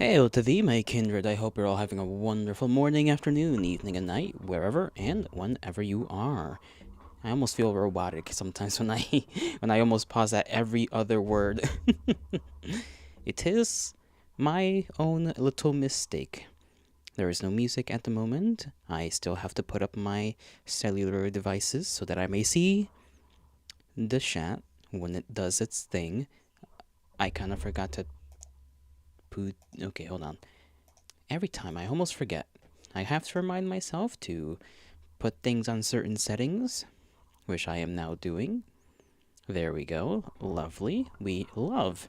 Hail to thee, my kindred. I hope you're all having a wonderful morning, afternoon, evening, and night, wherever and whenever you are. I almost feel robotic sometimes when I when I almost pause at every other word. It is my own little mistake. There is no music at the moment. I still have to put up my cellular devices so that I may see the chat when it does its thing. I kind of forgot to put. Okay, hold on. Every time I almost forget. I have to remind myself to put things on certain settings, which I am now doing. There we go. Lovely. We love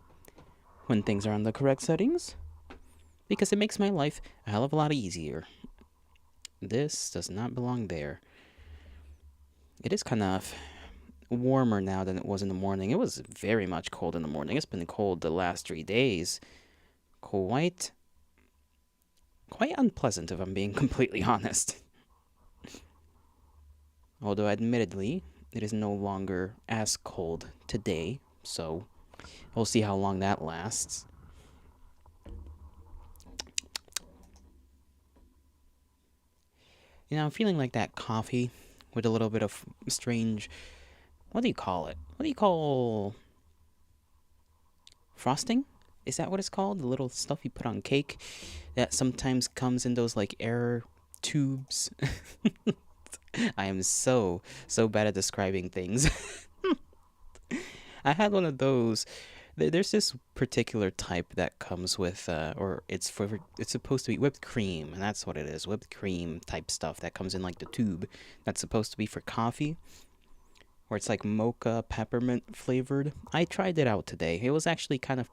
when things are on the correct settings because it makes my life a hell of a lot easier. This does not belong there. It is kind of warmer now than it was in the morning. It was very much cold in the morning. It's been cold the last 3 days. Quite unpleasant, if I'm being completely honest. Although, admittedly, it is no longer as cold today, so we'll see how long that lasts. You know, I'm feeling like that coffee with a little bit of strange... What do you call it? What do you call... frosting? Is that what it's called? The little stuff you put on cake that sometimes comes in those, like, air tubes. I am so bad at describing things. I had one of those. There's this particular type that comes with, or it's supposed to be whipped cream, and that's what it is. Whipped cream type stuff that comes in like the tube. That's supposed to be for coffee, where it's like mocha peppermint flavored. I tried it out today. It was actually kind of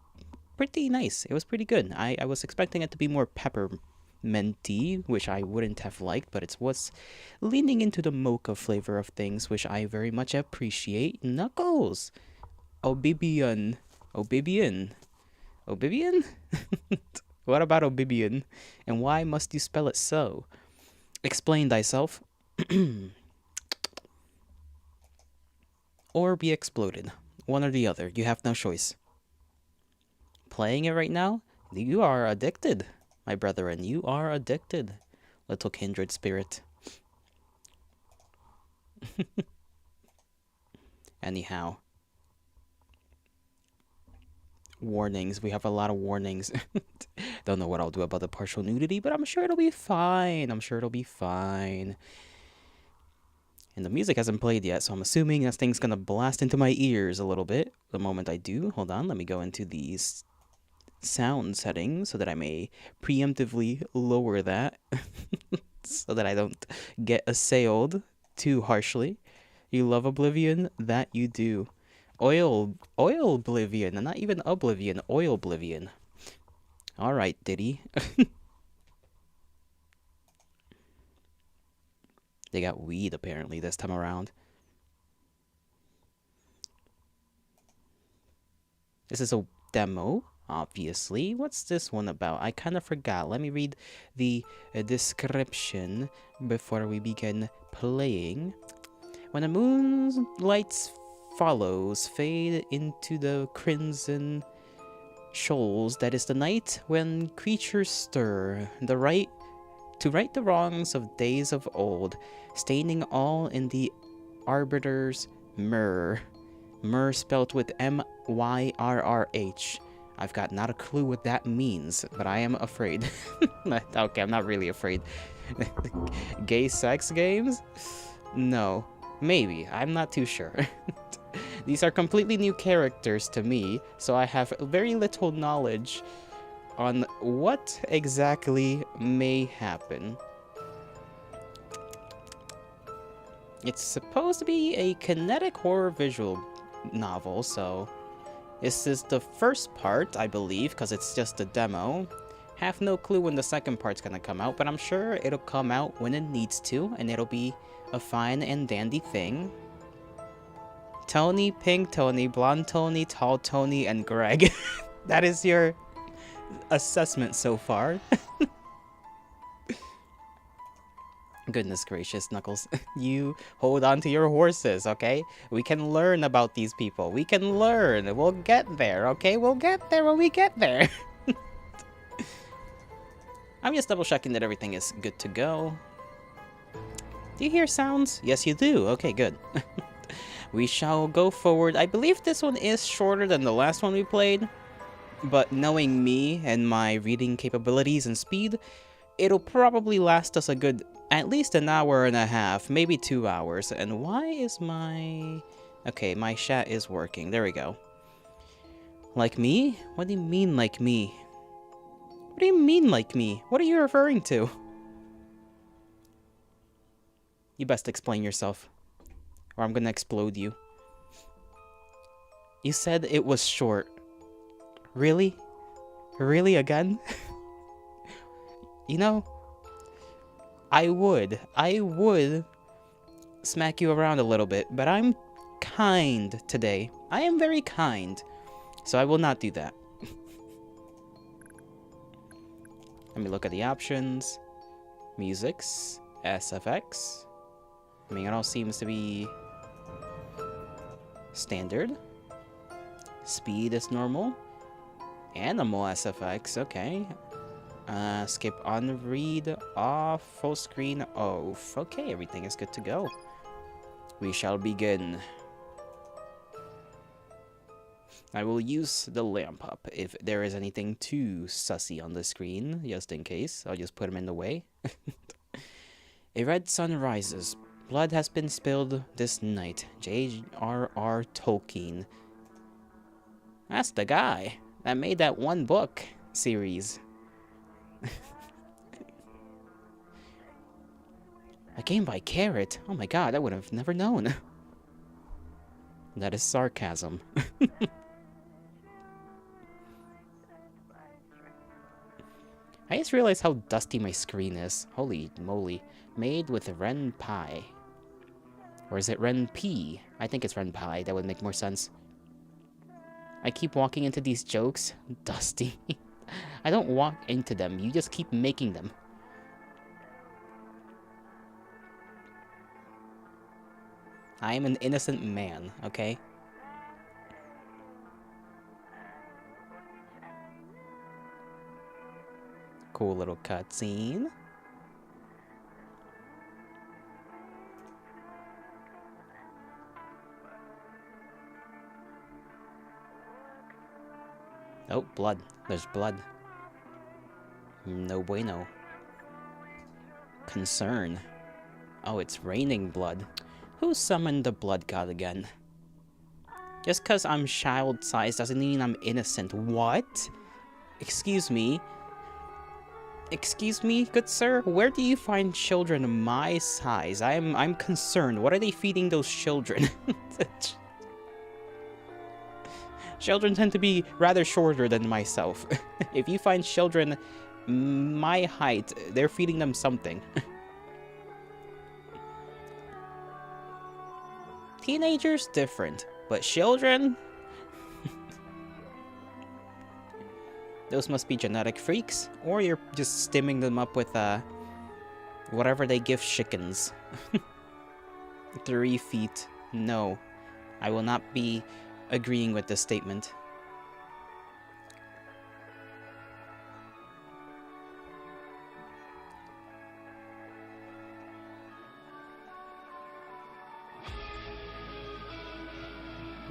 pretty nice. It was pretty good. I was expecting it to be more pepperminty, which I wouldn't have liked, but it was leaning into the mocha flavor of things, which I very much appreciate. Knuckles! Obibian. Obibian? Obibian? What about Obibian? And why must you spell it so? Explain thyself. Or be exploded. One or the other. You have no choice. Playing it right now? You are addicted, my brethren. You are addicted, little kindred spirit. Anyhow. Warnings. We have a lot of warnings. Don't know what I'll do about the partial nudity, but I'm sure it'll be fine. I'm sure it'll be fine. And the music hasn't played yet, so I'm assuming that thing's gonna blast into my ears a little bit the moment I do. Hold on, let me go into these sound settings so that I may preemptively lower that so that I don't get assailed too harshly. You love Oblivion? That you do. Oil Oblivion, and not even Oblivion, Oil Oblivion. Alright, Diddy. They got weed apparently this time around. This is a demo, obviously. What's this one about? I kind of forgot. Let me read the description before we begin playing. When the moon's lights follows fade into the crimson shoals, that is the night when creatures stir to right the wrongs of days of old, staining all in the arbiter's myrrh. Myrrh spelt with M-Y-R-R-H. I've got not a clue what that means, but I am afraid. Okay, I'm not really afraid. Gay sex games? No. Maybe. I'm not too sure. These are completely new characters to me, so I have very little knowledge on what exactly may happen. It's supposed to be a kinetic horror visual novel, so this is the first part, I believe, because it's just a demo. Have no clue when the second part's gonna come out, but I'm sure it'll come out when it needs to, and it'll be a fine and dandy thing. Tony, Pink Tony, Blonde Tony, Tall Tony, and Greg. That is your assessment so far. Goodness gracious, Knuckles. You hold on to your horses, okay? We can learn about these people. We can learn. We'll get there, okay? We'll get there when we get there. I'm just double checking that everything is good to go. Do you hear sounds? Yes, you do. Okay, good. We shall go forward. I believe this one is shorter than the last one we played, but knowing me and my reading capabilities and speed, it'll probably last us a good, at least an hour and a half, maybe 2 hours. And why is my... Okay, my chat is working. There we go. Like me? What do you mean like me? What do you mean like me? What are you referring to? You best explain yourself, or I'm gonna explode you. You said it was short. Really? Really again? You know, I would smack you around a little bit, but I'm kind today. I am very kind, so I will not do that. Let me look at the options. Musics, SFX. I mean, it all seems to be standard. Speed is normal. Animal SFX, okay. Skip on read off, full screen off. Okay, everything is good to go. We shall begin. I will use the lamp up if there is anything too sussy on the screen, just in case. I'll just put them in the way. A red sun rises. Blood has been spilled this night. J.R.R. Tolkien. That's the guy that made that one book series. A game by Carrot? Oh my god, I would have never known. That is sarcasm. I just realized how dusty my screen is. Holy moly. Made with Ren Pie. Or is it Ren P? I think it's Ren Pie. That would make more sense. I keep walking into these jokes. Dusty. I don't walk into them. You just keep making them. I am an innocent man, okay? Cool little cutscene. Oh, blood. There's blood. No bueno. Concern. Oh, it's raining blood. Who summoned the blood god again? Just because I'm child-sized doesn't mean I'm innocent. What? Excuse me? Excuse me, good sir? Where do you find children my size? I'm concerned. What are they feeding those children? Children tend to be rather shorter than myself. If you find children my height, they're feeding them something. Teenagers, different. But children? Those must be genetic freaks. Or you're just stimming them up with, whatever they give chickens. 3 feet. No. I will not be agreeing with this statement.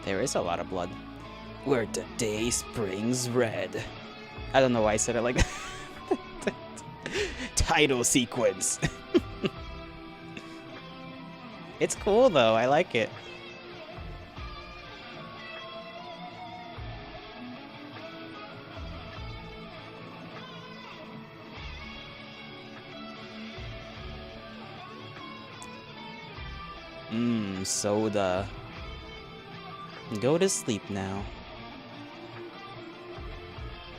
There is a lot of blood. Where the day springs red. I don't know why I said it like that. Title sequence. It's cool though, I like it. Soda. Go to sleep now.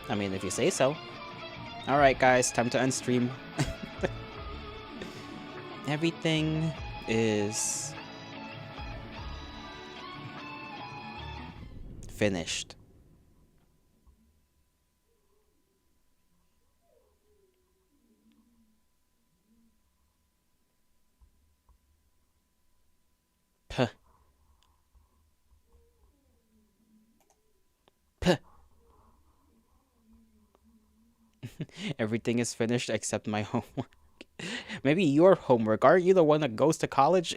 I mean, if you say so. Alright guys, time to end stream. Everything is finished. Puh. Puh. Everything is finished except my homework. Maybe your homework. Aren't you the one that goes to college?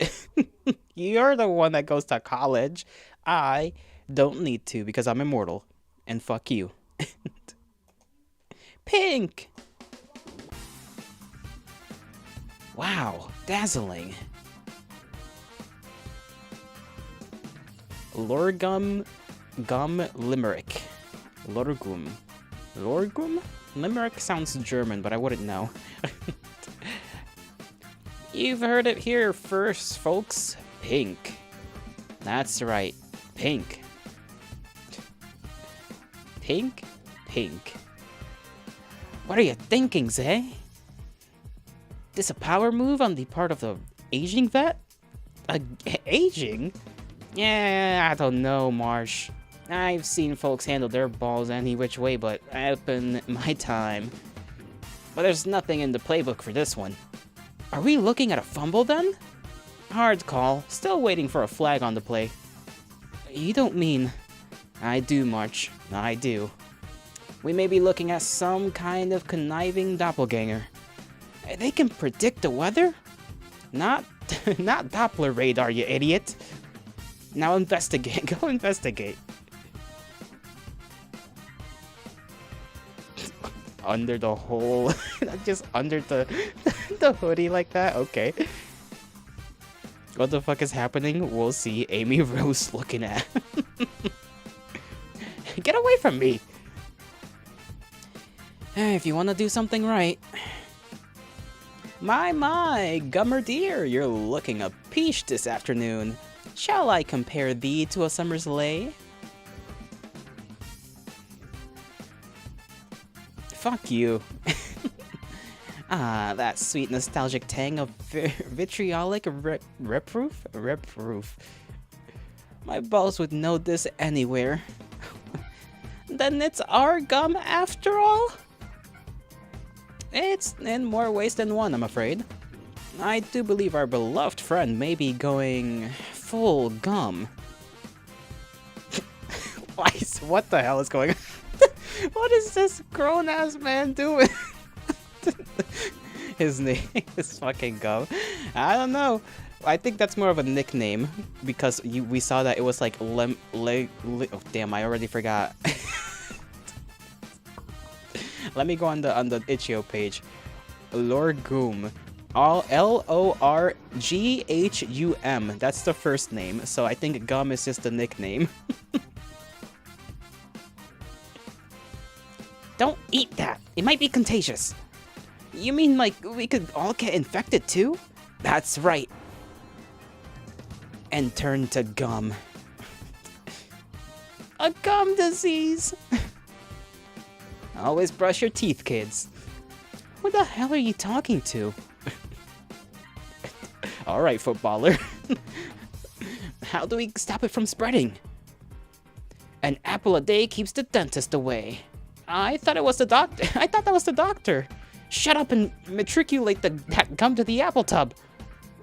You're the one that goes to college. I don't need to because I'm immortal. And fuck you. Pink! Wow, dazzling. Lorgum Gum Limerick. Lorgum. Lorgum? Limerick sounds German, but I wouldn't know. You've heard it here first, folks. Pink. That's right. Pink. Pink? Pink. What are you thinking, Zay? This a power move on the part of the aging vet? Aging? Yeah, I don't know, Marsh. I've seen folks handle their balls any which way, but I've been my time. But there's nothing in the playbook for this one. Are we looking at a fumble then? Hard call. Still waiting for a flag on the play. You don't mean... I do, March. I do. We may be looking at some kind of conniving doppelganger. They can predict the weather? Not Doppler radar, you idiot. Now investigate. Go investigate. Under the hole. Just under the hoodie like that? Okay. What the fuck is happening? We'll see. Amy Rose looking at. Get away from me! If you want to do something right. My, Gummer dear, you're looking a peach this afternoon. Shall I compare thee to a summer's lay? Fuck you. Ah, that sweet nostalgic tang of vitriolic reproof? Reproof. My balls would know this anywhere. Then it's our gum after all? It's in more ways than one, I'm afraid. I do believe our beloved friend may be going full gum. What the hell is going on? What is this grown-ass man doing? His name is fucking Gum. I don't know. I think that's more of a nickname because we saw that it was like oh damn, I already forgot. Let me go on the Itch.io page. Lorgum. Lorghum. That's the first name. So I think Gum is just the nickname. Don't eat that. It might be contagious. You mean like we could all get infected too? That's right. And turn to gum. A gum disease. Always brush your teeth, kids. Who the hell are you talking to? Alright, footballer. How do we stop it from spreading? An apple a day keeps the dentist away. I thought it was the doctor. I thought that was the doctor. Shut up and matriculate that gum to the apple tub.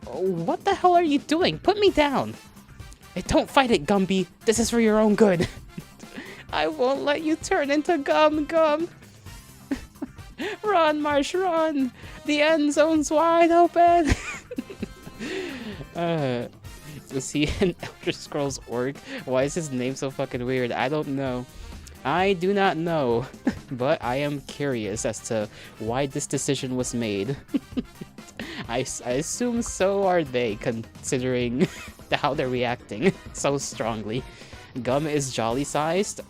What the hell are you doing? Put me down. Hey, don't fight it, Gumby. This is for your own good. I won't let you turn into gum. Run, Marsh, run. The end zone's wide open. Is he in Elder Scrolls org? Why is his name so fucking weird? I don't know. I do not know, but I am curious as to why this decision was made. I assume so are they, considering how they're reacting so strongly. Gum is jolly sized?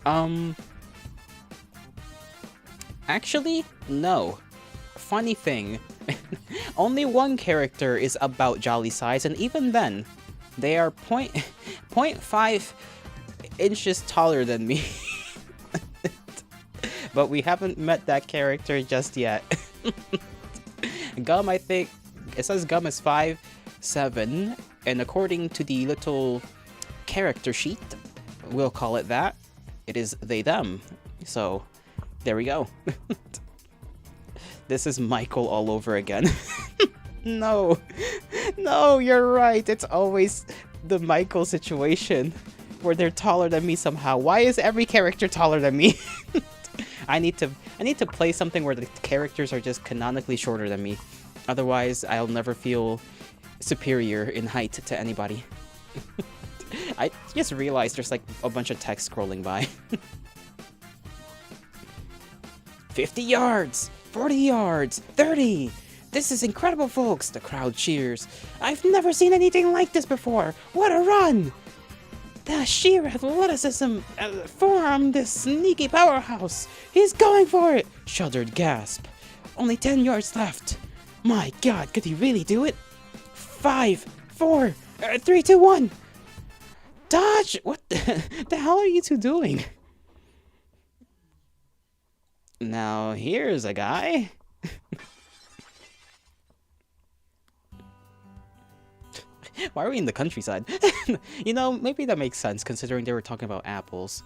Actually, no. Funny thing, only one character is about jolly size, and even then, they are 0.5 inches taller than me. But we haven't met that character just yet. Gum, I think, it says Gum is 5'7", and according to the little character sheet, we'll call it that, it is they, them. So, there we go. This is Michael all over again. No, you're right. It's always the Michael situation where they're taller than me somehow. Why is every character taller than me? I need I need to play something where the characters are just canonically shorter than me. Otherwise, I'll never feel superior in height to anybody. I just realized there's like a bunch of text scrolling by. 50 yards! 40 yards! 30! This is incredible, folks! The crowd cheers. I've never seen anything like this before! What a run! The sheer athleticism from this sneaky powerhouse! He's going for it! Shuddered gasp. Only 10 yards left. My god, could he really do it? 5, 4, 3, 2, 1! Dodge! What the hell are you two doing? Now, here's a guy. Why are we in the countryside? You know, maybe that makes sense considering they were talking about apples.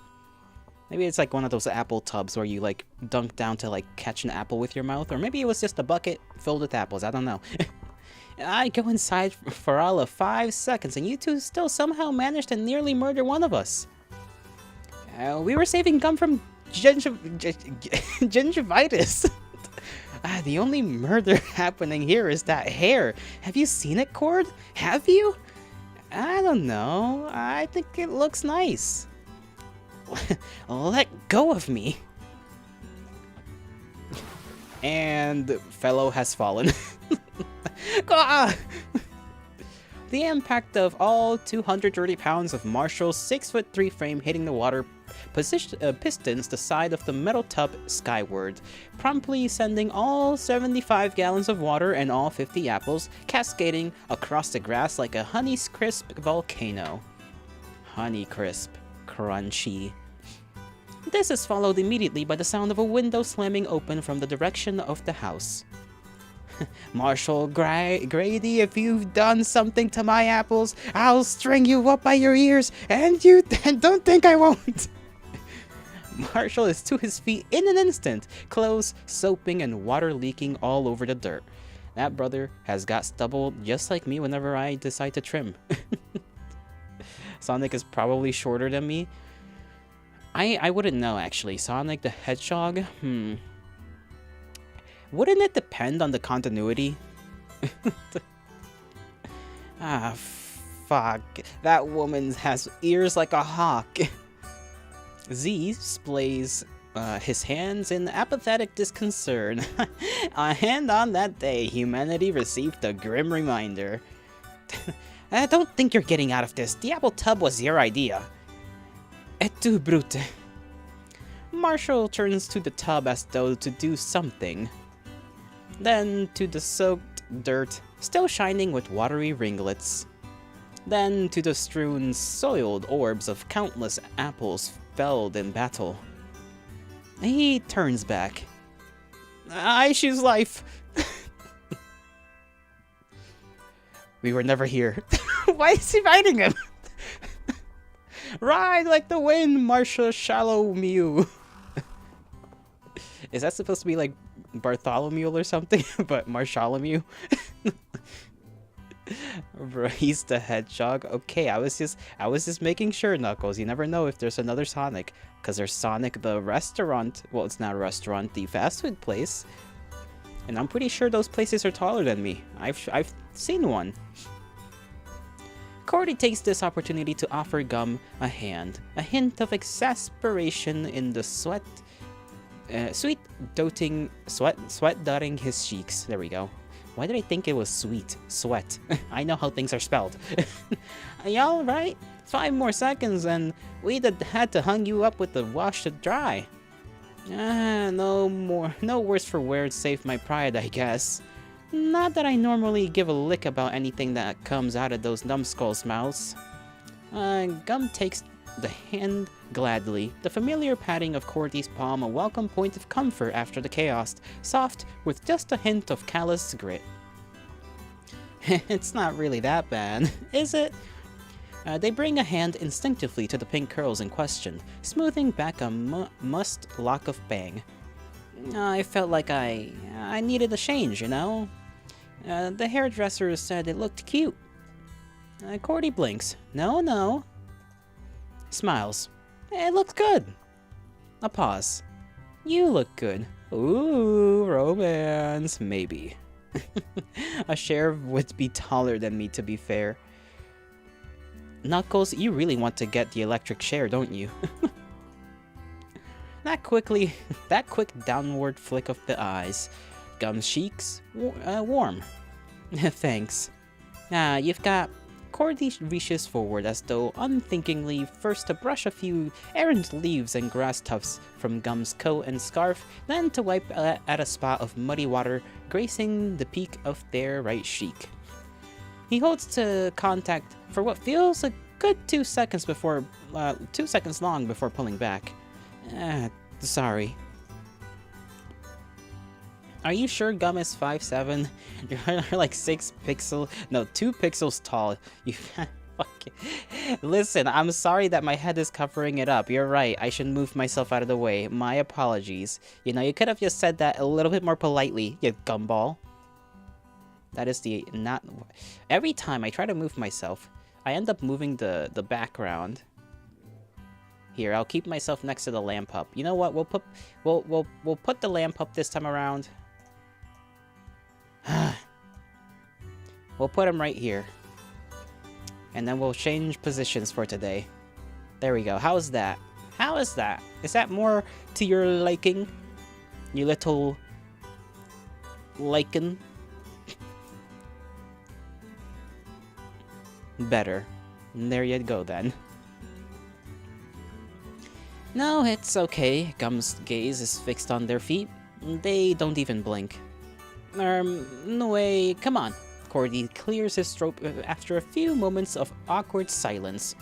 Maybe it's like one of those apple tubs where you like dunk down to like catch an apple with your mouth. Or maybe it was just a bucket filled with apples. I don't know. I go inside for all of 5 seconds and you two still somehow managed to nearly murder one of us. We were saving gum from gingivitis. The only murder happening here is that hair. Have you seen it, Cord? Have you? I don't know. I think it looks nice. Let go of me. And fellow has fallen. The impact of all 230 pounds of Marshall's 6'3" frame hitting the water pistons the side of the metal tub skyward, promptly sending all 75 gallons of water and all 50 apples cascading across the grass like a Honeycrisp volcano. Honeycrisp. Crunchy. This is followed immediately by the sound of a window slamming open from the direction of the house. Marshall Grady, if you've done something to my apples, I'll string you up by your ears, and you don't think I won't. Marshall is to his feet in an instant, clothes soaping and water leaking all over the dirt. That brother has got stubble just like me whenever I decide to trim. Sonic is probably shorter than me. I wouldn't know, actually. Sonic the Hedgehog? Wouldn't it depend on the continuity? Fuck. That woman has ears like a hawk. Z displays his hands in apathetic disconcern. And on that day, humanity received a grim reminder. I don't think you're getting out of this. The apple tub was your idea. Et tu, brute. Marshall turns to the tub as though to do something. Then to the soaked dirt, still shining with watery ringlets. Then to the strewn, soiled orbs of countless apples felled in battle. He turns back. I choose life. We were never here. Why is he fighting him? Ride like the wind, Marcia Shallow Mew. Is that supposed to be like Bartholomew or something? But Marshallowmew? Bro, he's the hedgehog. Okay, I was just making sure, Knuckles. You never know if there's another Sonic. Because there's Sonic the restaurant. Well, it's not a restaurant, the fast food place. And I'm pretty sure those places are taller than me. I've seen one. Cordy takes this opportunity to offer Gum a hand, a hint of exasperation in the sweat dotting his cheeks. There we go. Why did I think it was sweet? Sweat. I know how things are spelled. Y'all right? 5 more seconds and we'd have had to hung you up with the wash to dry. No worse for wear, save my pride, I guess. Not that I normally give a lick about anything that comes out of those numbskulls' mouths. Gum takes the hand gladly, the familiar patting of Cordy's palm a welcome point of comfort after the chaos, soft with just a hint of callous grit. It's not really that bad, is it? They bring a hand instinctively to the pink curls in question, smoothing back a mussed lock of bang. I felt like I needed a change, you know? The hairdresser said it looked cute. Cordy blinks. No. Smiles. It looks good. A pause. You look good. Ooh, romance. Maybe. A sheriff would be taller than me, to be fair. Knuckles, you really want to get the electric chair, don't you? That quick downward flick of the eyes. Gum's cheeks, warm. Thanks. You've got... Cordy reaches forward as though unthinkingly, first to brush a few errant leaves and grass tufts from Gum's coat and scarf, then to wipe at a spot of muddy water gracing the peak of their right cheek. He holds to contact for what feels a good 2 seconds long before pulling back. Sorry. Are you sure Gum is 5'7"? You're like 2 pixels tall. You fucking... Listen, I'm sorry that my head is covering it up. You're right, I should move myself out of the way. My apologies. You know, you could have just said that a little bit more politely, you gumball. That is the not... Every time I try to move myself, I end up moving the background. Here, I'll keep myself next to the lamp up. You know what? We'll put the lamp up this time around. We'll put him right here. And then we'll change positions for today. There we go. How's that? How is that? Is that more to your liking? You little... lichen? Better. There you go then. No, it's okay. Gum's gaze is fixed on their feet. They don't even blink. No way, come on. Cordy clears his throat after a few moments of awkward silence.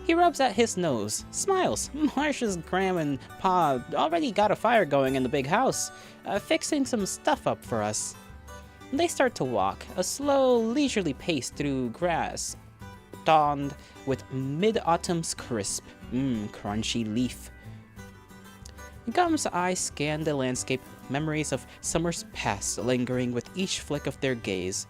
He rubs at his nose, smiles. Marsh's Graham and Pa already got a fire going in the big house, fixing some stuff up for us. They start to walk, a slow, leisurely pace through grass, dawned with mid-autumn's crisp, crunchy leaf. Gum's eyes scan the landscape, memories of summers past lingering with each flick of their gaze.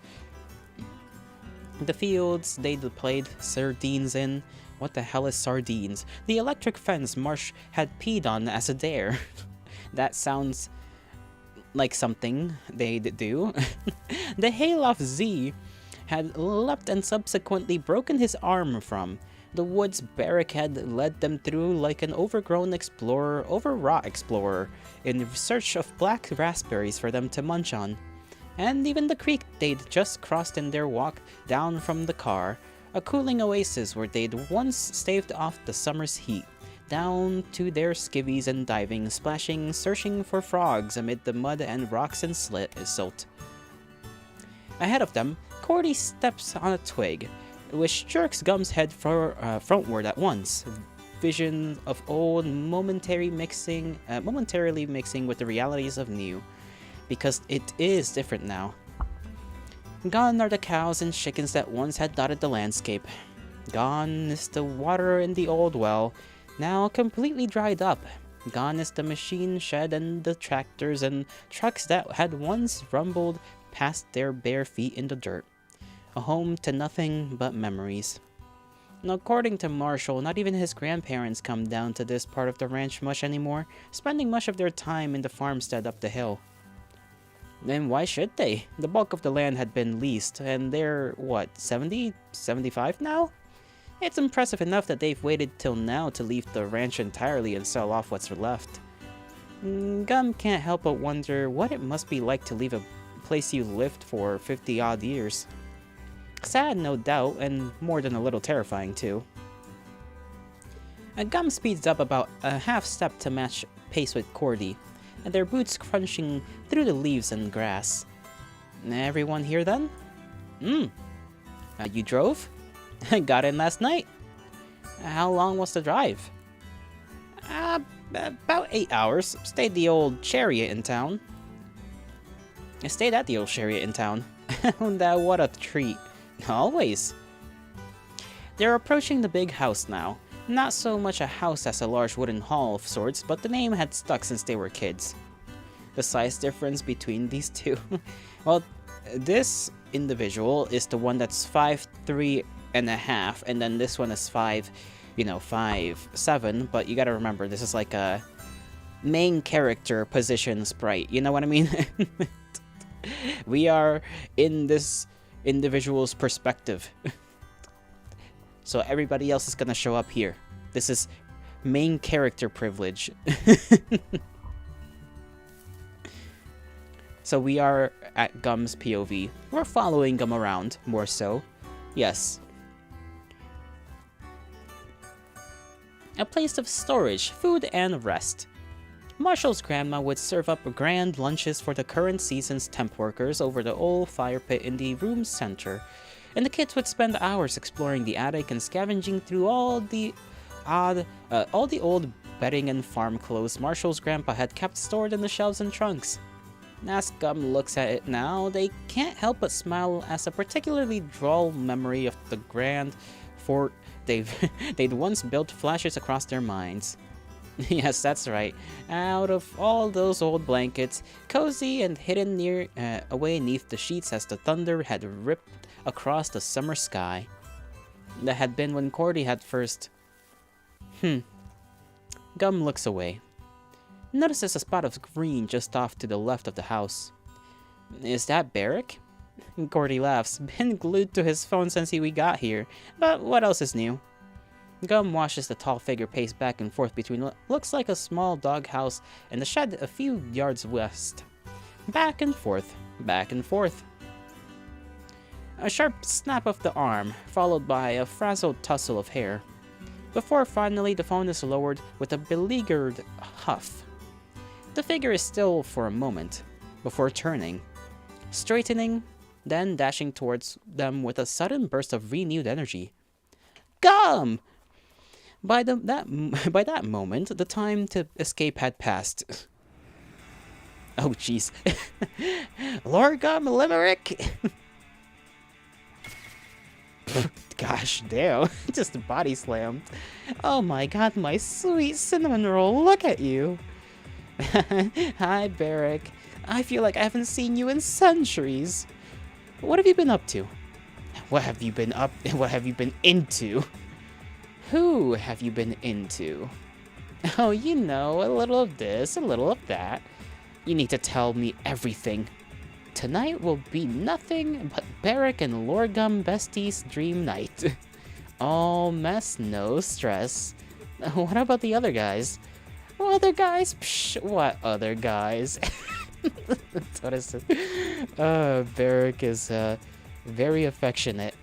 The fields they'd played sardines in. What the hell is sardines? The electric fence Marsh had peed on as a dare. That sounds like something they'd do. The hayloft Z had leapt and subsequently broken his arm from. The woods barrack had led them through like an overwrought explorer in search of black raspberries for them to munch on. And even the creek they'd just crossed in their walk down from the car, a cooling oasis where they'd once staved off the summer's heat, down to their skivvies and diving, splashing, searching for frogs amid the mud and rocks and silt. Ahead of them, Cordy steps on a twig, which jerks Gum's head frontward at once. Vision of old momentarily mixing with the realities of new, because it is different now. Gone are the cows and chickens that once had dotted the landscape. Gone is the water in the old well, now completely dried up. Gone is the machine shed and the tractors and trucks that had once rumbled past their bare feet in the dirt. A home to nothing but memories. And according to Marshall, not even his grandparents come down to this part of the ranch much anymore, spending much of their time in the farmstead up the hill. Then why should they? The bulk of the land had been leased, and they're, what, 70? 75 now? It's impressive enough that they've waited till now to leave the ranch entirely and sell off what's left. Gum can't help but wonder what it must be like to leave a place you lived for 50-odd years. Sad, no doubt, and more than a little terrifying, too. Gum speeds up about a half step to match pace with Cordy, and their boots crunching through the leaves and grass. Everyone here then? You drove? Got in last night. How long was the drive? About 8 hours. Stayed the old chariot in town. I stayed at the old chariot in town. What a treat. Always. They're approaching the big house now. Not so much a house as a large wooden hall of sorts, but the name had stuck since they were kids. The size difference between these two. Well, this individual is the one that's 5'3" and a half, and then this one is 5'7", but you gotta remember, this is like a main character position sprite. You know what I mean? We are in this individual's perspective. So everybody else is gonna show up here. This is main character privilege. So we are at Gum's POV. We're following Gum around, more so. Yes. A place of storage, food, and rest. Marshall's grandma would serve up grand lunches for the current season's temp workers over the old fire pit in the room's center, and the kids would spend hours exploring the attic and scavenging through all the old bedding and farm clothes Marshall's grandpa had kept stored in the shelves and trunks. As Gum looks at it now, they can't help but smile as a particularly droll memory of the grand fort they'd once built flashes across their minds. Yes, that's right. Out of all those old blankets, cozy and hidden away neath the sheets as the thunder had ripped across the summer sky. That had been when Cordy had first... Gum looks away. Notices a spot of green just off to the left of the house. Is that Barrick? Cordy laughs. Been glued to his phone since we got here, but what else is new? Gum watches the tall figure pace back and forth between what looks like a small doghouse and the shed a few yards west. Back and forth, back and forth. A sharp snap of the arm, followed by a frazzled tussle of hair, before finally the phone is lowered with a beleaguered huff. The figure is still for a moment, before turning, straightening, then dashing towards them with a sudden burst of renewed energy. Gum! By that moment, the time to escape had passed. Oh, jeez. Lord Gum Limerick! Gosh, damn. Just body slammed. Oh my god, my sweet cinnamon roll, look at you. Hi, Barrick. I feel like I haven't seen you in centuries. What have you been up to? What have you been into? Who have you been into? Oh, you know, a little of this, a little of that. You need to tell me everything. Tonight will be nothing but Barrick and Lord Gum besties' dream night. All mess, no stress. What about the other guys? Other guys? Psh, what other guys? That's what I said. Barrick is very affectionate.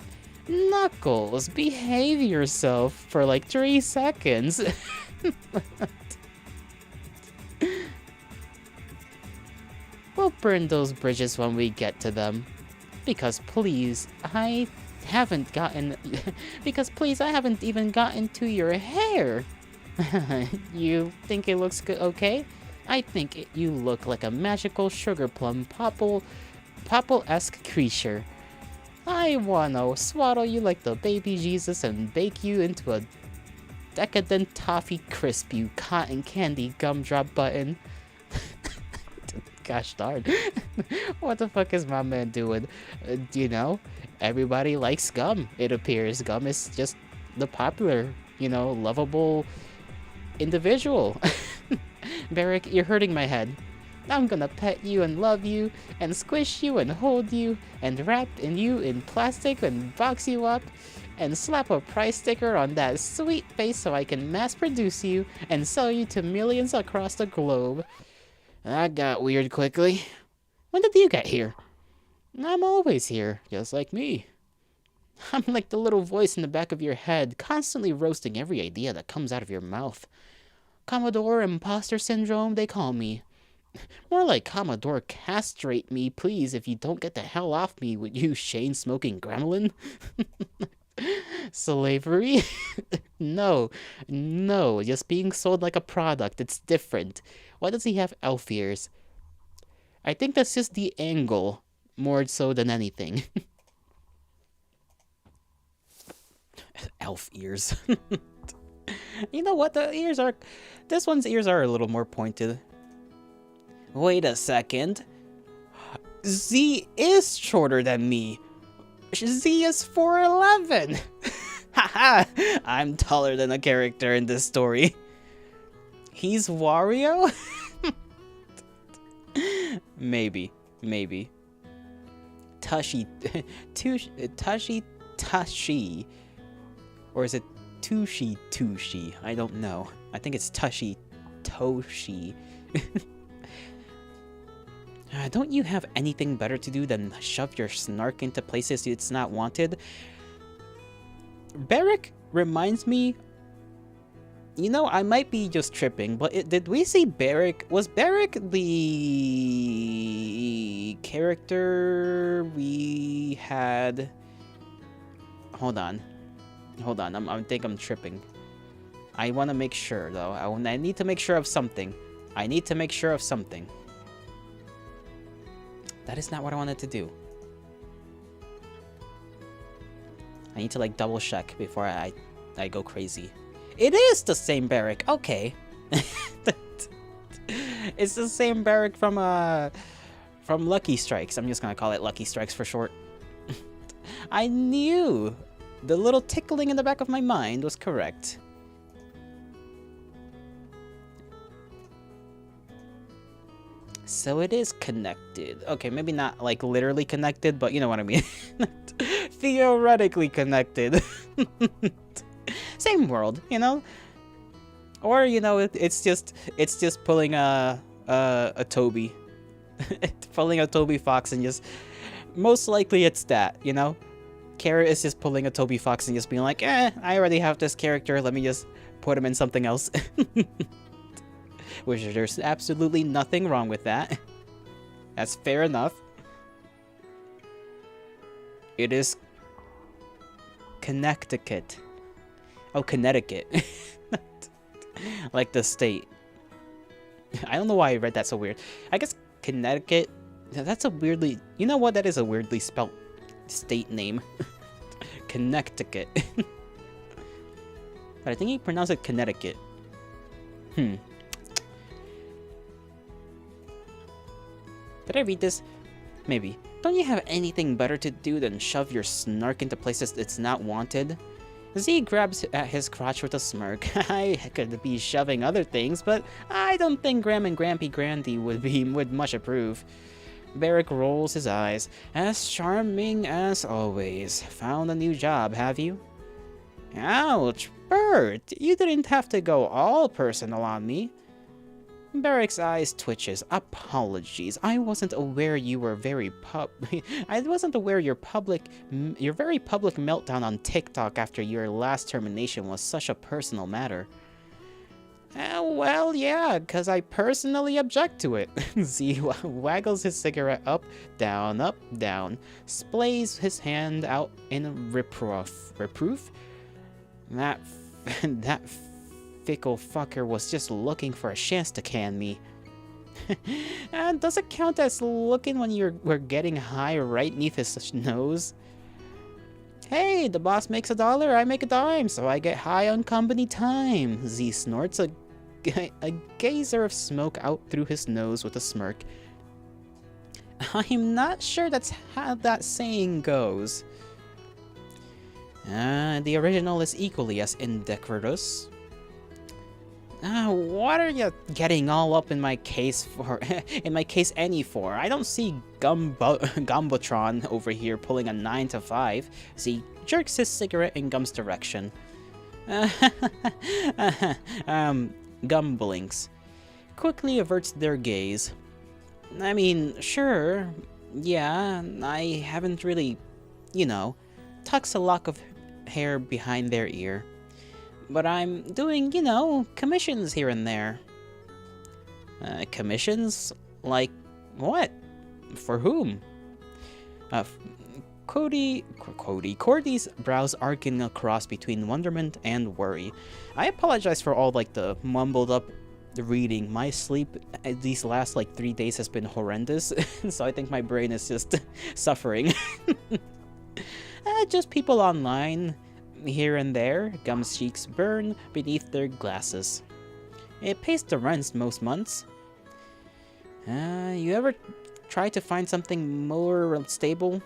Knuckles, behave yourself for like 3 seconds. We'll burn those bridges when we get to them. Because please, I haven't even gotten to your hair. You think it looks good, okay? I think you look like a magical sugar plum popple-esque creature. I wanna swaddle you like the baby Jesus and bake you into a decadent toffee crisp, you cotton candy gumdrop button. Gosh darn. What the fuck is my man doing? You know, everybody likes Gum, it appears. Gum is just the popular, you know, lovable individual. Barrick, you're hurting my head. I'm gonna pet you and love you, and squish you and hold you, and wrap you in plastic and box you up, and slap a price sticker on that sweet face so I can mass produce you and sell you to millions across the globe. That got weird quickly. When did you get here? I'm always here, just like me. I'm like the little voice in the back of your head, constantly roasting every idea that comes out of your mouth. Commodore Imposter Syndrome, they call me. More like Commodore Castrate me, please, if you don't get the hell off me with you chain-smoking gremlin. Slavery? No, just being sold like a product, it's different. Why does he have elf ears? I think that's just the angle, more so than anything. Elf ears. You know what, this one's ears are a little more pointed. Wait a second. Z is shorter than me. Z is 4'11". Haha, I'm taller than a character in this story. He's Wario? Maybe. Maybe. Tashi. Tashi. Or is it Tushi? I don't know. I think it's Tashi Toshi. Don't you have anything better to do than shove your snark into places it's not wanted? Barrick reminds me... You know, I might be just tripping, but did we see Barrick? Was Barrick the character we had? Hold on. I think I'm tripping. I want to make sure, though. I need to make sure of something. That is not what I wanted to do. I need to, like, double check before I go crazy. It is the same Barrick. Okay. It's the same Barrick from Lucky Strikes. I'm just gonna call it Lucky Strikes for short. I knew the little tickling in the back of my mind was correct. So it is connected. Okay, maybe not like literally connected, but you know what I mean. Theoretically connected. Same world, you know? Or, you know, it's just pulling a Toby. Pulling a Toby Fox and just... Most likely it's that, you know? Carrot is just pulling a Toby Fox and just being like, I already have this character, let me just put him in something else. Which there's absolutely nothing wrong with that. That's fair enough. It is... Connecticut. Oh, Connecticut. Like the state. I don't know why I read that so weird. I guess Connecticut... That's a weirdly... You know what? That is a weirdly spelt state name. Connecticut. But I think you pronounce it Connecticut. Did I read this? Maybe. Don't you have anything better to do than shove your snark into places it's not wanted? Z grabs at his crotch with a smirk. I could be shoving other things, but I don't think Graham and Grampy Grandy would much approve. Barrick rolls his eyes. As charming as always. Found a new job, have you? Ouch, Bert! You didn't have to go all personal on me. Barrick's eyes twitches. Apologies. I wasn't aware you were I wasn't aware your very public meltdown on TikTok after your last termination was such a personal matter. Well, yeah, because I personally object to it. Z waggles his cigarette up, down, splays his hand out in reproof? That fickle fucker was just looking for a chance to can me. And does it count as looking when we're getting high right neath his nose? Hey, the boss makes $1, I make a dime, so I get high on company time. Z snorts a gazer of smoke out through his nose with a smirk. I'm not sure that's how that saying goes. The original is equally as indecorous. What are you getting all up in my case for? In my case any for? I don't see Gumbotron over here pulling a 9 to 5. Z jerks his cigarette in Gum's direction. Gum blinks. Quickly averts their gaze. I mean, sure. Yeah, I haven't really, you know, tucks a lock of hair behind their ear. But I'm doing, you know, commissions here and there. Commissions? Like, what? For whom? Cordy's brows arcing across between wonderment and worry. I apologize for all, like, the mumbled up reading. My sleep these last, like, 3 days has been horrendous, so I think my brain is just suffering. Just people online. Here and there, Gum's cheeks burn beneath their glasses. It pays the rent most months. You ever try to find something more stable?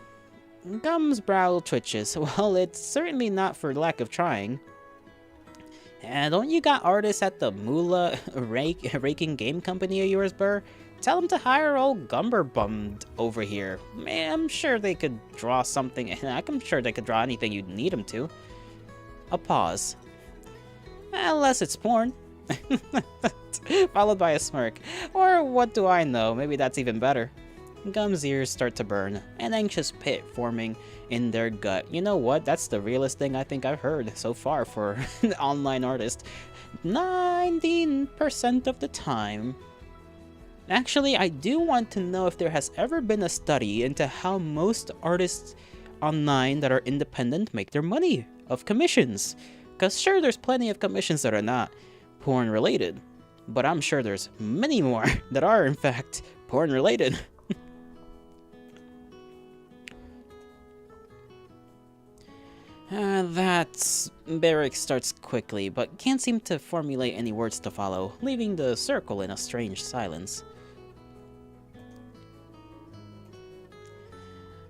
Gum's brow twitches. Well, it's certainly not for lack of trying. And don't you got artists at the Moolah raking game company of yours, Burr? Tell them to hire old Gumberbummed over here. Man, I'm sure they could draw something. I'm sure they could draw anything you'd need them to. A pause. Unless it's porn. Followed by a smirk. Or what do I know? Maybe that's even better. Gum's ears start to burn, an anxious pit forming in their gut. You know what? That's the realest thing I think I've heard so far for an online artist. 19% of the time. Actually, I do want to know if there has ever been a study into how most artists online that are independent make their money of commissions. Because sure, there's plenty of commissions that are not porn related, but I'm sure there's many more that are in fact porn related. Barrick starts quickly, but can't seem to formulate any words to follow, leaving the circle in a strange silence.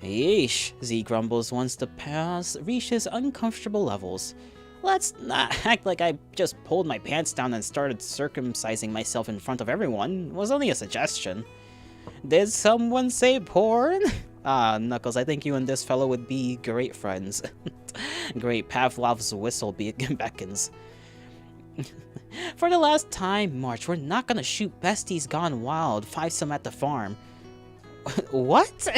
Yeesh, Z grumbles once the pause reaches uncomfortable levels. Let's not act like I just pulled my pants down and started circumcising myself in front of everyone. It was only a suggestion. Did someone say porn? Ah, Knuckles, I think you and this fellow would be great friends. Great, Pavlov's whistle beckons. For the last time, March, we're not gonna shoot besties gone wild, five-some at the farm. What?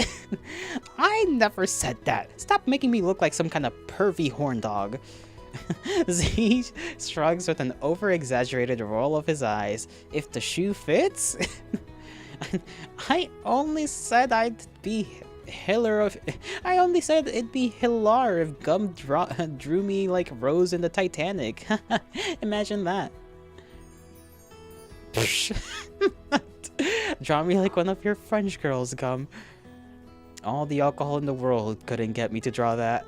I never said that. Stop making me look like some kind of pervy horn dog. Z shrugs with an over-exaggerated roll of his eyes. If the shoe fits? I only said it'd be hilar if Gum drew me like Rose in the Titanic. Imagine that. Draw me like one of your French girls, Gum. All the alcohol in the world couldn't get me to draw that.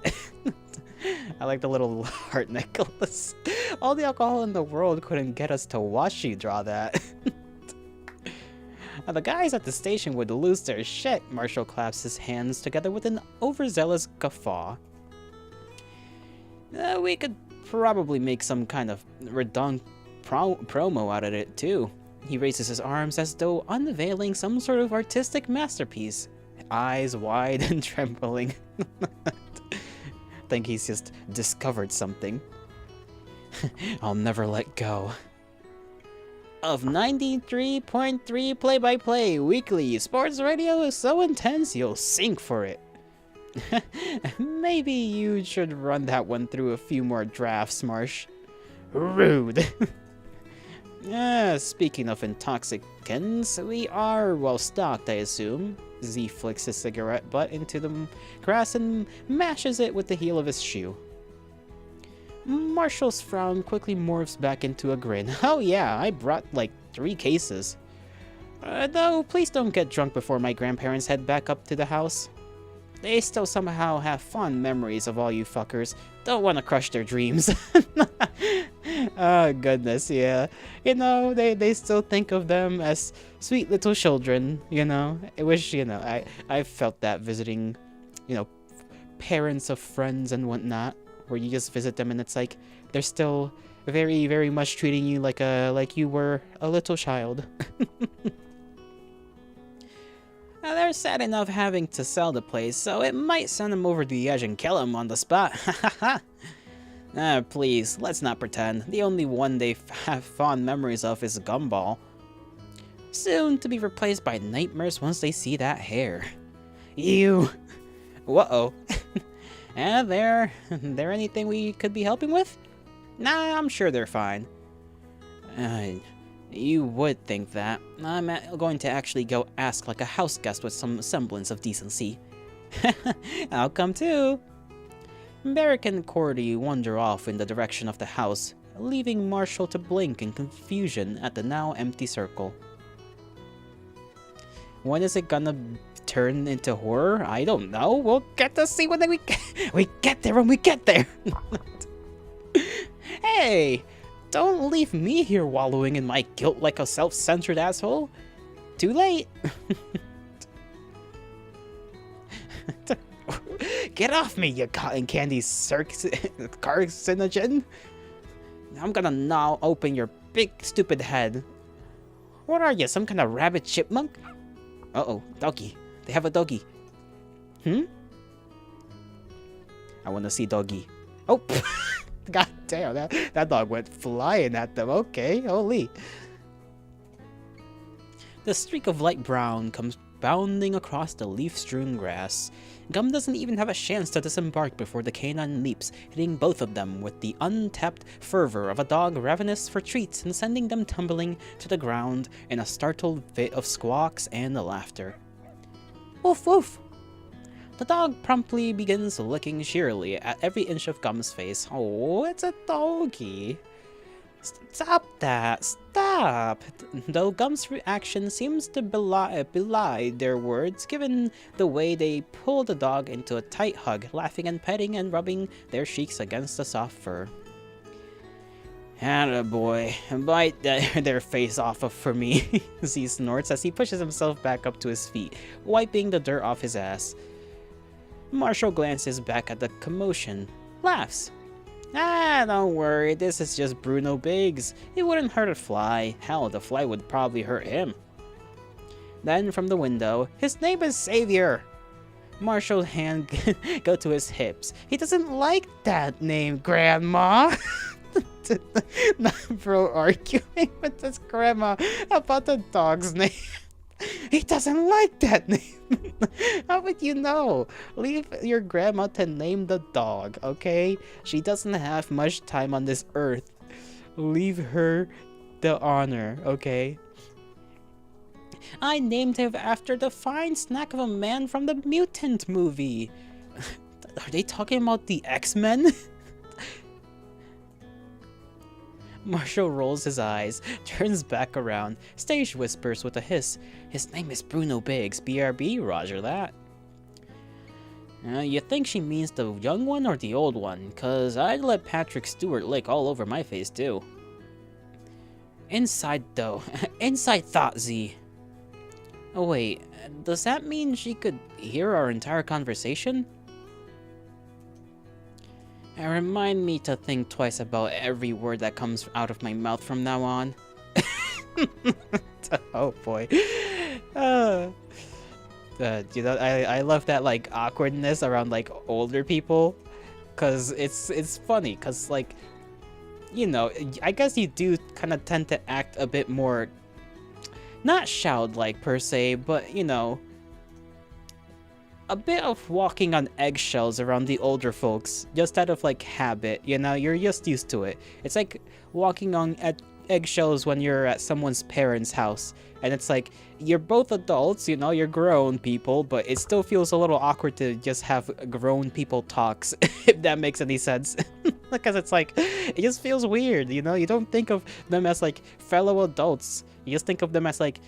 I like the little heart necklace. All the alcohol in the world couldn't get us to watch you draw that. The guys at the station would lose their shit. Marshall claps his hands together with an overzealous guffaw. We could probably make some kind of redundant promo out of it too. He raises his arms as though unveiling some sort of artistic masterpiece. Eyes wide and trembling. Think he's just discovered something. I'll never let go. Of 93.3 play-by-play weekly sports radio is so intense you'll sink for it. Maybe you should run that one through a few more drafts, Marsh. Rude. Speaking of intoxicants, we are well stocked, I assume. Z flicks his cigarette butt into the grass and mashes it with the heel of his shoe. Marshall's frown quickly morphs back into a grin. Oh yeah, I brought like 3 cases. Though, please don't get drunk before my grandparents head back up to the house. They still somehow have fond memories of all you fuckers. Don't want to crush their dreams. Oh, goodness, yeah. You know, they still think of them as sweet little children, you know. I wish, you know, I felt that visiting, you know, parents of friends and whatnot, where you just visit them and it's like they're still very, very much treating you like you were a little child. They're sad enough having to sell the place, so it might send them over the edge and kill him on the spot. Please, let's not pretend. The only one they have fond memories of is Gumball. Soon to be replaced by nightmares once they see that hair. Ew. Whoa. There anything we could be helping with? Nah, I'm sure they're fine. You would think that. I'm going to actually go ask like a house guest with some semblance of decency. I'll come too. Barrick and Cordy wander off in the direction of the house, leaving Marshall to blink in confusion at the now empty circle. When is it gonna turn into horror? I don't know. We'll get to see when we get there when we get there. Hey! Don't leave me here wallowing in my guilt like a self-centered asshole. Too late. Get off me, you cotton candy carcinogen. I'm gonna gnaw open your big stupid head. What are you, some kind of rabbit chipmunk? Uh-oh, doggy. They have a doggy. Hmm? I want to see doggy. Oh, god damn, that dog went flying at them. Okay, holy. The streak of light brown comes bounding across the leaf-strewn grass. Gum doesn't even have a chance to disembark before the canine leaps, hitting both of them with the untapped fervor of a dog ravenous for treats and sending them tumbling to the ground in a startled fit of squawks and laughter. Woof woof! The dog promptly begins licking cheerily at every inch of Gum's face. Oh, it's a doggy. Stop that! Stop! Though Gum's reaction seems to belie their words, given the way they pull the dog into a tight hug, laughing and petting and rubbing their cheeks against the soft fur. Attaboy, bite their face off for me, Z snorts as he pushes himself back up to his feet, wiping the dirt off his ass. Marshall glances back at the commotion, laughs. Ah, don't worry, this is just Bruno Biggs. It wouldn't hurt a fly. Hell, the fly would probably hurt him. Then, from the window, his name is Savior. Marshall's hand go to his hips. He doesn't like that name, Grandma. Not bro arguing with his grandma about the dog's name. He doesn't like that name. How would you know? Leave your grandma to name the dog, okay? She doesn't have much time on this earth. Leave her the honor, okay? I named him after the fine snack of a man from the Mutant movie. Are they talking about the X-Men? Marshall rolls his eyes, turns back around. Stage whispers with a hiss. His name is Bruno Biggs, BRB, roger that. You think she means the young one or the old one? Cause I'd let Patrick Stewart lick all over my face too. Inside though. Inside thought, Z. Oh wait, does that mean she could hear our entire conversation? And remind me to think twice about every word that comes out of my mouth from now on. Oh boy. You know, I love that like awkwardness around like older people, cause it's funny, cause like, you know, I guess you do kind of tend to act a bit more, not childlike per se, but you know, a bit of walking on eggshells around the older folks, just out of like habit, you know, you're just used to it. It's like walking on eggshells when you're at someone's parents' house, and it's like, you're both adults, you know, you're grown people, but it still feels a little awkward to just have grown people talks, if that makes any sense. Because it's like, it just feels weird, you know, you don't think of them as like fellow adults, you just think of them as like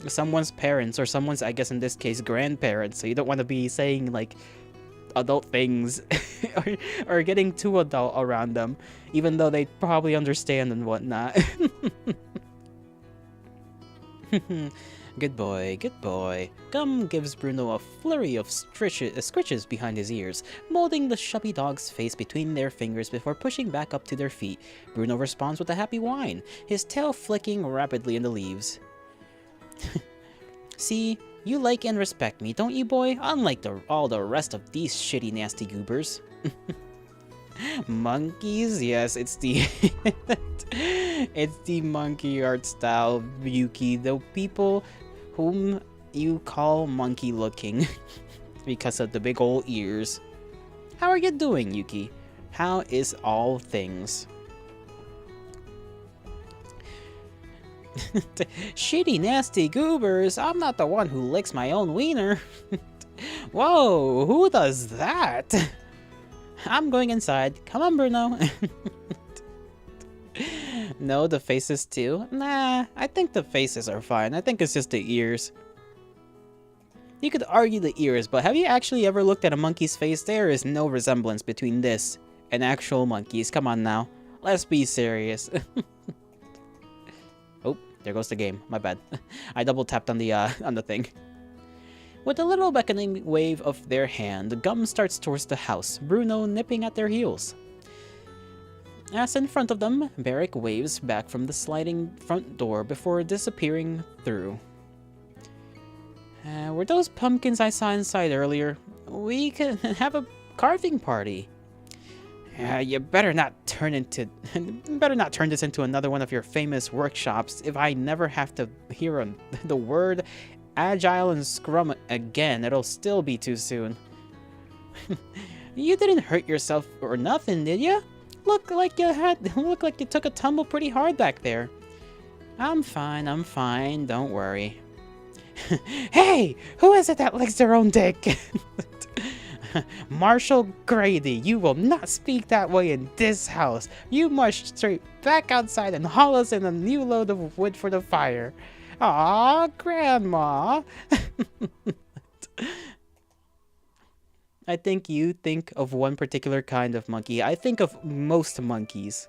someone's parents, or someone's, I guess in this case, grandparents, so you don't want to be saying like adult things or getting too adult around them, even though they probably understand and whatnot. Good boy, good boy. Gum gives Bruno a flurry of scritches behind his ears, molding the chubby dog's face between their fingers before pushing back up to their feet. Bruno responds with a happy whine, his tail flicking rapidly in the leaves. See, you like and respect me, don't you, boy? Unlike all the rest of these shitty, nasty goobers. Monkeys? Yes, it's the it's the monkey art style, Yuki. The people whom you call monkey-looking because of the big old ears. How are you doing, Yuki? How is all things? Shitty, nasty goobers. I'm not the one who licks my own wiener. Whoa, who does that? I'm going inside. Come on, Bruno. No, the faces too? Nah, I think the faces are fine. I think it's just the ears. You could argue the ears, but have you actually ever looked at a monkey's face? There is no resemblance between this and actual monkeys. Come on now. Let's be serious. Oh, there goes the game. My bad. I double tapped on the thing. With a little beckoning wave of their hand, Gum starts towards the house, Bruno nipping at their heels. As in front of them, Barrick waves back from the sliding front door before disappearing through. Were those pumpkins I saw inside earlier? We could have a carving party. You better not turn this into another one of your famous workshops if I never have to hear the word agile and scrum again. It'll still be too soon. You didn't hurt yourself or nothing, did you? Look like you took a tumble pretty hard back there. I'm fine, don't worry. Hey, who is it that licks their own dick? Marshall Grady, you will not speak that way in this house. You must straight back outside and haul us in a new load of wood for the fire. Aw, Grandma. I think you think of one particular kind of monkey. I think of most monkeys.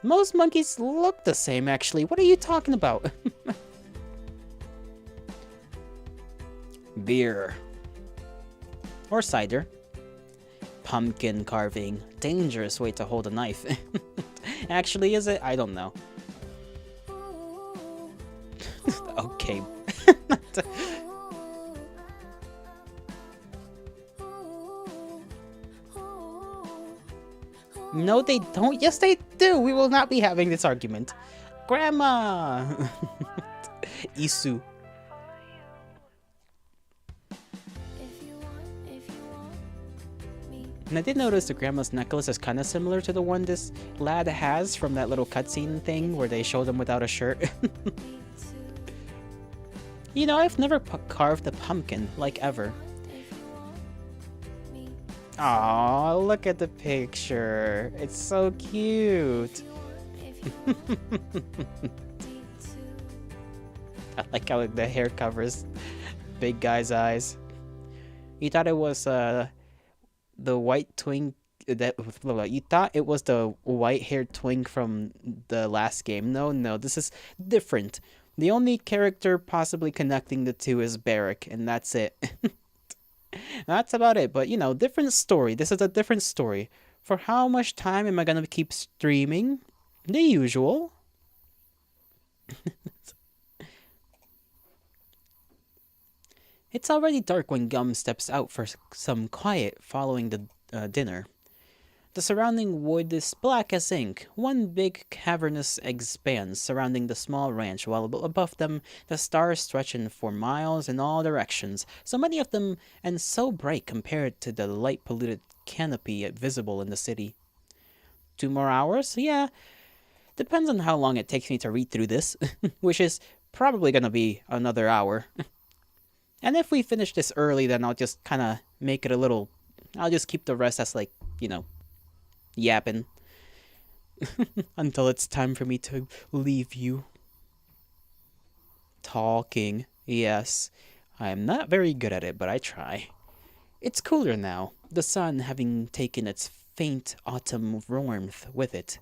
Most monkeys look the same, actually. What are you talking about? Beer. Or cider. Pumpkin carving. Dangerous way to hold a knife. Actually, is it? I don't know. Okay. No, they don't. Yes, they do. We will not be having this argument. Grandma! Isu. And I did notice the grandma's necklace is kind of similar to the one this lad has from that little cutscene thing where they showed him without a shirt. You know, I've never carved a pumpkin, like ever. Aw, look at the picture. It's so cute. I like how the hair covers big guy's eyes. You thought it was the white twink you thought it was the white-haired twink from the last game. No, this is different. The only character possibly connecting the two is Barrick, and that's it. That's about it, but you know, different story. This is a different story. For how much time am I gonna keep streaming? The usual. It's already dark when Gum steps out for some quiet following the dinner. The surrounding wood is black as ink, one big cavernous expanse surrounding the small ranch, while above them the stars stretching for miles in all directions, so many of them and so bright compared to the light-polluted canopy visible in the city. 2 more hours? Yeah, depends on how long it takes me to read through this, which is probably gonna be another hour. And if we finish this early, then I'll just kind of make it a little... I'll just keep the rest as, like, you know, yapping until it's time for me to leave you. Talking. Yes, I am not very good at it, but I try. It's cooler now, the sun having taken its faint autumn warmth with it,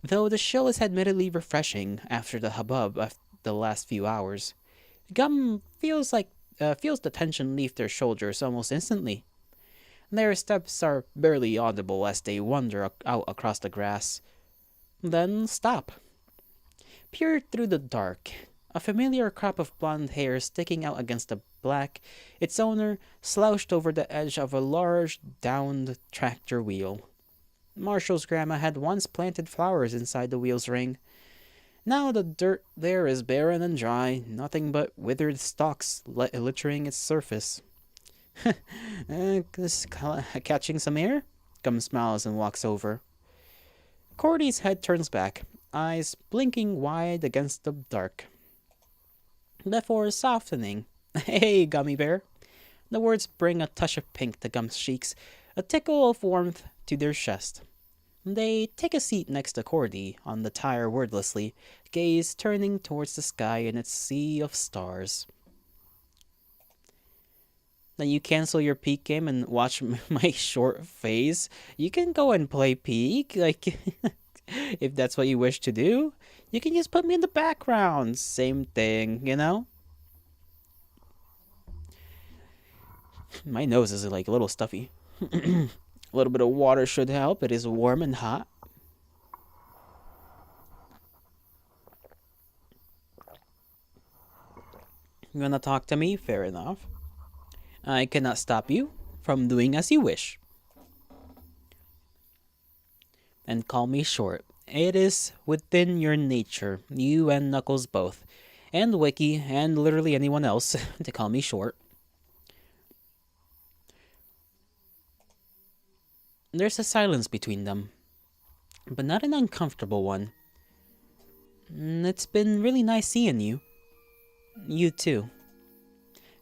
though the chill is admittedly refreshing after the hubbub of the last few hours. Gum feels the tension leave their shoulders almost instantly. Their steps are barely audible as they wander out across the grass, then stop. Peered through the dark, a familiar crop of blonde hair sticking out against the black, its owner slouched over the edge of a large, downed tractor wheel. Marshall's grandma had once planted flowers inside the wheel's ring. Now the dirt there is barren and dry, nothing but withered stalks littering its surface. Catching some air? Gum smiles and walks over. Cordy's head turns back, eyes blinking wide against the dark, before softening. Hey, Gummy Bear. The words bring a touch of pink to Gum's cheeks, a tickle of warmth to their chest. They take a seat next to Cordy on the tire wordlessly, gaze turning towards the sky and its sea of stars. Then you cancel your Peak game and watch my short phase. You can go and play Peak, like, if that's what you wish to do. You can just put me in the background. Same thing, you know? My nose is like a little stuffy. little bit of water should help. It is warm and hot. You wanna talk to me? Fair enough. I cannot stop you from doing as you wish. And call me short. It is within your nature, you and Knuckles both, and Wiki, and literally anyone else, to call me short. There's a silence between them, but not an uncomfortable one. It's been really nice seeing you. You too.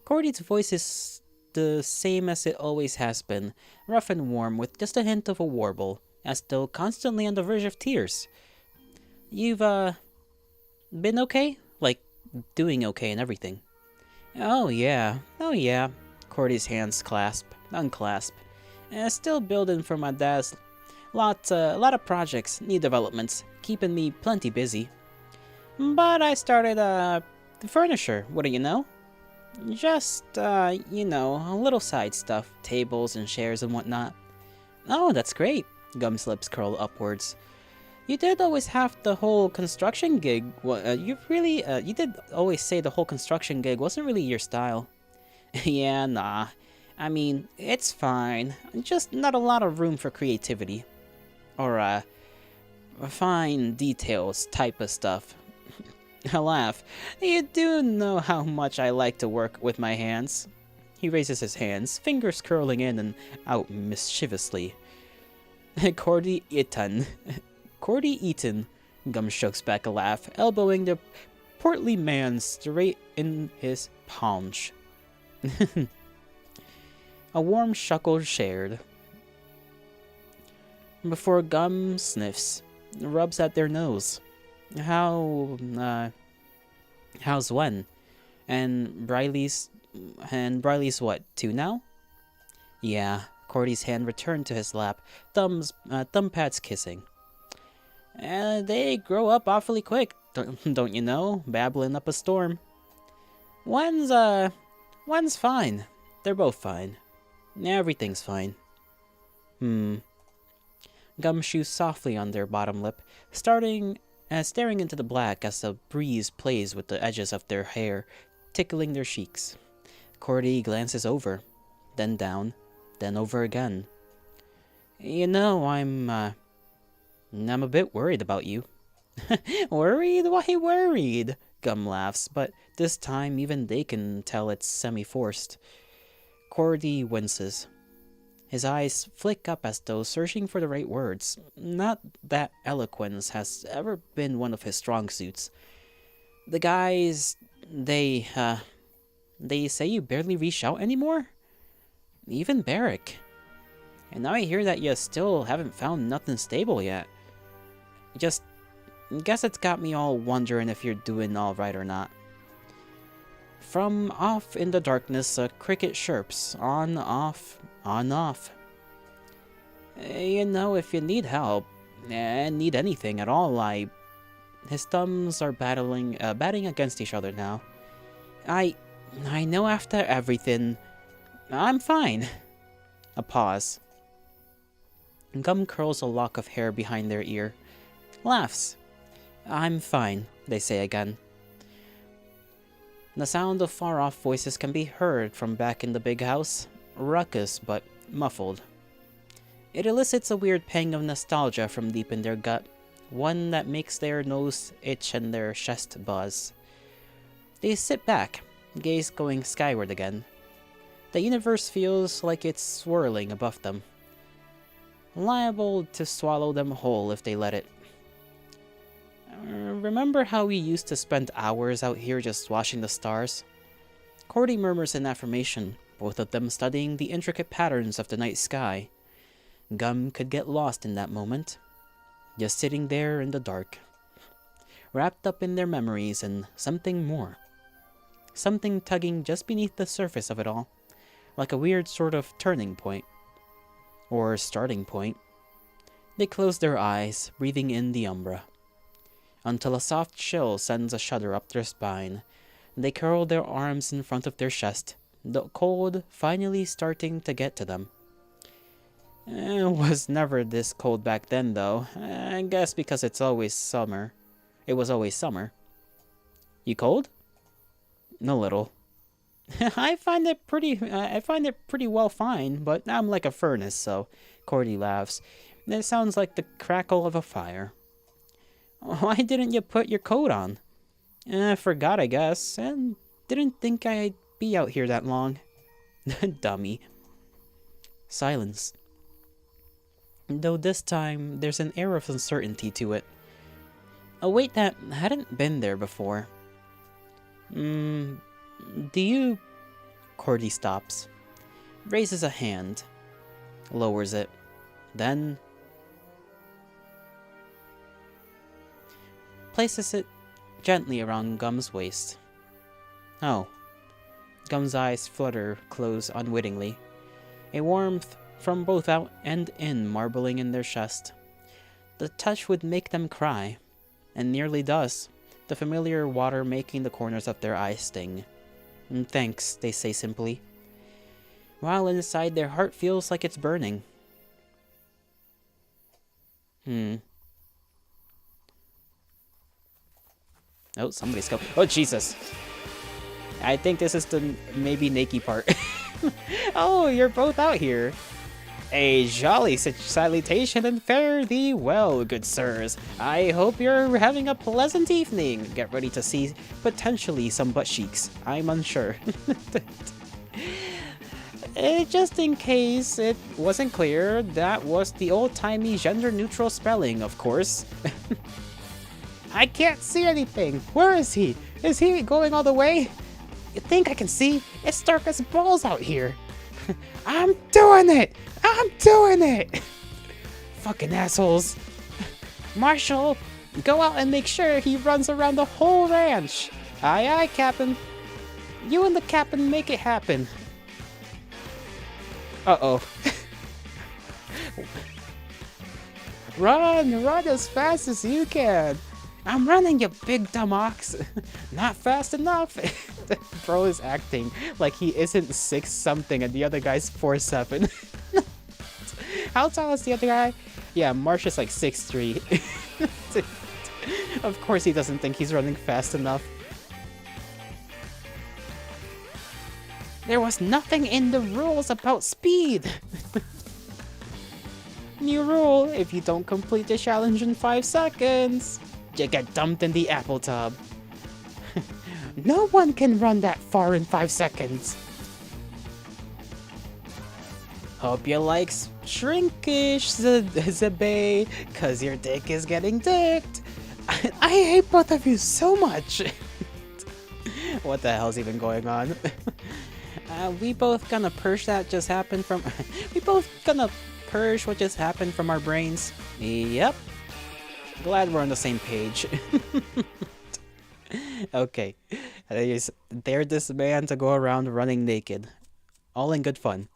Cordy's voice is the same as it always has been, rough and warm with just a hint of a warble, as though constantly on the verge of tears. You've, been okay? Like, doing okay and everything. Oh yeah. Cordy's hands unclasp. Still building for my dad's a lot of projects, new developments, keeping me plenty busy. But I started, the furniture, what do you know? Just, a little side stuff, tables and chairs and whatnot. Oh, that's great. Gum's lips curl upwards. You did always have the whole construction gig. You did always say the whole construction gig wasn't really your style. Yeah, nah. I mean, it's fine. Just not a lot of room for creativity. Or, fine details type of stuff. I laugh. You do know how much I like to work with my hands. He raises his hands, fingers curling in and out mischievously. Cordy Eaton. Gum chokes back a laugh, elbowing the portly man straight in his paunch. A warm chuckle shared. Before Gum sniffs, rubs at their nose. How's when? And Briley's what, 2 now? Yeah, Cordy's hand returned to his lap, thumb pads kissing. They grow up awfully quick, don't you know? Babbling up a storm. One's fine. They're both fine. Everything's fine. Gum chews softly on their bottom lip, staring into the black as the breeze plays with the edges of their hair, tickling their cheeks. Cordy glances over, then down, then over again. You know, I'm a bit worried about you. Worried? Why worried? Gum laughs, but this time even they can tell it's semi-forced. Cordy winces. His eyes flick up as though searching for the right words. Not that eloquence has ever been one of his strong suits. The guys, they say you barely reach out anymore? Even Barrick. And now I hear that you still haven't found nothing stable yet. Just guess it's got me all wondering if you're doing alright or not. From off in the darkness, a cricket chirps. On, off, on, off. You know, if you need help, and need anything at all, His thumbs are batting against each other now. I know after everything, I'm fine. A pause. Gum curls a lock of hair behind their ear. Laughs. I'm fine, they say again. The sound of far-off voices can be heard from back in the big house, ruckus but muffled. It elicits a weird pang of nostalgia from deep in their gut, one that makes their nose itch and their chest buzz. They sit back, gaze going skyward again. The universe feels like it's swirling above them, liable to swallow them whole if they let it. Remember how we used to spend hours out here just watching the stars? Cordy murmurs in affirmation, both of them studying the intricate patterns of the night sky. Gum could get lost in that moment, just sitting there in the dark, wrapped up in their memories and something more. Something tugging just beneath the surface of it all, like a weird sort of turning point. Or starting point. They close their eyes, breathing in the umbra, until a soft chill sends a shudder up their spine. They curl their arms in front of their chest, the cold finally starting to get to them. It was never this cold back then, though. I guess because it's always summer. It was always summer. You cold? A little. I find it pretty well fine, but I'm like a furnace, so Cordy laughs. It sounds like the crackle of a fire. Why didn't you put your coat on? Forgot, I guess, and didn't think I'd be out here that long. Dummy. Silence. Though this time, there's an air of uncertainty to it. A weight that hadn't been there before. Do you... Cordy stops. Raises a hand. Lowers it. Then... places it gently around Gum's waist. Oh. Gum's eyes flutter close unwittingly. A warmth from both out and in marbling in their chest. The touch would make them cry, and nearly does, the familiar water making the corners of their eyes sting. Thanks, they say simply, while inside their heart feels like it's burning. Oh, somebody's coming. Oh, Jesus. I think this is the maybe Nakey part. Oh, you're both out here. A jolly salutation and fare thee well, good sirs. I hope you're having a pleasant evening. Get ready to see potentially some butt cheeks. I'm unsure. Just in case it wasn't clear, that was the old-timey gender-neutral spelling, of course. I can't see anything. Where is he? Is he going all the way? You think I can see? It's dark as balls out here. I'm doing it! I'm doing it! Fucking assholes. Marshall, go out and make sure he runs around the whole ranch. Aye, aye, Captain. You and the Captain make it happen. Uh-oh. Run as fast as you can. I'm running, you big dumb ox. Not fast enough. Bro is acting like he isn't 6-something and the other guy's 4'7". How tall is the other guy? Yeah, Marsh is like 6'3". Of course he doesn't think he's running fast enough. There was nothing in the rules about speed. New rule, if you don't complete the challenge in 5 seconds, you get dumped in the apple tub. No one can run that far in 5 seconds. Hope you like shrinkish, Zabe, cause your dick is getting dicked. I hate both of you so much. What the hell's even going on? We both gonna purge that just happened from... we both gonna purge what just happened from our brains. Yep. Glad we're on the same page. Okay. I just dared this man to go around running naked. All in good fun.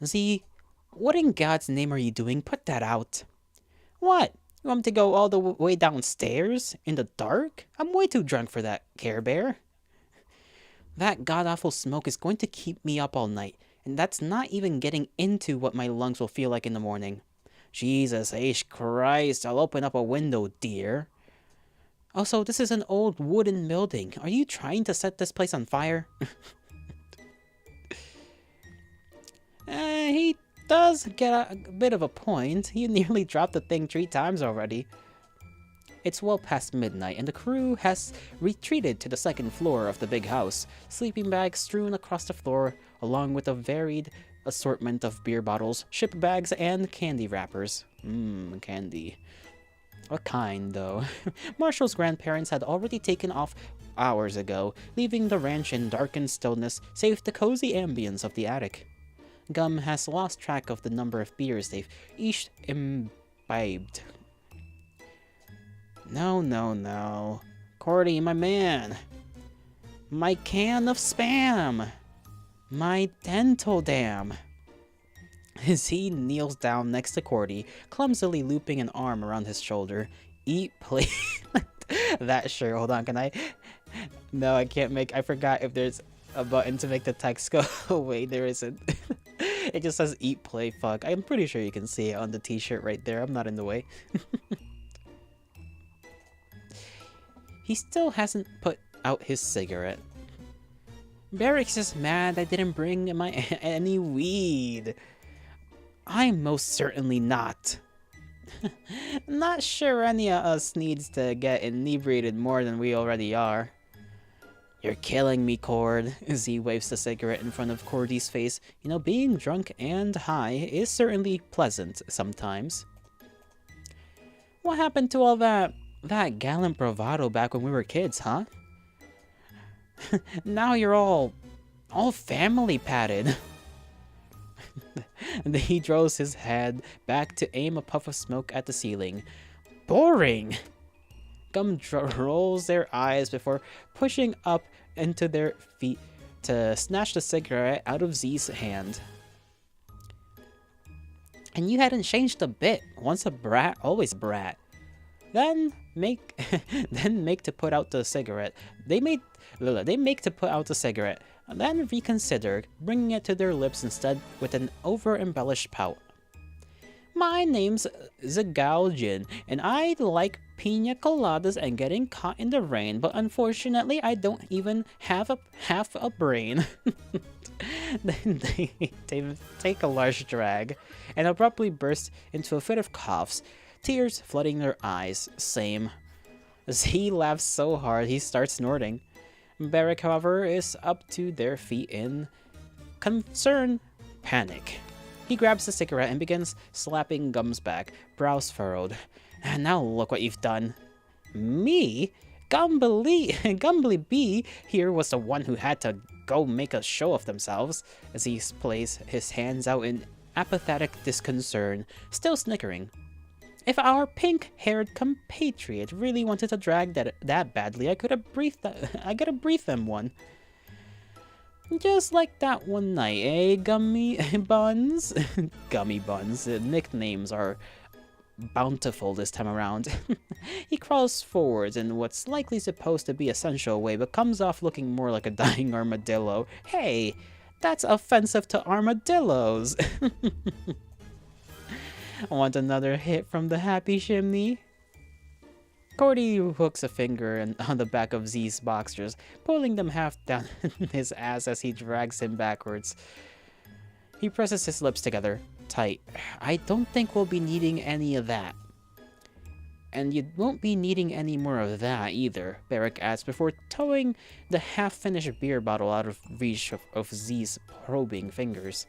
Z, what in God's name are you doing? Put that out. What? You want me to go all the way downstairs? In the dark? I'm way too drunk for that, Care Bear. That god-awful smoke is going to keep me up all night. And that's not even getting into what my lungs will feel like in the morning. Jesus H. Christ, I'll open up a window, dear. Also, this is an old wooden building. Are you trying to set this place on fire? He does get a bit of a point. You nearly dropped the thing 3 times already. It's well past midnight, and the crew has retreated to the 2nd floor of the big house, sleeping bags strewn across the floor, along with a varied assortment of beer bottles, ship bags, and candy wrappers. Candy. What kind, though? Marshall's grandparents had already taken off hours ago, leaving the ranch in darkened stillness, save the cozy ambience of the attic. Gum has lost track of the number of beers they've each imbibed. No. Cordy, my man. My can of Spam. My dental dam. As he kneels down next to Cordy, clumsily looping an arm around his shoulder. Eat, please. That sure. Hold on, can I? No, I can't make... I forgot if there's a button to make the text go away. There isn't. It just says eat, play, fuck. I'm pretty sure you can see it on the t-shirt right there. I'm not in the way. He still hasn't put out his cigarette. Barrick's just mad I didn't bring any weed. I'm most certainly not. Not sure any of us needs to get inebriated more than we already are. You're killing me, Cord. Z waves the cigarette in front of Cordy's face. You know, being drunk and high is certainly pleasant sometimes. What happened to all that gallant bravado back when we were kids, huh? Now you're all family patted. He draws his head back to aim a puff of smoke at the ceiling. Boring! Gum rolls their eyes before pushing up into their feet to snatch the cigarette out of Z's hand. And you hadn't changed a bit. Once a brat, always a brat. Then make to put out the cigarette. They make to put out the cigarette, and then reconsider, bringing it to their lips instead with an over-embellished pout. My name's Zagalgin, and I like pina coladas and getting caught in the rain, but unfortunately I don't even have half a brain. Then they take a large drag, and abruptly burst into a fit of coughs, tears flooding their eyes. Same. As he laughs so hard, he starts snorting. Barrick, however, is up to their feet in concern, panic. He grabs the cigarette and begins slapping Gum's back, brows furrowed. And now look what you've done. Me? Gumbly B here was the one who had to go make a show of themselves, as he plays his hands out in apathetic disconcern, still snickering. If our pink-haired compatriot really wanted to drag that badly, I could have briefed them one. Just like that one night, eh, Gummy Buns? Gummy Buns. Nicknames are bountiful this time around. He crawls forwards in what's likely supposed to be a sensual way, but comes off looking more like a dying armadillo. Hey, that's offensive to armadillos! Want another hit from the happy chimney? Cordy hooks a finger on the back of Z's boxers, pulling them half down his ass as he drags him backwards. He presses his lips together, tight. I don't think we'll be needing any of that. And you won't be needing any more of that either, Barrick adds before towing the half-finished beer bottle out of reach of Z's probing fingers.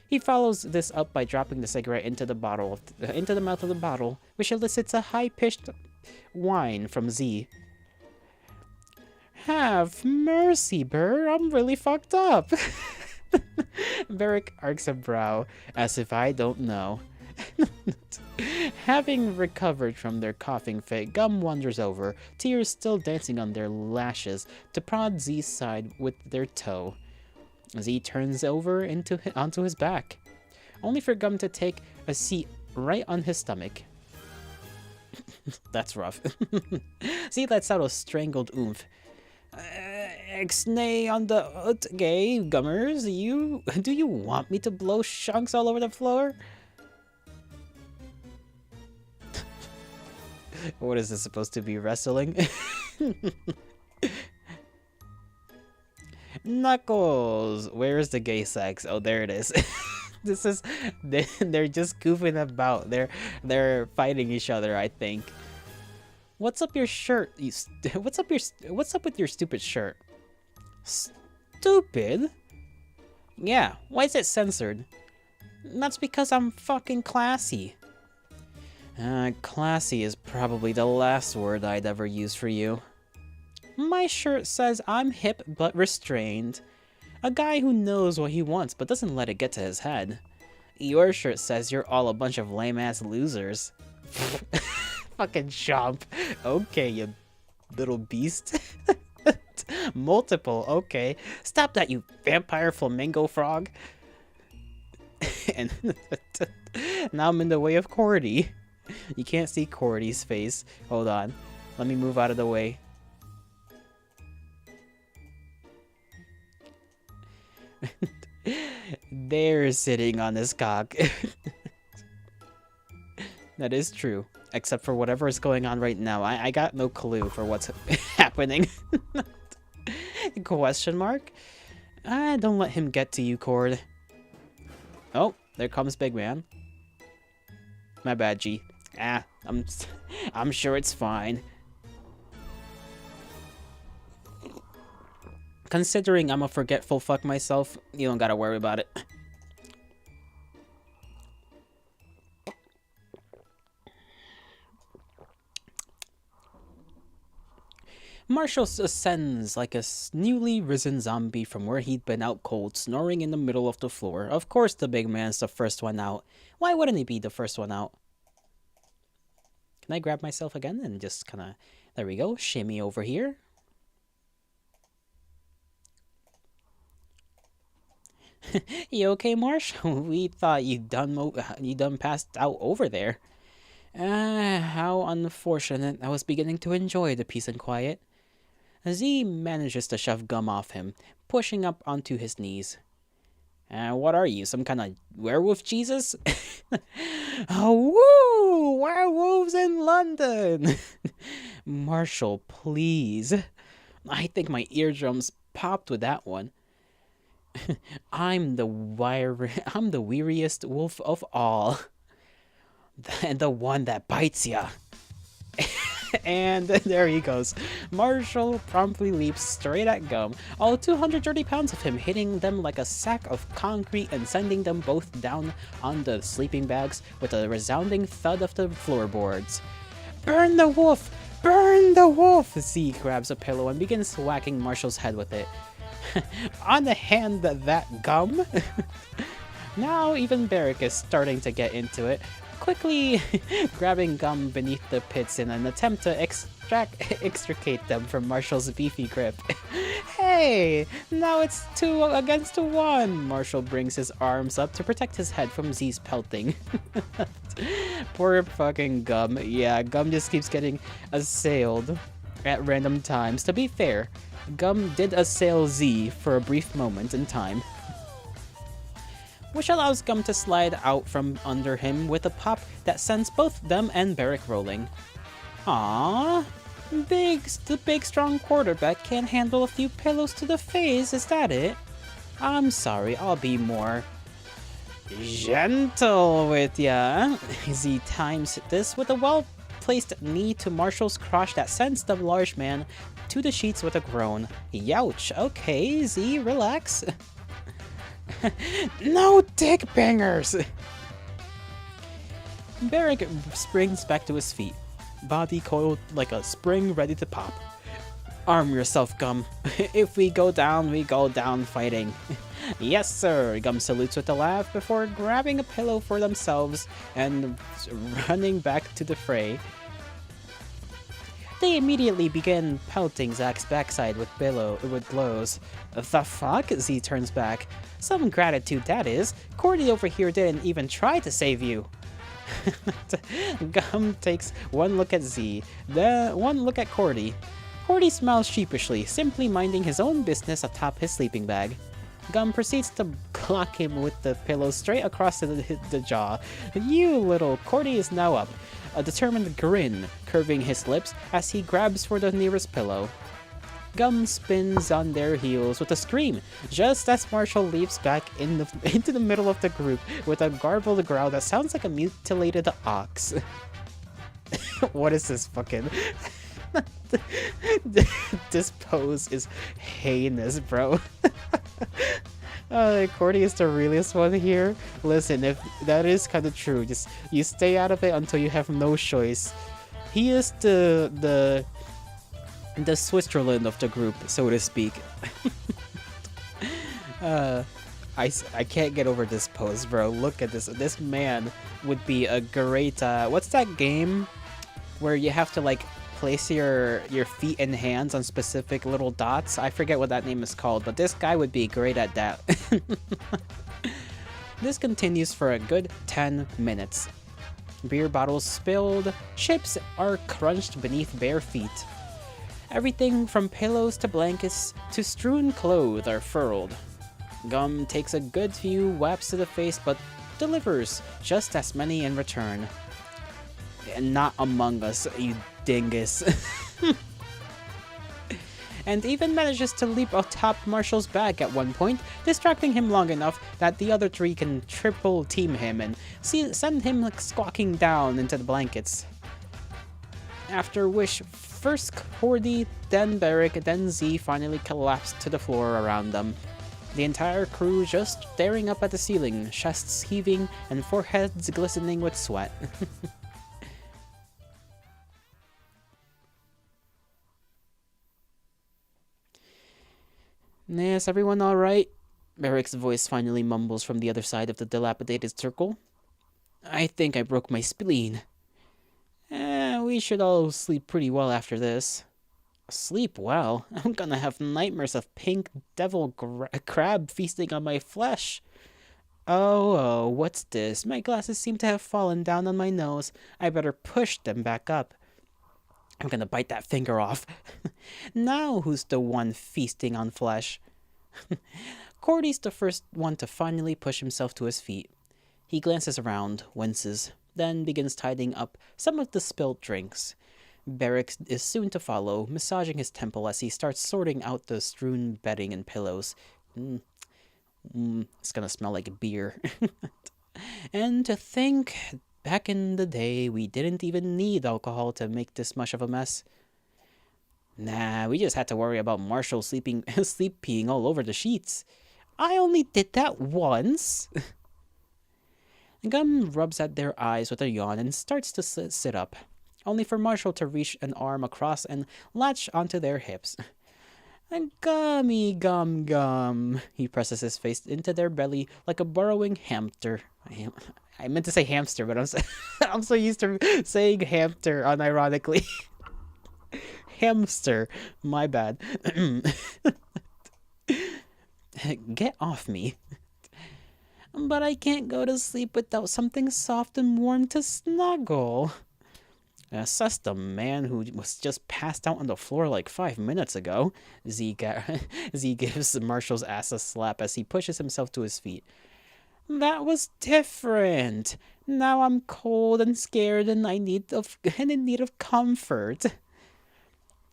He follows this up by dropping the cigarette into the mouth of the bottle, which elicits a high-pitched whine from Z. Have mercy, Burr, I'm really fucked up. Barrick arcs a brow, as if I don't know. Having recovered from their coughing fit, Gum wanders over, tears still dancing on their lashes, to prod Z's side with their toe. Z turns over onto his back, only for Gum to take a seat right on his stomach. That's rough. Z lets out a strangled oomph. Ixnay on the ut gay, Gummers. Do you want me to blow chunks all over the floor? What is this supposed to be, wrestling? Knuckles! Where is the gay sex? Oh, there it is. They're just goofing about. They're fighting each other, I think. What's up your shirt? What's up with your stupid shirt? Stupid? Yeah, why is it censored? That's because I'm fucking classy. Classy is probably the last word I'd ever use for you. My shirt says I'm hip but restrained. A guy who knows what he wants but doesn't let it get to his head. Your shirt says you're all a bunch of lame-ass losers. Fucking chomp. Okay, you little beast. Multiple, okay. Stop that, you vampire flamingo frog. And now I'm in the way of Cordy. You can't see Cordy's face. Hold on. Let me move out of the way. They're sitting on his cock. That is true. Except for whatever is going on right now. I got no clue for what's happening. Question mark? Don't let him get to you, Cord. Oh, there comes Big Man. My bad, G. I'm sure it's fine. Considering I'm a forgetful fuck myself, you don't gotta worry about it. Marshall ascends like a newly risen zombie from where he'd been out cold, snoring in the middle of the floor. Of course the big man's the first one out. Why wouldn't he be the first one out? Can I grab myself again and just kinda... There we go, shimmy over here. You okay, Marsh? We thought you done passed out over there. How unfortunate. I was beginning to enjoy the peace and quiet. Z manages to shove Gum off him, pushing up onto his knees. What are you, some kind of werewolf Jesus? Oh, woo! Werewolves in London! Marshall, please. I think my eardrums popped with that one. I'm the weariest wolf of all. And the one that bites ya. And there he goes. Marshall promptly leaps straight at Gum, all 230 pounds of him hitting them like a sack of concrete and sending them both down on the sleeping bags with a resounding thud of the floorboards. Burn the wolf! Burn the wolf! Z grabs a pillow and begins whacking Marshall's head with it. On the hand that Gum! Now even Barrick is starting to get into it, quickly grabbing Gum beneath the pits in an attempt to extricate them from Marshall's beefy grip. Hey, now it's 2 against 1. Marshall brings his arms up to protect his head from Z's pelting. Poor fucking Gum. Yeah, Gum just keeps getting assailed at random times. To be fair, Gum did assail Z for a brief moment in time, which allows Gum to slide out from under him with a pop that sends both them and Barrick rolling. Aww, the big strong quarterback can't handle a few pillows to the face, is that it? I'm sorry, I'll be more gentle with ya. Z times this with a well-placed knee to Marshall's crotch that sends the large man to the sheets with a groan. Youch, okay, Z, relax. No dick bangers! Barrick springs back to his feet, body coiled like a spring ready to pop. Arm yourself, Gum. If we go down fighting. Yes, sir, Gum salutes with a laugh before grabbing a pillow for themselves and running back to the fray. They immediately begin pelting Zack's backside with blows. The fuck? Z turns back. Some gratitude, that is. Cordy over here didn't even try to save you. Gum takes one look at Z, then one look at Cordy. Cordy smiles sheepishly, simply minding his own business atop his sleeping bag. Gum proceeds to clock him with the pillow straight across the jaw. You little... Cordy is now up, a determined grin curving his lips as he grabs for the nearest pillow. Gum spins on their heels with a scream, just as Marshall leaps back into the middle of the group with a garbled growl that sounds like a mutilated ox. What is this fucking... This pose is heinous, bro. Cordy is the realest one here. Listen, if that is kind of true, just you stay out of it until you have no choice. He is the Switzerland of the group, so to speak. I can't get over this pose, bro. Look at this. This man would be a great what's that game where you have to like place your feet and hands on specific little dots? I forget what that name is called, but this guy would be great at that. This continues for a good 10 minutes. Beer bottles spilled, chips are crunched beneath bare feet. Everything from pillows to blankets to strewn clothes are furled. Gum takes a good few whaps to the face, but delivers just as many in return. Not among us, you dingus. And even manages to leap atop Marshall's back at one point, distracting him long enough that the other three can triple team him and send him squawking down into the blankets. After which, first Cordy, then Beric, then Z finally collapsed to the floor around them. The entire crew just staring up at the ceiling, chests heaving and foreheads glistening with sweat. Is everyone alright? Beric's voice finally mumbles from the other side of the dilapidated circle. I think I broke my spleen. We should all sleep pretty well after this. Sleep well? I'm gonna have nightmares of pink devil crab feasting on my flesh. Oh, what's this? My glasses seem to have fallen down on my nose. I better push them back up. I'm gonna bite that finger off. Now who's the one feasting on flesh? Cordy's the first one to finally push himself to his feet. He glances around, winces, then begins tidying up some of the spilled drinks. Beric is soon to follow, massaging his temple as he starts sorting out the strewn bedding and pillows. It's gonna smell like beer. And to think, back in the day, we didn't even need alcohol to make this much of a mess. Nah, we just had to worry about Marshall sleep peeing all over the sheets. I only did that once. Gum rubs at their eyes with a yawn and starts to sit up, only for Marshall to reach an arm across and latch onto their hips. Gummy gum gum. He presses his face into their belly like a burrowing hamster. I meant to say hamster, but I'm so used to saying hamster unironically. Hamster. My bad. Get off me. But I can't go to sleep without something soft and warm to snuggle. Sus the man who was just passed out on the floor like 5 minutes ago. Z gives Marshall's ass a slap as he pushes himself to his feet. That was different. Now I'm cold and scared and in need of comfort.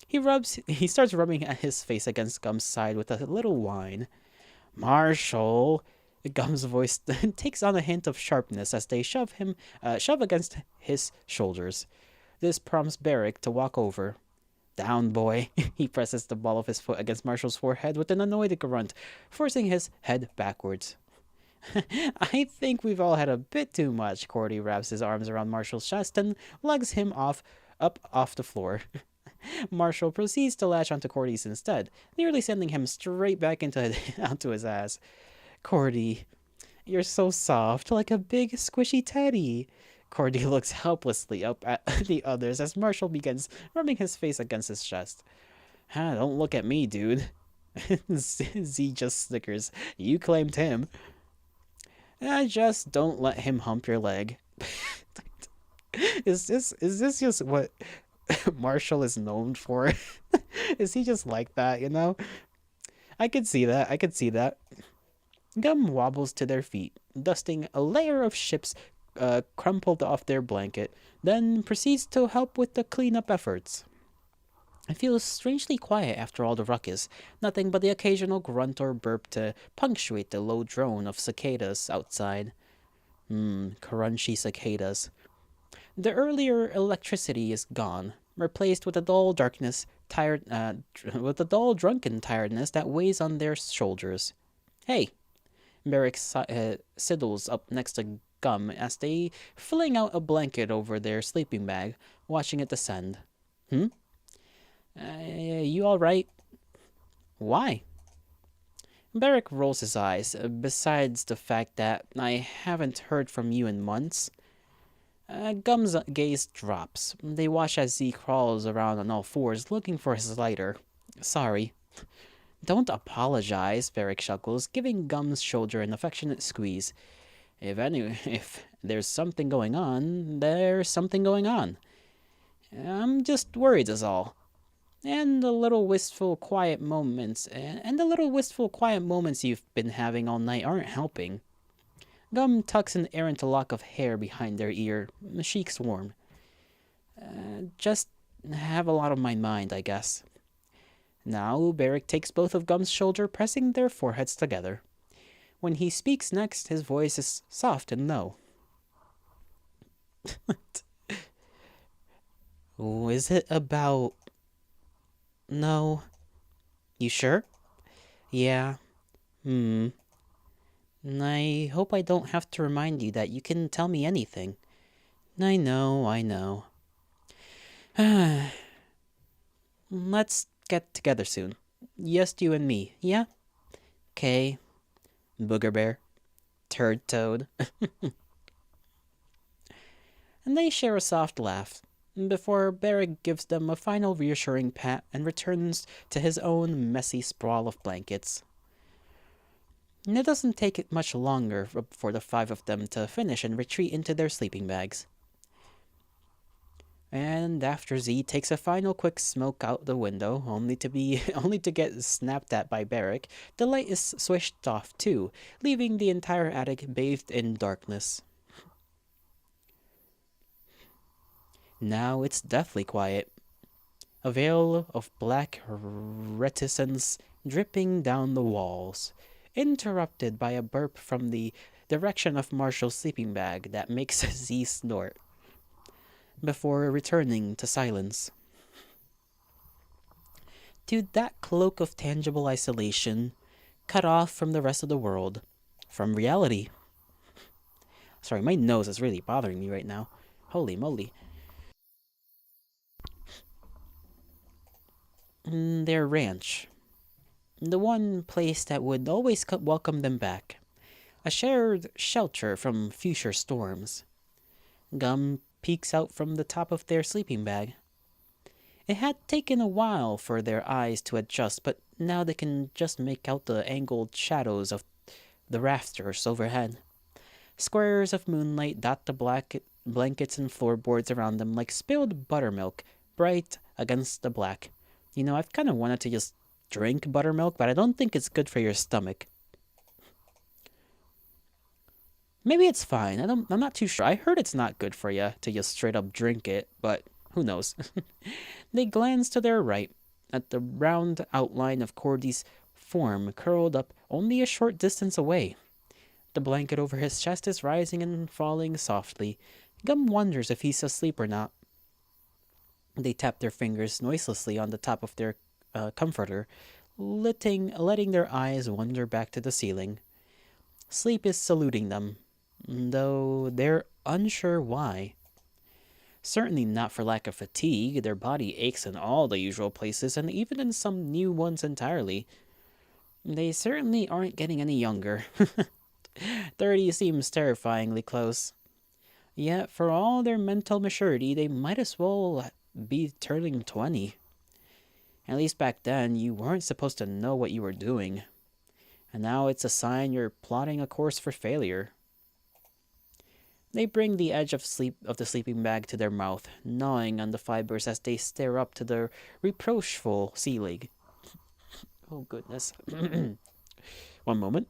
He starts rubbing at his face against Gum's side with a little whine. Marshall. Gum's voice takes on a hint of sharpness as they shove against his shoulders. This prompts Beric to walk over. Down, boy. He presses the ball of his foot against Marshall's forehead with an annoyed grunt, forcing his head backwards. I think we've all had a bit too much. Cordy wraps his arms around Marshall's chest and lugs him up off the floor. Marshall proceeds to latch onto Cordy's instead, nearly sending him straight back onto his ass. Cordy, you're so soft, like a big squishy teddy. Cordy looks helplessly up at the others as Marshall begins rubbing his face against his chest. Don't look at me, dude. Z just snickers. You claimed him. Just don't let him hump your leg. Is this just what Marshall is known for? Is he just like that, you know? I could see that. Gum wobbles to their feet, dusting a layer of chips crumpled off their blanket, then proceeds to help with the cleanup efforts. It feels strangely quiet after all the ruckus, nothing but the occasional grunt or burp to punctuate the low drone of cicadas outside. Crunchy cicadas. The earlier electricity is gone, replaced with a dull drunken tiredness that weighs on their shoulders. Hey, Beric sidles up next to Gum as they fling out a blanket over their sleeping bag, watching it descend. You alright? Why? Beric rolls his eyes, besides the fact that I haven't heard from you in months. Gum's gaze drops. They watch as Z crawls around on all fours, looking for his lighter. Sorry. Don't apologize, Beric chuckles, giving Gum's shoulder an affectionate squeeze. If there's something going on, there's something going on. I'm just worried is all. And the little wistful quiet moments, and the little wistful quiet moments you've been having all night aren't helping. Gum tucks an errant lock of hair behind their ear, cheeks warm. Just have a lot on my mind, I guess. Now, Barrick takes both of Gum's shoulders, pressing their foreheads together. When he speaks next, his voice is soft and low. Oh, is it about... No. You sure? Yeah. Hmm. I hope I don't have to remind you that you can tell me anything. I know. Let's get together soon. Just you and me, yeah? Okay. Booger Bear. Turd Toad. And they share a soft laugh before Barrick gives them a final reassuring pat and returns to his own messy sprawl of blankets. And it doesn't take it much longer for the five of them to finish and retreat into their sleeping bags. And after Z takes a final quick smoke out the window, only to get snapped at by Barrick, the light is switched off too, leaving the entire attic bathed in darkness. Now it's deathly quiet. A veil of black reticence dripping down the walls, interrupted by a burp from the direction of Marshall's sleeping bag that makes Z snort, before returning to silence. To that cloak of tangible isolation, cut off from the rest of the world, from reality. Sorry, my nose is really bothering me right now. Holy moly. Their ranch. The one place that would always welcome them back. A shared shelter from future storms. Gum peeks out from the top of their sleeping bag. It had taken a while for their eyes to adjust, but now they can just make out the angled shadows of the rafters overhead. Squares of moonlight dot the blankets and floorboards around them like spilled buttermilk, bright against the black. I've kind of wanted to just drink buttermilk, but I don't think it's good for your stomach. Maybe it's fine. I'm not too sure. I heard it's not good for you to just straight up drink it, but who knows? They glance to their right at the round outline of Cordy's form curled up only a short distance away. The blanket over his chest is rising and falling softly. Gum wonders if he's asleep or not. They tap their fingers noiselessly on the top of their comforter, letting their eyes wander back to the ceiling. Sleep is saluting them, though they're unsure why. Certainly not for lack of fatigue. Their body aches in all the usual places, and even in some new ones entirely. They certainly aren't getting any younger. 30 seems terrifyingly close. Yet, for all their mental maturity, they might as well be turning 20. At least back then, you weren't supposed to know what you were doing. And now it's a sign you're plotting a course for failure. They bring the edge of the sleeping bag to their mouth, gnawing on the fibers as they stare up to the reproachful ceiling. Oh goodness. One moment.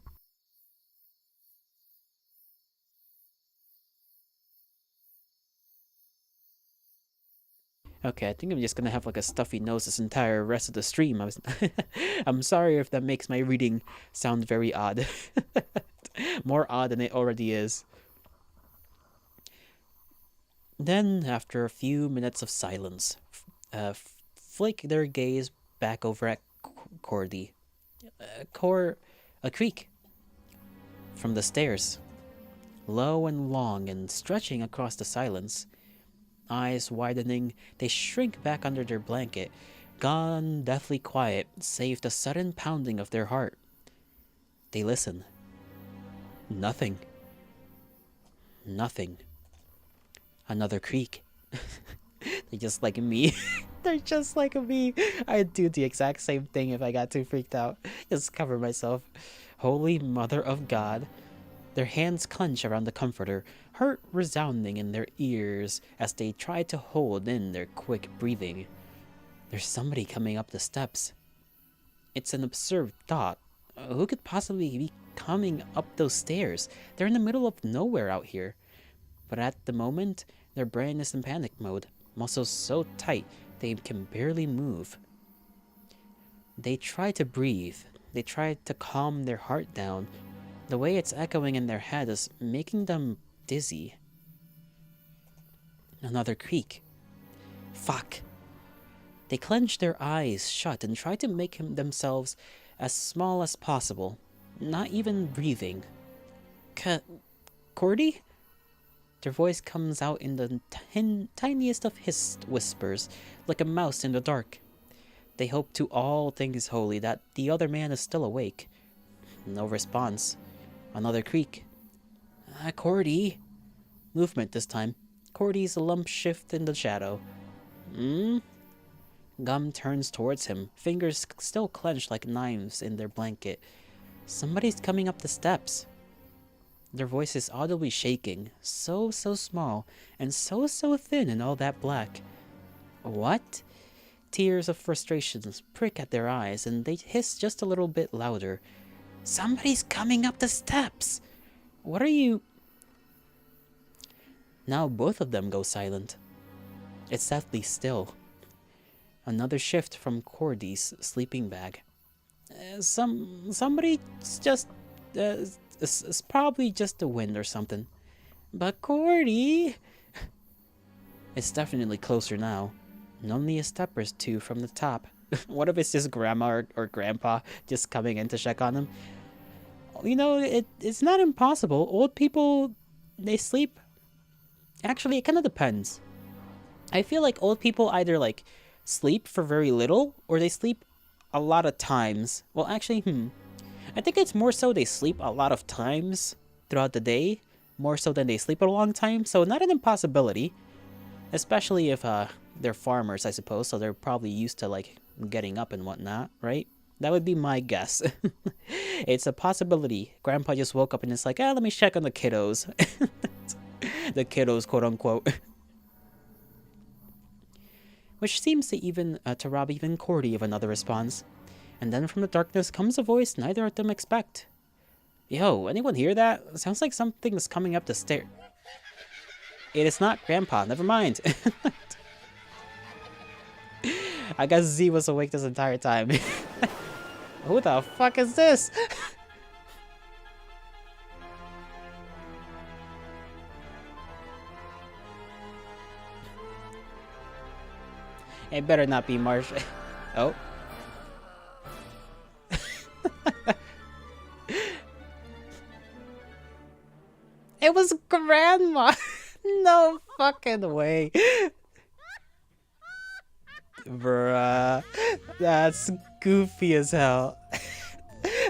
Okay, I think I'm just gonna have like a stuffy nose this entire rest of the stream. I'm sorry if that makes my reading sound very odd. More odd than it already is. Then, after a few minutes of silence, flick their gaze back over at Cordy. A creak from the stairs, low and long and stretching across the silence. Eyes widening, they shrink back under their blanket, gone deathly quiet, save the sudden pounding of their heart. They listen. Nothing. Nothing. Another creak. They're just like me. They're just like me. I'd do the exact same thing if I got too freaked out. Just cover myself. Holy Mother of God. Their hands clench around the comforter, hurt resounding in their ears as they try to hold in their quick breathing. There's somebody coming up the steps. It's an absurd thought. Who could possibly be coming up those stairs? They're in the middle of nowhere out here. But at the moment, their brain is in panic mode. Muscles so tight, they can barely move. They try to breathe. They try to calm their heart down. The way it's echoing in their head is making them dizzy. Another creak. Fuck. They clench their eyes shut and try to make themselves as small as possible, not even breathing. Cordy? Their voice comes out in the tiniest of hissed whispers, like a mouse in the dark. They hope to all things holy that the other man is still awake. No response. Another creak. Cordy. Movement this time. Cordy's lump shift in the shadow. Gum turns towards him, fingers still clenched like knives in their blanket. Somebody's coming up the steps. Their voice is audibly shaking, so small, and so thin in all that black. What? Tears of frustration prick at their eyes, and they hiss just a little bit louder. Somebody's coming up the steps! What are you... Now both of them go silent. It's deathly still. Another shift from Cordy's sleeping bag. Somebody's just... it's probably just the wind or something. But Cordy... It's definitely closer now. Only a step or two from the top. What if it's just grandma or grandpa just coming in to check on him? You know, it's not impossible. Old people, they sleep. Actually, it kind of depends. I feel like old people either like sleep for very little or they sleep a lot of times. Well, actually, I think it's more so they sleep a lot of times throughout the day, more so than they sleep a long time. So not an impossibility, especially if they're farmers, I suppose. So they're probably used to like getting up and whatnot, right? That would be my guess. It's a possibility. Grandpa just woke up and it's like, let me check on the kiddos. The kiddos, quote unquote. Which seems to rob even Cordy of another response. And then from the darkness comes a voice neither of them expect. Yo, anyone hear that? Sounds like something's coming up the stair. It is not Grandpa, never mind. I guess Z was awake this entire time. Who the fuck is this? It better not be Marsh. Oh. It was Grandma. No fucking way. Bruh. That's goofy as hell.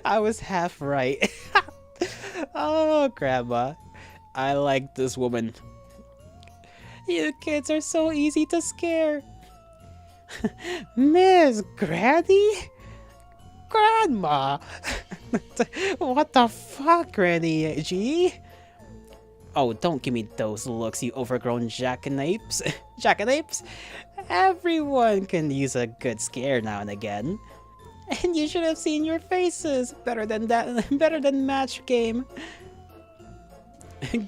I was half right. Oh, Grandma. I like this woman. You kids are so easy to scare. Miss Granny? Grandma! What the fuck, Granny G? Oh, don't give me those looks, you overgrown jackanapes. Jackanapes? Everyone can use a good scare now and again. And you should have seen your faces. Better than that. Better than match game.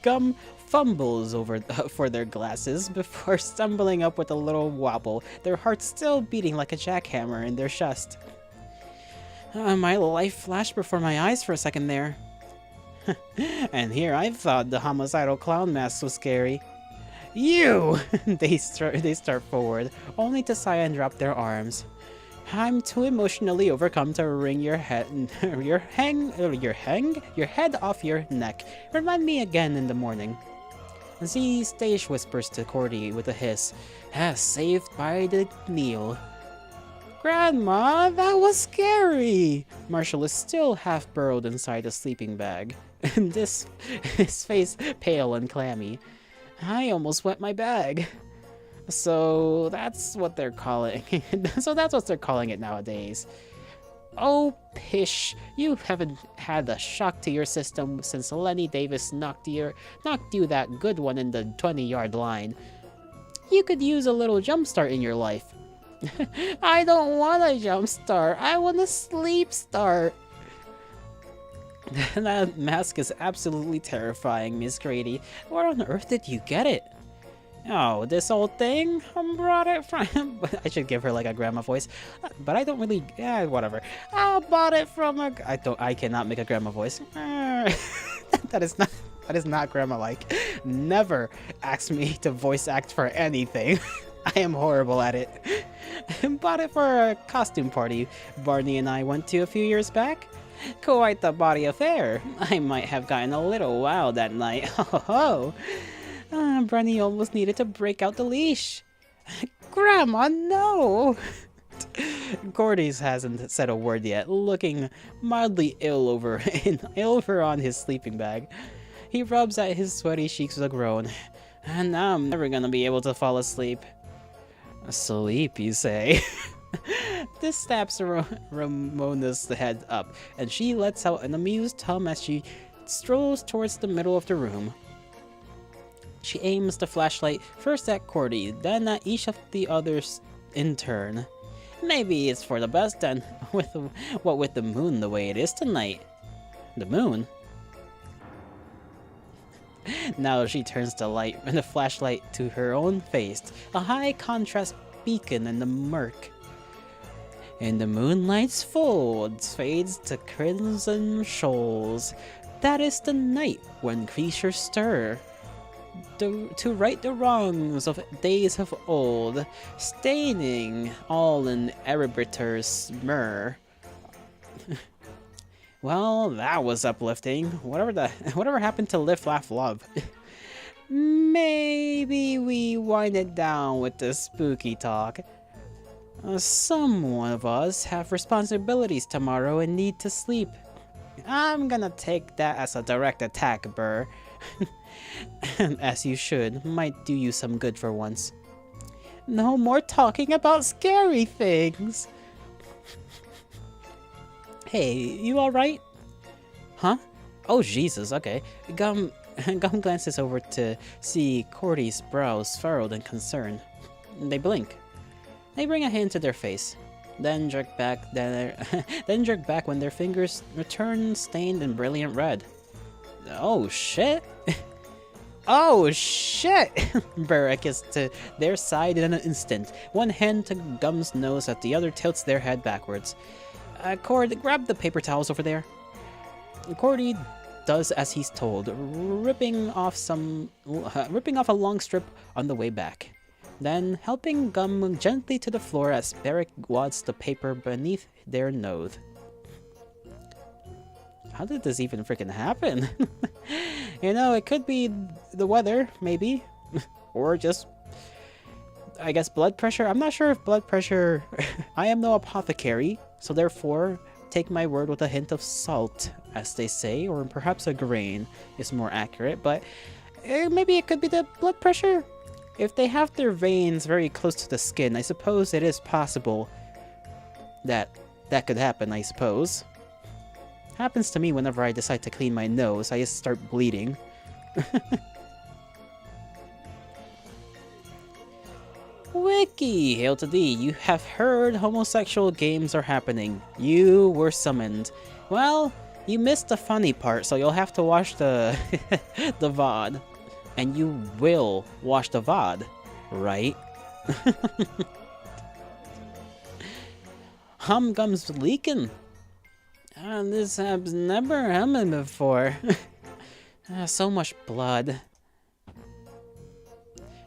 Gum fumbles over for their glasses before stumbling up with a little wobble, their hearts still beating like a jackhammer in their chest. My life flashed before my eyes for a second there. And here I thought the homicidal clown mask was scary. You! They start forward, only to sigh and drop their arms. I'm too emotionally overcome to wring your head off your neck. Remind me again in the morning. Z stage whispers to Cordy with a hiss. Saved by the Neil. Grandma, that was scary! Marshall is still half burrowed inside the sleeping bag. His face pale and clammy. I almost wet my bag. So that's what they're calling. So that's what they're calling it nowadays. Oh, pish! You haven't had a shock to your system since Lenny Davis knocked you that good one in the 20-yard line. You could use a little jumpstart in your life. I don't want a jump start. I want a sleep start. That mask is absolutely terrifying, Miss Grady. Where on earth did you get it? Oh, this old thing? I brought it from... I should give her like a grandma voice. But I don't really... Yeah, whatever. I bought it from a... I cannot make a grandma voice. That is not grandma-like. Never ask me to voice act for anything. I am horrible at it. Bought it for a costume party Barney and I went to a few years back. Quite the body affair. I might have gotten a little wild that night. Ho ho ho. Barney almost needed to break out the leash. Grandma, no! Cordy's hasn't said a word yet, looking mildly ill over on his sleeping bag. He rubs at his sweaty cheeks with a groan. And now I'm never gonna be able to fall asleep. Asleep, you say? This snaps Ramona's head up, and she lets out an amused hum as she strolls towards the middle of the room. She aims the flashlight first at Cordy, then at each of the others in turn. Maybe it's for the best then, with the moon the way it is tonight. The moon? Now she turns the flashlight to her own face, a high contrast beacon in the murk. And the moonlight's folds fades to crimson shoals. That is the night when creatures stir. To right the wrongs of days of old, staining all in arbiter's myrrh. Well, that was uplifting. Whatever happened to live, laugh, love? Maybe we wind it down with the spooky talk. Some of us have responsibilities tomorrow and need to sleep. I'm gonna take that as a direct attack, Burr. As you should, might do you some good for once. No more talking about scary things. Hey, you alright? Huh? Oh Jesus, okay. Gum glances over to see Cordy's brows furrowed in concern. They blink. They bring a hand to their face, then jerk back when their fingers return stained in brilliant red. Oh shit! Oh shit! Barrack is to their side in an instant. One hand to Gum's nose as the other tilts their head backwards. Cord, grab the paper towels over there. Cordy does as he's told, ripping off a long strip on the way back. Then helping Gum gently to the floor as Barrack wads the paper beneath their nose. How did this even freaking happen? You know, it could be the weather, maybe. Or just, I guess, blood pressure. I'm not sure if blood pressure... I am no apothecary, so therefore, take my word with a hint of salt, as they say, or perhaps a grain is more accurate, but maybe it could be the blood pressure. If they have their veins very close to the skin, I suppose it is possible that that could happen, I suppose. Happens to me whenever I decide to clean my nose, I just start bleeding. Wiki, hail to thee, you have heard homosexual games are happening. You were summoned. Well, you missed the funny part, so you'll have to watch the the VOD. And you will watch the VOD, right? Gum's leaking. This has never happened before. So much blood.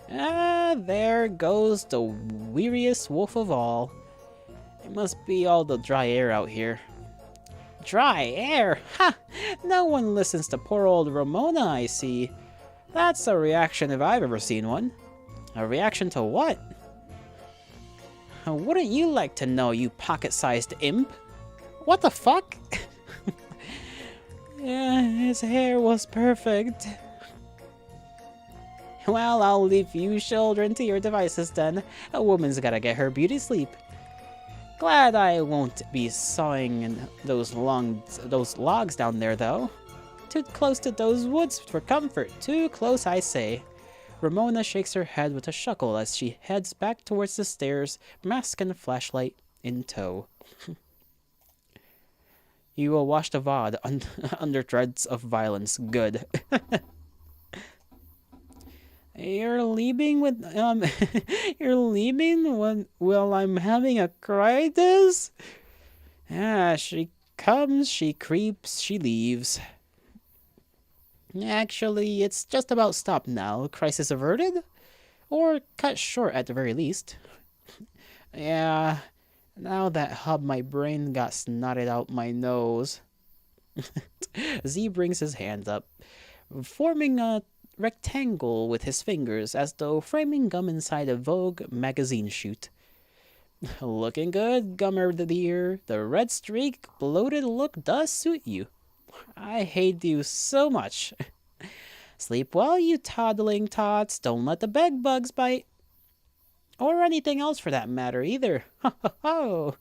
There goes the weariest wolf of all. It must be all the dry air out here. Dry air? Ha! No one listens to poor old Ramona, I see. That's a reaction if I've ever seen one. A reaction to what? Wouldn't you like to know, you pocket-sized imp? What the fuck? Yeah, his hair was perfect. Well, I'll leave you children to your devices then. A woman's gotta get her beauty sleep. Glad I won't be sawing those logs down there, though. Too close to those woods for comfort. Too close, I say. Ramona shakes her head with a chuckle as she heads back towards the stairs, mask and flashlight in tow. You will watch the VOD under threats of violence. Good. You're leaving with you're leaving when while I'm having a crisis? Ah, she comes, she creeps, she leaves. Actually, it's just about stopped now. Crisis averted? Or cut short at the very least. Yeah, now that hub my brain got snotted out my nose. Z brings his hand up, forming a rectangle with his fingers as though framing gum inside a Vogue magazine shoot. Looking good, Gummer the dear. The red streak, bloated look does suit you. I hate you so much. Sleep well, you toddling tots. Don't let the bed bugs bite. Or anything else for that matter, either. Ho ho ho!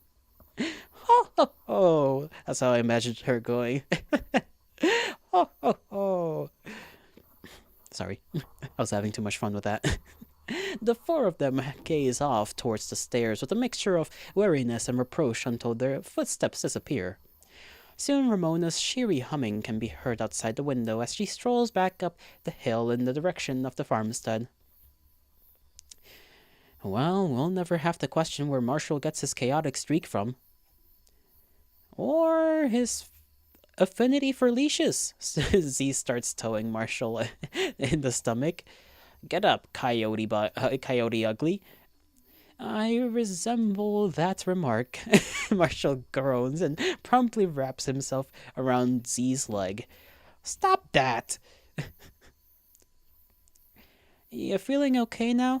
Ho ho ho! That's how I imagined her going. Ho ho ho! Sorry, I was having too much fun with that. The four of them gaze off towards the stairs with a mixture of weariness and reproach until their footsteps disappear. Soon Ramona's cheery humming can be heard outside the window as she strolls back up the hill in the direction of the farmstead. Well, we'll never have to question where Marshall gets his chaotic streak from. Or his affinity for leashes. Z starts towing Marshall in the stomach. Get up, coyote ugly. I resemble that remark. Marshall groans and promptly wraps himself around Z's leg. Stop that! You feeling okay now?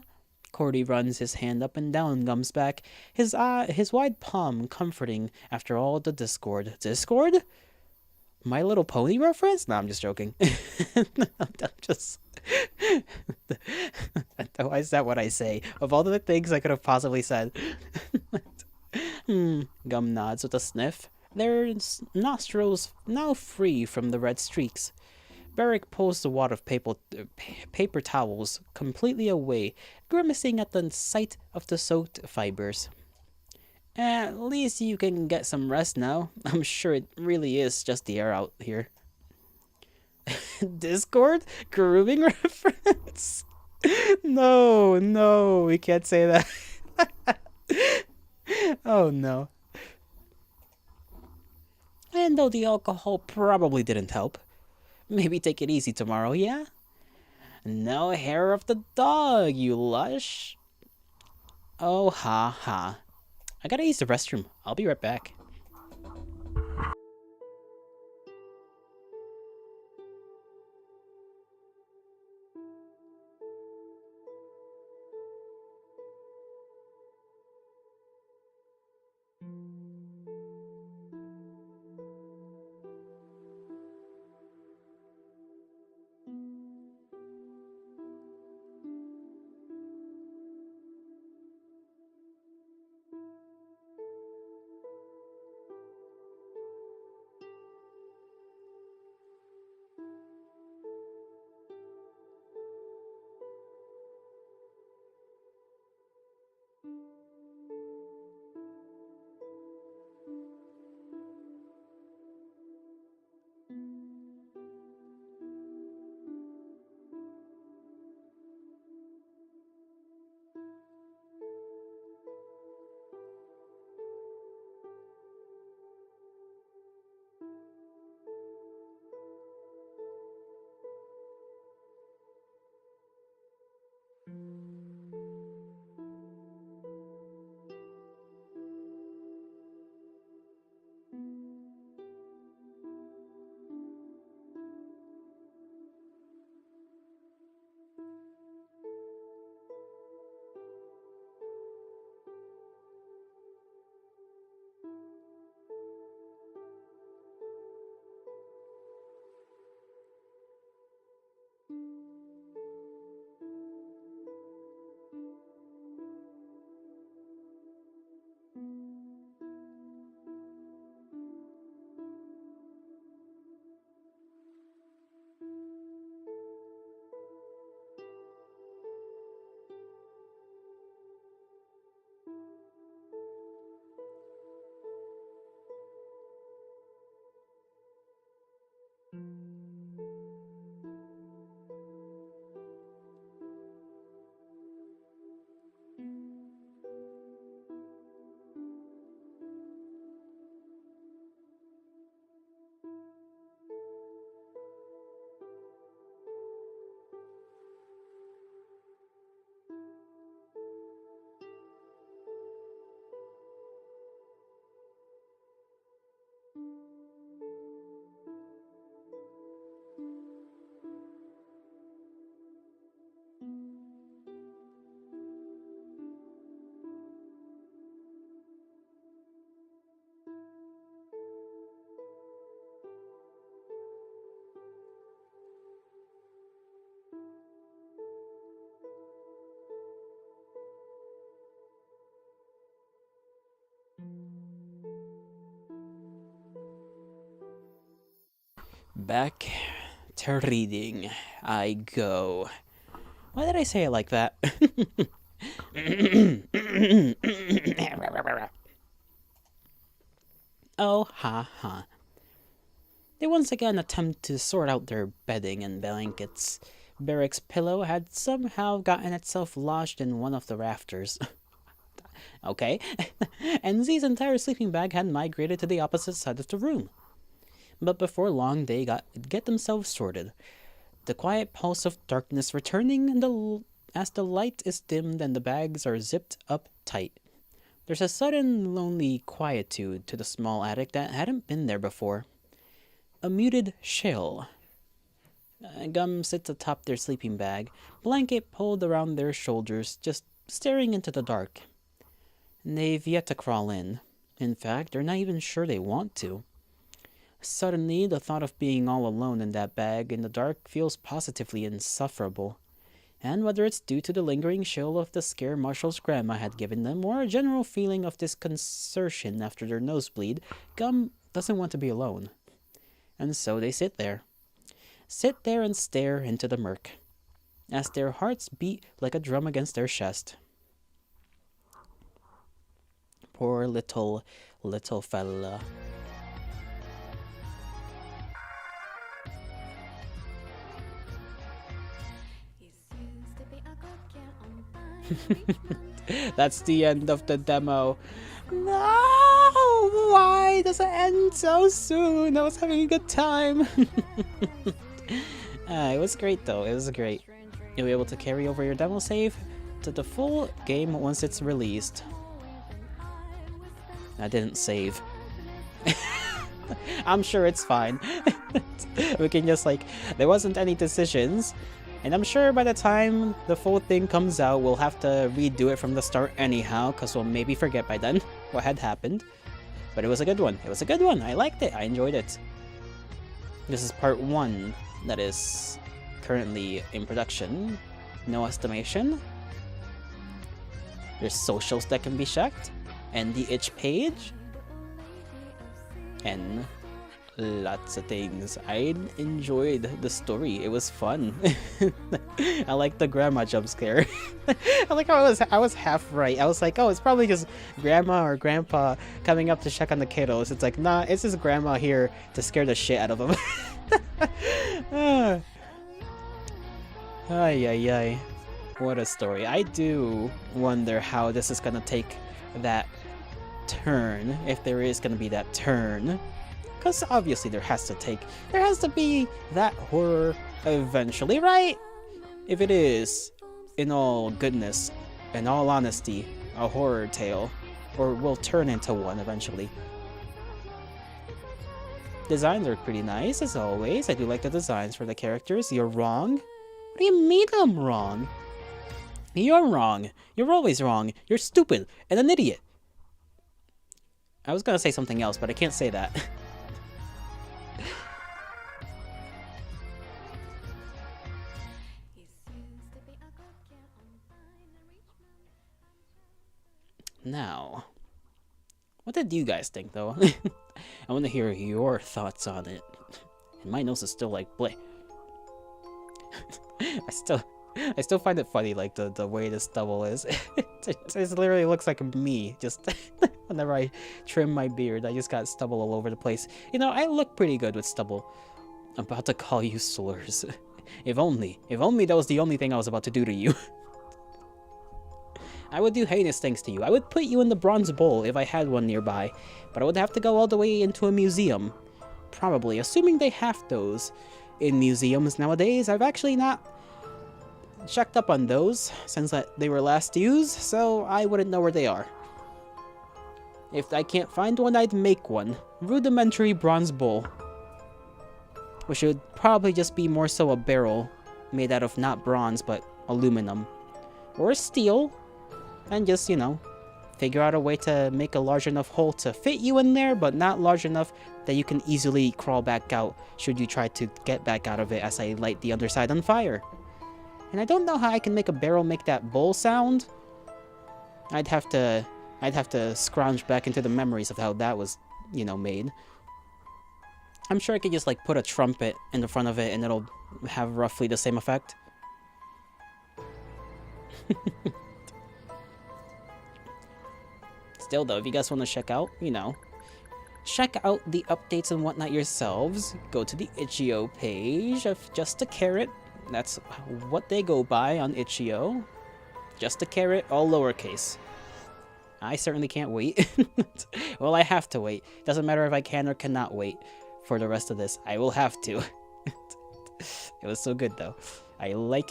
Cordy runs his hand up and down Gum's back, his wide palm comforting after all the discord. Discord? My Little Pony reference? No, I'm just joking. I'm just. Why is that what I say? Of all the things I could have possibly said. Gum nods with a sniff. Their nostrils now free from the red streaks. Barrick pulls the wad of paper towels completely away, grimacing at the sight of the soaked fibers. At least you can get some rest now. I'm sure it really is just the air out here. Discord? Grooming reference? No, no, we can't say that. Oh no. And though the alcohol probably didn't help, maybe take it easy tomorrow, yeah? No hair of the dog, you lush. Oh, ha ha. I gotta use the restroom. I'll be right back. Back to reading I go. Why did I say it like that? Oh, ha ha. They once again attempt to sort out their bedding and blankets. Barrick's pillow had somehow gotten itself lodged in one of the rafters. Okay. And Z's entire sleeping bag had migrated to the opposite side of the room. But before long, they get themselves sorted. The quiet pulse of darkness returning as the light is dimmed and the bags are zipped up tight. There's a sudden lonely quietude to the small attic that hadn't been there before. A muted chill. Gum sits atop their sleeping bag, blanket pulled around their shoulders, just staring into the dark. They've yet to crawl in. In fact, they're not even sure they want to. Suddenly, the thought of being all alone in that bag in the dark feels positively insufferable. And whether it's due to the lingering chill of the scare Marshall's grandma had given them, or a general feeling of disconcertion after their nosebleed, Gum doesn't want to be alone. And so they sit there. Sit there and stare into the murk, as their hearts beat like a drum against their chest. Poor little fella. That's the end of the demo. No! Why does it end so soon? I was having a good time. It was great though. It was great. You'll be able to carry over your demo save to the full game once it's released. I didn't save. I'm sure it's fine. We can just there wasn't any decisions. And I'm sure by the time the full thing comes out, we'll have to redo it from the start anyhow, because we'll maybe forget by then what had happened. But it was a good one. It was a good one. I liked it. I enjoyed it. This is part 1 that is currently in production. No estimation. There's socials that can be checked. And the itch page. And lots of things. I enjoyed the story. It was fun. I like the grandma jump scare. I like how I was half right. I was like, oh, it's probably just grandma or grandpa coming up to check on the kiddos. It's like, nah, it's just grandma here to scare the shit out of them. Ay, ay, ay. What a story. I do wonder how this is gonna take that turn, if there is gonna be that turn. Because obviously there has to be that horror eventually, right? If it is, in all goodness and all honesty, a horror tale, or will turn into one eventually. Designs are pretty nice, as always. I do like the designs for the characters. You're wrong? What do you mean I'm wrong? You're wrong. You're always wrong. You're stupid and an idiot. I was gonna say something else, but I can't say that. Now, what did you guys think, though? I want to hear your thoughts on it. And my nose is still like bleh. I still find it funny, like the way the stubble is. It literally looks like me. Just whenever I trim my beard, I just got stubble all over the place. You know, I look pretty good with stubble. About to call you slurs. If only that was the only thing I was about to do to you. I would do heinous things to you. I would put you in the bronze bowl if I had one nearby, but I would have to go all the way into a museum. Probably, assuming they have those in museums nowadays. I've actually not checked up on those since they were last used, so I wouldn't know where they are. If I can't find one, I'd make one. Rudimentary bronze bowl. Which would probably just be more so a barrel made out of not bronze, but aluminum. Or steel. And just, you know, figure out a way to make a large enough hole to fit you in there, but not large enough that you can easily crawl back out should you try to get back out of it as I light the underside on fire. And I don't know how I can make a barrel make that bowl sound. I'd have to scrounge back into the memories of how that was, you know, made. I'm sure I could just like put a trumpet in the front of it and it'll have roughly the same effect. Still though, if you guys want to check out, you know, check out the updates and whatnot yourselves, go to the Itch.io page of Just a Carrot. That's what they go by on Itch.io. Just a Carrot, all lowercase. I certainly can't wait. Well, I have to wait. Doesn't matter if I can or cannot wait for the rest of this. I will have to. It was so good though. I like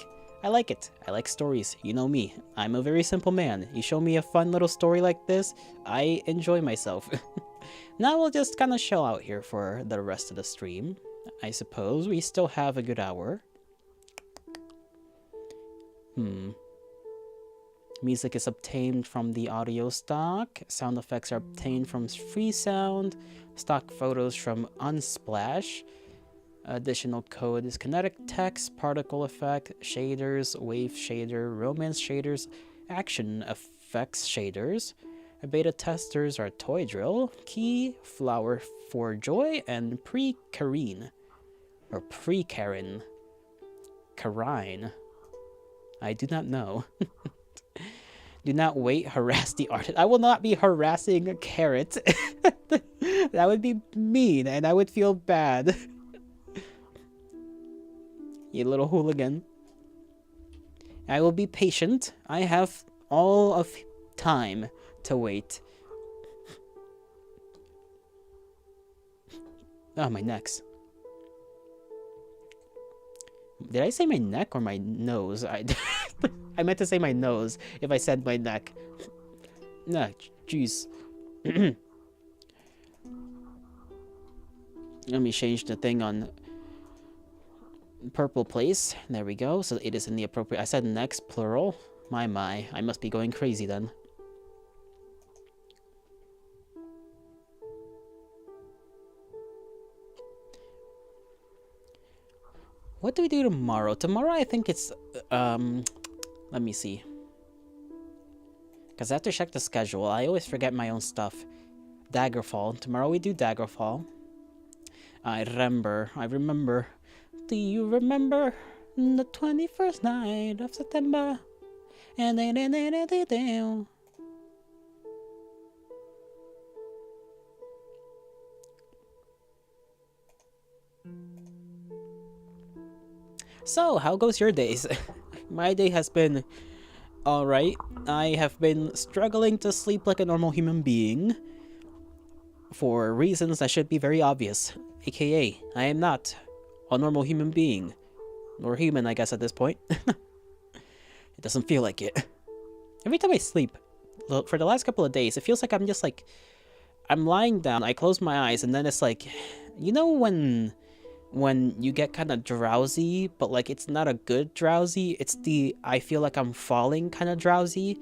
it. I like stories. You know me. I'm a very simple man. You show me a fun little story like this, I enjoy myself. Now we'll just kind of chill out here for the rest of the stream. I suppose we still have a good hour. Music is obtained from the audio stock. Sound effects are obtained from free sound. Stock photos from Unsplash. Additional code is kinetic text, particle effect, shaders, wave shader, romance shaders, action effects shaders. Beta testers are Toy Drill, Key, Flower for Joy, and Pre-Karine. Or Pre-Karen. Karine. I do not know. Do not wait, harass the artist. I will not be harassing a carrot. That would be mean, and I would feel bad. You little hooligan. I will be patient. I have all of time to wait. Oh, my necks. Did I say my neck or my nose? I meant to say my nose if I said my neck. Nah, jeez. Let me change the thing on purple place. There we go. So it is in the appropriate... I said necks, plural. My. I must be going crazy then. What do we do tomorrow? Tomorrow I think it's... let me see. Because I have to check the schedule. I always forget my own stuff. Daggerfall. Tomorrow we do Daggerfall. I remember. Do you remember the 21st night of September? And then... So, how goes your days? My day has been alright. I have been struggling to sleep like a normal human being for reasons that should be very obvious. AKA, I am not a normal human being. Or human, I guess, at this point. It doesn't feel like it. Every time I sleep, for the last couple of days, it feels like I'm just like... I'm lying down, I close my eyes, and then it's like... You know when you get kind of drowsy, but like it's not a good drowsy, it's the I feel like I'm falling kind of drowsy.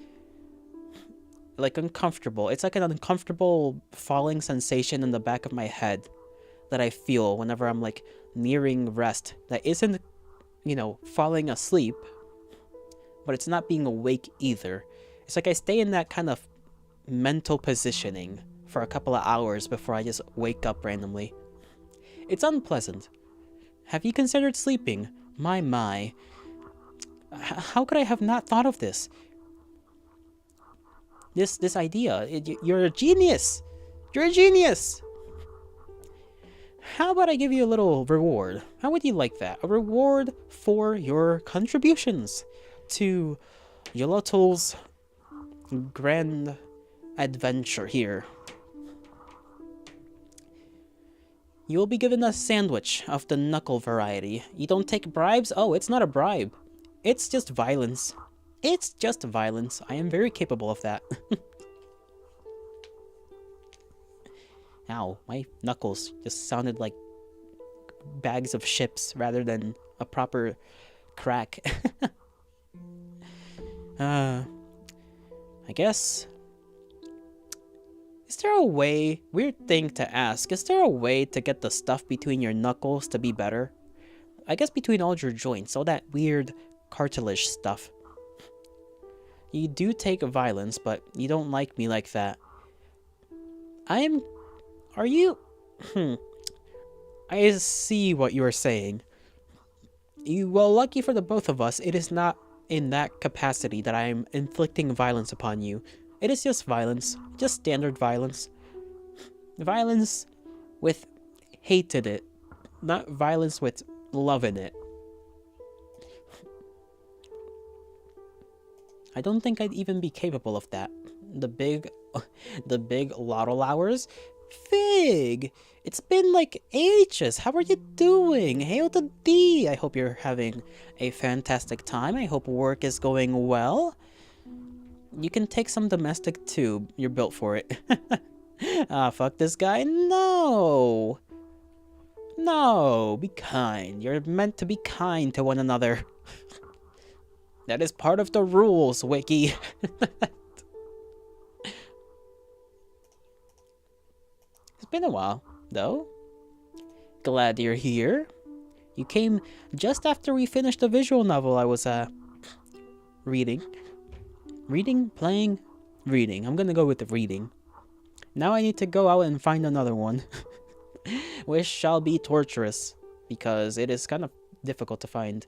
Like uncomfortable. It's like an uncomfortable falling sensation in the back of my head that I feel whenever I'm like nearing rest. That isn't, you know, falling asleep, but it's not being awake either. It's like I stay in that kind of mental positioning for a couple of hours before I just wake up randomly. It's unpleasant. Have you considered sleeping? My. How could I have not thought of this? This idea. You're a genius! You're a genius! How about I give you a little reward? How would you like that? A reward for your contributions to Yolotol's grand adventure here. You will be given a sandwich of the knuckle variety. You don't take bribes? Oh, it's not a bribe. It's just violence. It's just violence. I am very capable of that. Ow, my knuckles just sounded like bags of chips rather than a proper crack. I guess... Is there a way... Weird thing to ask. Is there a way to get the stuff between your knuckles to be better? I guess between all your joints, all that weird cartilage stuff. You do take violence, but you don't like me like that. Are you... I see what you are saying. Well, lucky for the both of us, it is not in that capacity that I am inflicting violence upon you. It is just violence. Just standard violence. Violence with hate in it. Not violence with love in it. I don't think I'd even be capable of that. The big lotto hours? Fig! It's been like ages. How are you doing? Hail to D! I hope you're having a fantastic time. I hope work is going well. You can take some domestic too. You're built for it. Fuck this guy. No! No, be kind. You're meant to be kind to one another. That is part of the rules, Wiki. It's been a while, though. Glad you're here. You came just after we finished the visual novel I was, reading. Reading? Playing? Reading. I'm gonna go with the reading. Now I need to go out and find another one. Which shall be torturous, because it is kind of difficult to find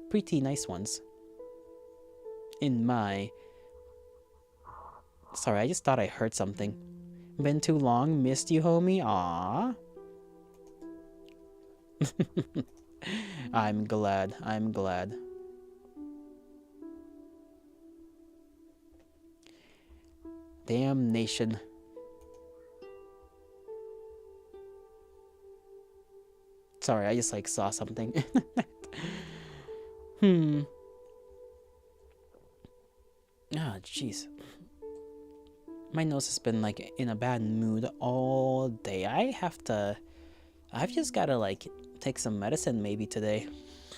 pretty nice ones. In my... Sorry, I just thought I heard something. Been too long, missed you, homie? Aww. I'm glad, I'm glad. Damnation. Sorry, I just like saw something. Ah, jeez. My nose has been like in a bad mood all day. I've just gotta like take some medicine maybe today.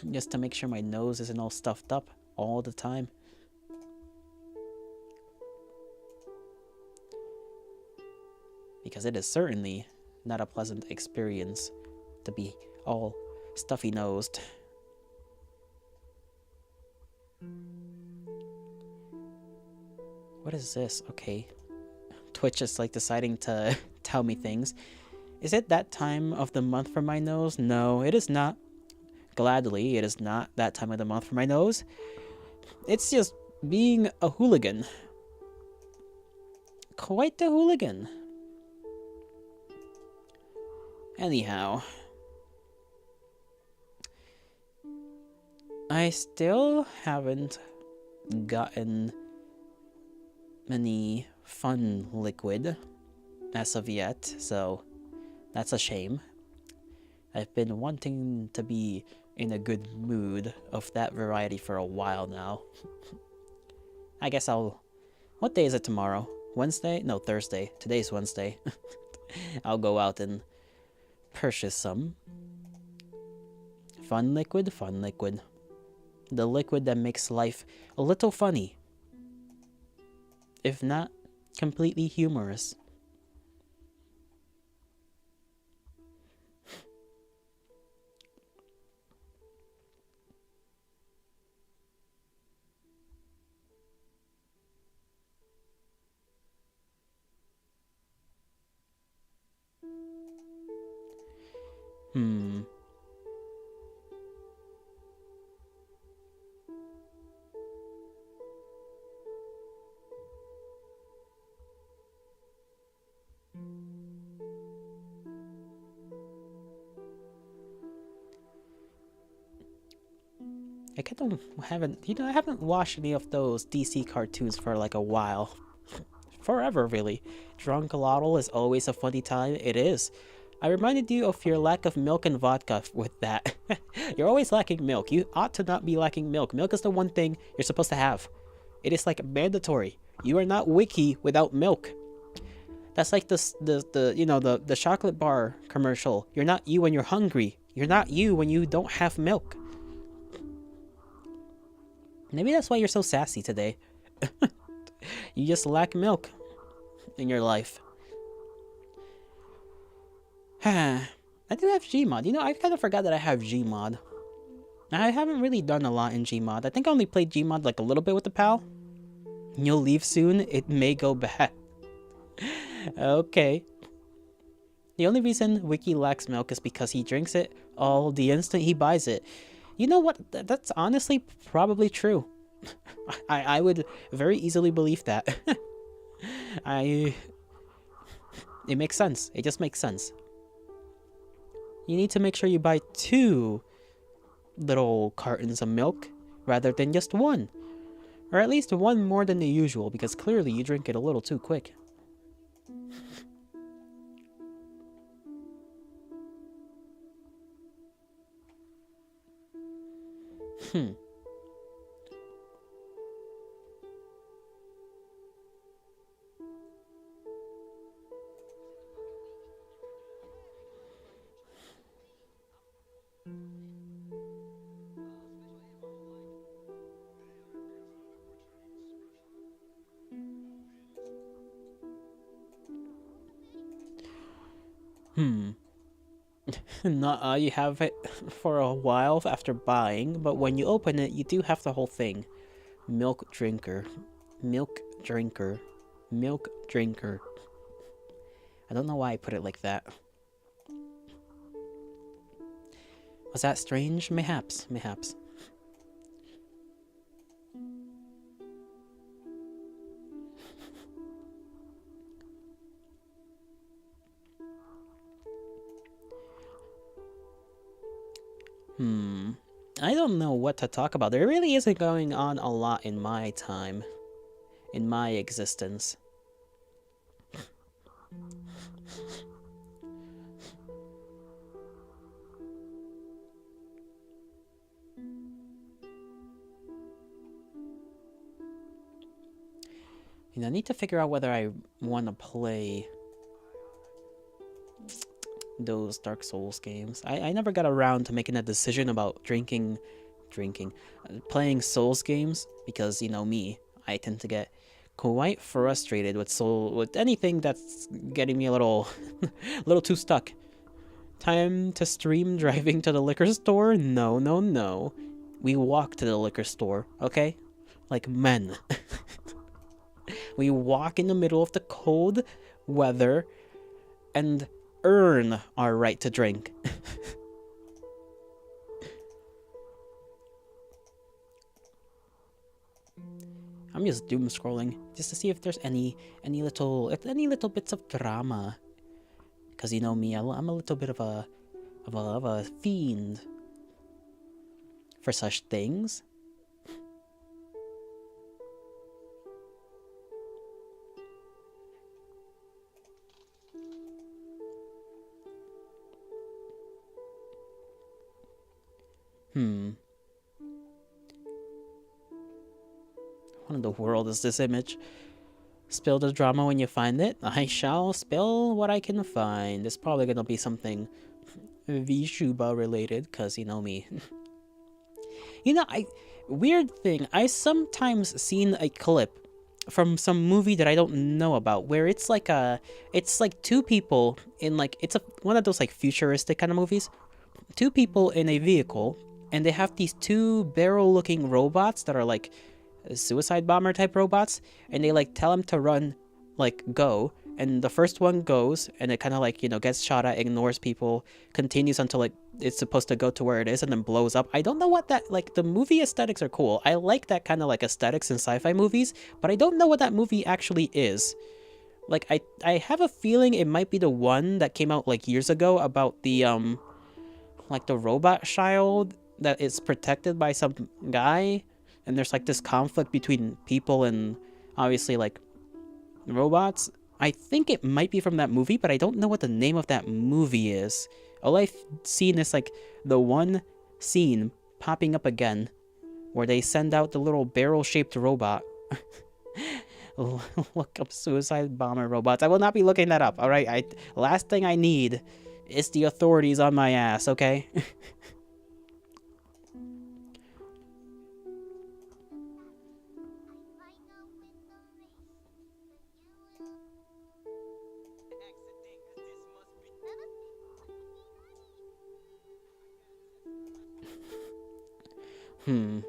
Just to make sure my nose isn't all stuffed up all the time. Because it is certainly not a pleasant experience to be all stuffy-nosed. What is this? Okay. Twitch is like deciding to tell me things. Is it that time of the month for my nose? No, it is not. Gladly, it is not that time of the month for my nose. It's just being a hooligan. Quite the hooligan. Anyhow. I still haven't gotten any fun liquid as of yet, so that's a shame. I've been wanting to be in a good mood of that variety for a while now. I guess what day is it tomorrow? Wednesday? No, Thursday. Today's Wednesday. I'll go out and purchase some. Fun liquid, fun liquid. The liquid that makes life a little funny. If not, completely humorous. I kind of haven't, I haven't watched any of those DC cartoons for like a while. Forever, really. Drunkalotl is always a funny time. It is. I reminded you of your lack of milk and vodka with that. You're always lacking milk. You ought to not be lacking milk. Milk is the one thing you're supposed to have. It is like mandatory. You are not wiki without milk. That's like the chocolate bar commercial. You're not you when you're hungry. You're not you when you don't have milk. Maybe that's why you're so sassy today. You just lack milk in your life. I do have Gmod. I kind of forgot that I have Gmod. I haven't really done a lot in Gmod. I think I only played Gmod like a little bit with the pal. You'll leave soon. It may go bad. Okay. The only reason Wiki lacks milk is because he drinks it all the instant he buys it. You know what? That's honestly probably true. I would very easily believe that. It makes sense. It just makes sense. You need to make sure you buy 2 little cartons of milk rather than just 1. Or at least 1 more than the usual, because clearly you drink it a little too quick. Not you have it for a while after buying, but when you open it, you do have the whole thing. Milk drinker. Milk drinker. Milk drinker. I don't know why I put it like that. Was that strange? Mayhaps. Mayhaps. I don't know what to talk about. There really isn't going on a lot in my time. In my existence. I need to figure out whether I want to play those Dark Souls games. I never got around to making a decision about playing Souls games, because me, I tend to get quite frustrated with anything that's getting me a little too stuck. Time to stream driving to the liquor store? No, no, no. We walk to the liquor store, okay? Like men. We walk in the middle of the cold weather and earn our right to drink. I'm just doom scrolling just to see if there's any little bits of drama. Cause you know me, I'm a little bit of a fiend for such things. What in the world is this image? Spill the drama when you find it. I shall spill what I can find. It's probably gonna be something VTuber related, cause you know me. Weird thing, I sometimes seen a clip from some movie that I don't know about, where it's like 2 people in it's one of those futuristic kind of movies. 2 people in a vehicle, and they have these 2 barrel looking robots that are like suicide bomber type robots, and they tell them to run, go, and the first one goes, and it kind of gets shot at, ignores people, continues until it's supposed to go to where it is, and then blows up. I don't know what that the movie aesthetics are cool. I like that kind of aesthetics in sci-fi movies, but I don't know what that movie actually is. I have a feeling it might be the one that came out years ago about the the robot child that it's protected by some guy, and there's like this conflict between people and obviously like robots. I think it might be from that movie, but I don't know what the name of that movie is. All I've seen is like the one scene popping up again where they send out the little barrel-shaped robot. Look up suicide bomber robots. I will not be looking that up, alright? Last thing I need is the authorities on my ass, okay? Hmm.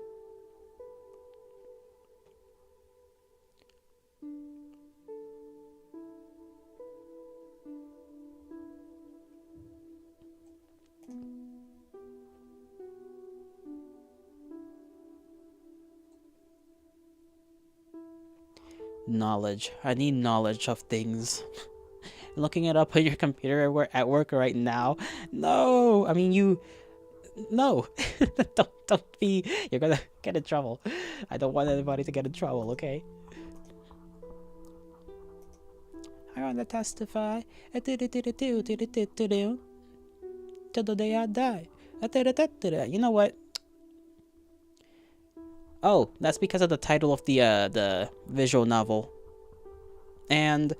Knowledge. I need knowledge of things. Looking it up on your computer at work right now. No! I mean, you... No! don't be... You're gonna get in trouble. I don't want anybody to get in trouble, okay? I want to testify. Till the day I die. You know what? Oh, that's because of the title of the visual novel. And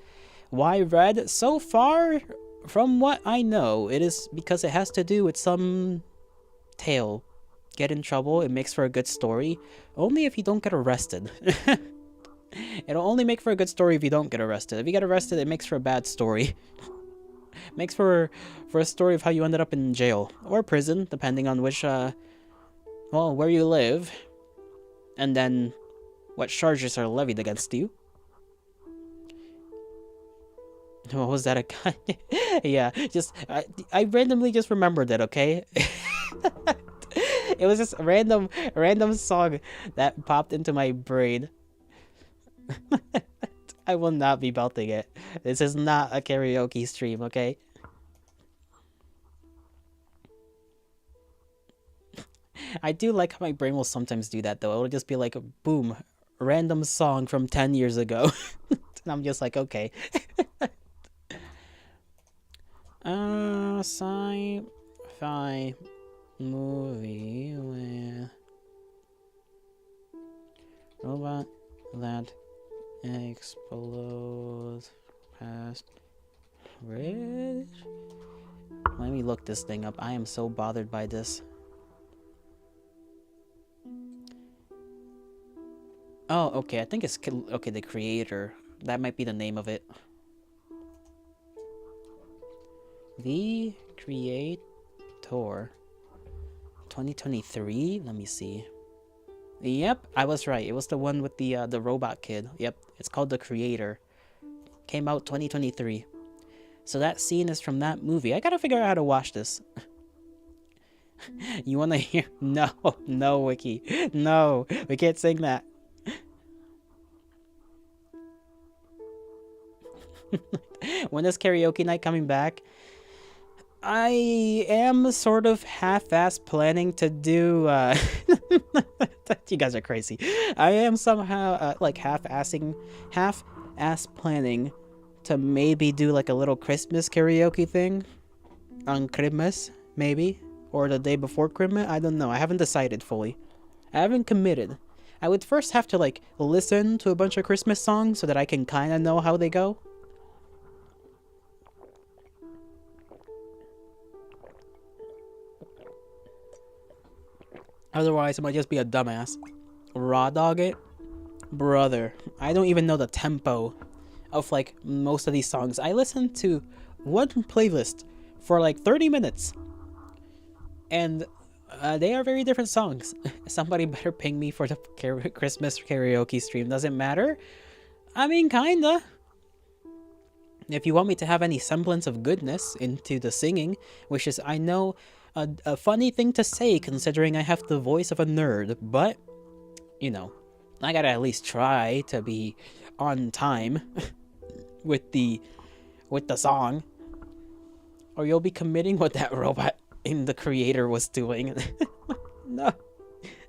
why red? So far, from what I know, it is because it has to do with some tale. Get in trouble, it makes for a good story. Only if you don't get arrested. It'll only make for a good story if you don't get arrested. If you get arrested, it makes for a bad story. Makes for a story of how you ended up in jail. Or prison, depending on which, well, where you live. And then what charges are levied against you. What was that? Yeah, just I randomly just remembered it, okay? It was just a random song that popped into my brain. I will not be belting it. This is not a karaoke stream, okay? I do like how my brain will sometimes do that, though. It'll just be like, boom, random song from 10 years ago. And I'm just like, okay. Sci-fi movie with robot that explodes past bridge. Let me look this thing up. I am so bothered by this. Oh, okay. I think it's okay. The Creator. That might be the name of it. The Creator. 2023. Let me see. Yep, I was right. It was the one with the robot kid. Yep, it's called The Creator. Came out 2023. So that scene is from that movie. I gotta figure out how to watch this. You wanna hear? No, no, Wiki. No, we can't sing that. When is karaoke night coming back? I am sort of half-ass planning to do, you guys are crazy. I am somehow, like, half-ass planning to maybe do, like, a little Christmas karaoke thing. On Christmas, maybe. Or the day before Christmas, I don't know. I haven't decided fully. I haven't committed. I would first have to, like, listen to a bunch of Christmas songs so that I can kind of know how they go. Otherwise, I might just be a dumbass. Raw dog it? Brother, I don't even know the tempo of, like, most of these songs. I listened to one playlist for, like, 30 minutes. And they are very different songs. Somebody better ping me for the Christmas karaoke stream. Doesn't matter. I mean, kinda. If you want me to have any semblance of goodness into the singing, which is, I know, a funny thing to say considering I have the voice of a nerd, but, you know, I gotta at least try to be on time with the song, or you'll be committing what that robot in The Creator was doing. No,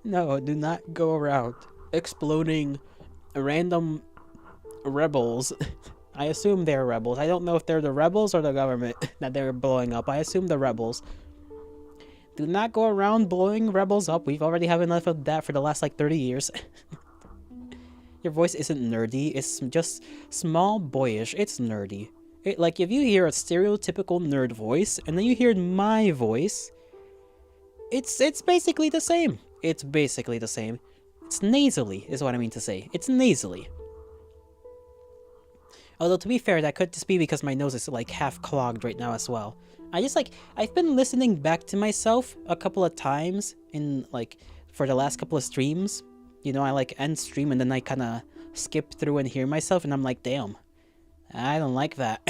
no, do not go around exploding random rebels. I assume they're rebels. I don't know if they're the rebels or the government that they're blowing up. I assume the rebels. Do not go around blowing rebels up. We've already had enough of that for the last like 30 years. Your voice isn't nerdy. It's just small, boyish. It's nerdy. Like if you hear a stereotypical nerd voice and then you hear my voice, it's basically the same. It's basically the same. It's nasally, is what I mean to say. It's nasally. Although, to be fair, that could just be because my nose is, like, half clogged right now as well. I've been listening back to myself a couple of times for the last couple of streams. You know, I, end stream and then I kind of skip through and hear myself and I'm like, damn, I don't like that.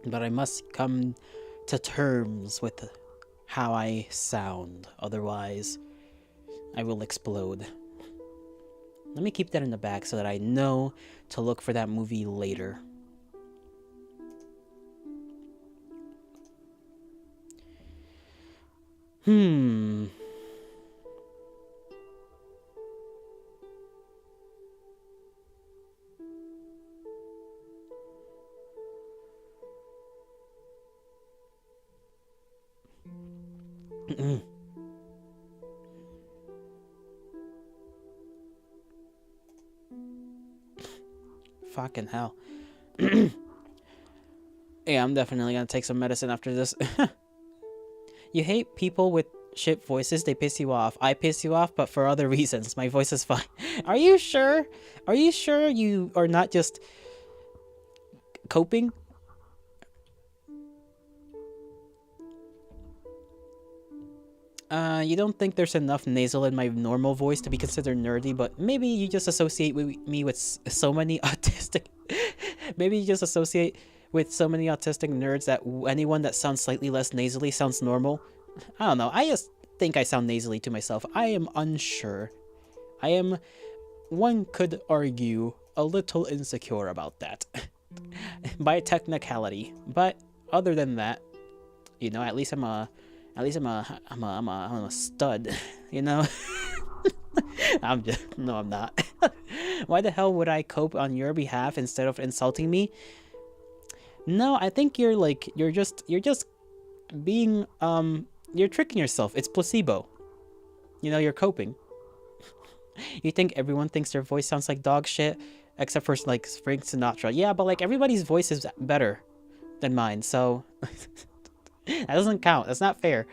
But I must come to terms with how I sound. Otherwise, I will explode. Let me keep that in the back so that I know to look for that movie later. Fucking hell. Yeah, I'm definitely gonna take some medicine after this. You hate people with shit voices, they piss you off. I piss you off, but for other reasons. My voice is fine. Are you sure? Are you sure you are not just coping? You don't think there's enough nasal in my normal voice to be considered nerdy, but maybe you just associate me with so many autistic... Maybe you just associate with so many autistic nerds that anyone that sounds slightly less nasally sounds normal. I don't know, I just think I sound nasally to myself. I am unsure. I am, one could argue, a little insecure about that. By technicality. But other than that, you know, at least I'm a stud, you know? No, I'm not. Why the hell would I cope on your behalf instead of insulting me? No, I think you're just being, you're tricking yourself. It's placebo. You know, you're coping. You think everyone thinks their voice sounds like dog shit, except for, like, Frank Sinatra. Yeah, but, like, everybody's voice is better than mine, so... That doesn't count. That's not fair.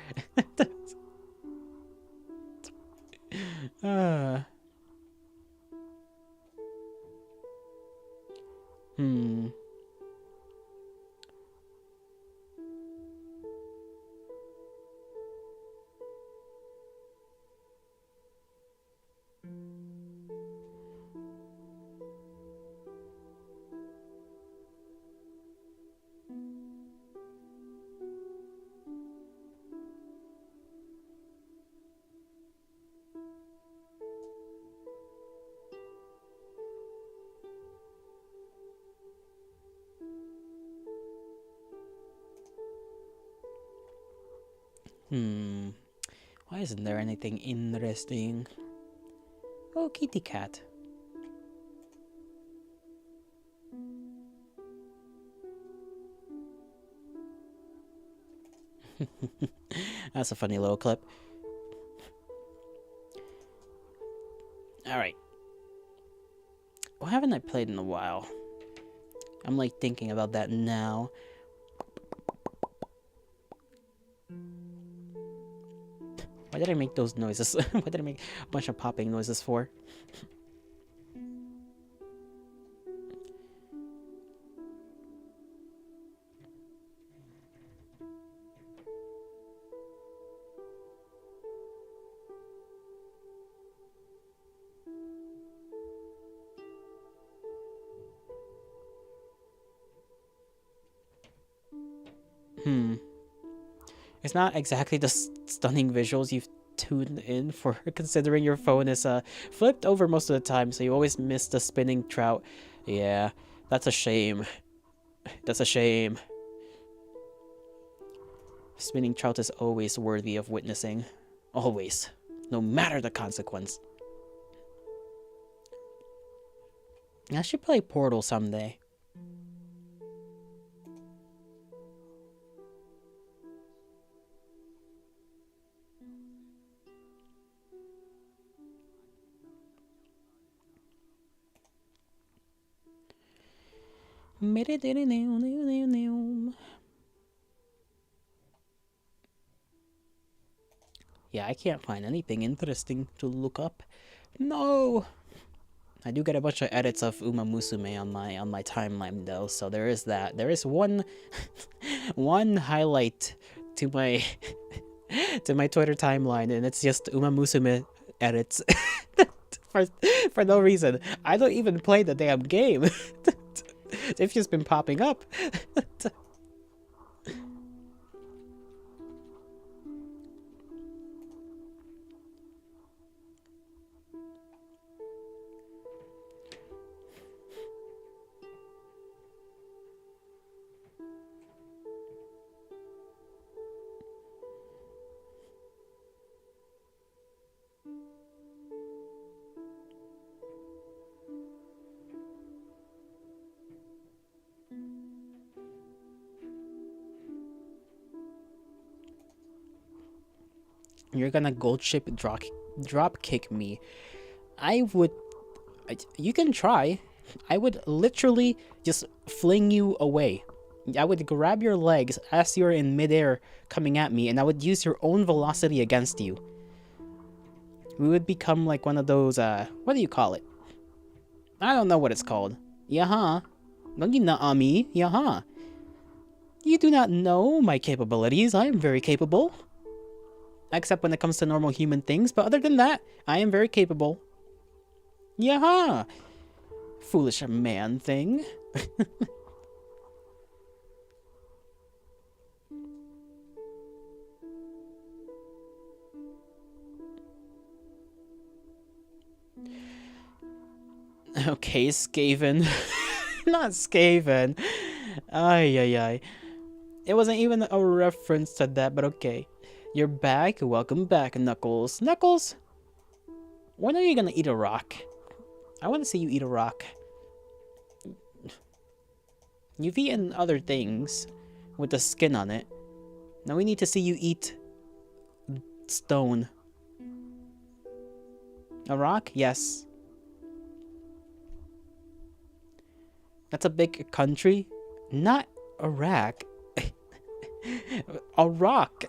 Why isn't there anything interesting? Oh, kitty cat. That's a funny little clip. Alright. Why haven't I played in a while? I'm like thinking about that now. Why did I make those noises? Why did I make a bunch of popping noises for? It's not exactly the stunning visuals you've tuned in for, considering your phone is flipped over most of the time, so you always miss the spinning trout. Yeah, that's a shame. That's a shame. Spinning trout is always worthy of witnessing. Always. No matter the consequence. I should play Portal someday. Yeah, I can't find anything interesting to look up. No! I do get a bunch of edits of Uma Musume on my timeline though, so there is that. There is one one highlight to my to my Twitter timeline, and it's just Uma Musume edits for for no reason. I don't even play the damn game. They've just been popping up. You're gonna gold ship drop kick me. You can try. I would literally just fling you away. I would grab your legs as you're in midair coming at me, and I would use your own velocity against you. We would become like one of those, what do you call it? I don't know what it's called. Yaha. Don't you know me? Yaha. You do not know my capabilities. I am very capable. Except when it comes to normal human things, but other than that, I am very capable. Yaha! Foolish man thing. Okay, Skaven. Not Skaven. Ay, ay, ay. It wasn't even a reference to that, but okay. You're back. Welcome back, Knuckles. Knuckles? When are you gonna eat a rock? I want to see you eat a rock. You've eaten other things with the skin on it. Now we need to see you eat stone. A rock? Yes. That's a big country. Not Iraq. A rock.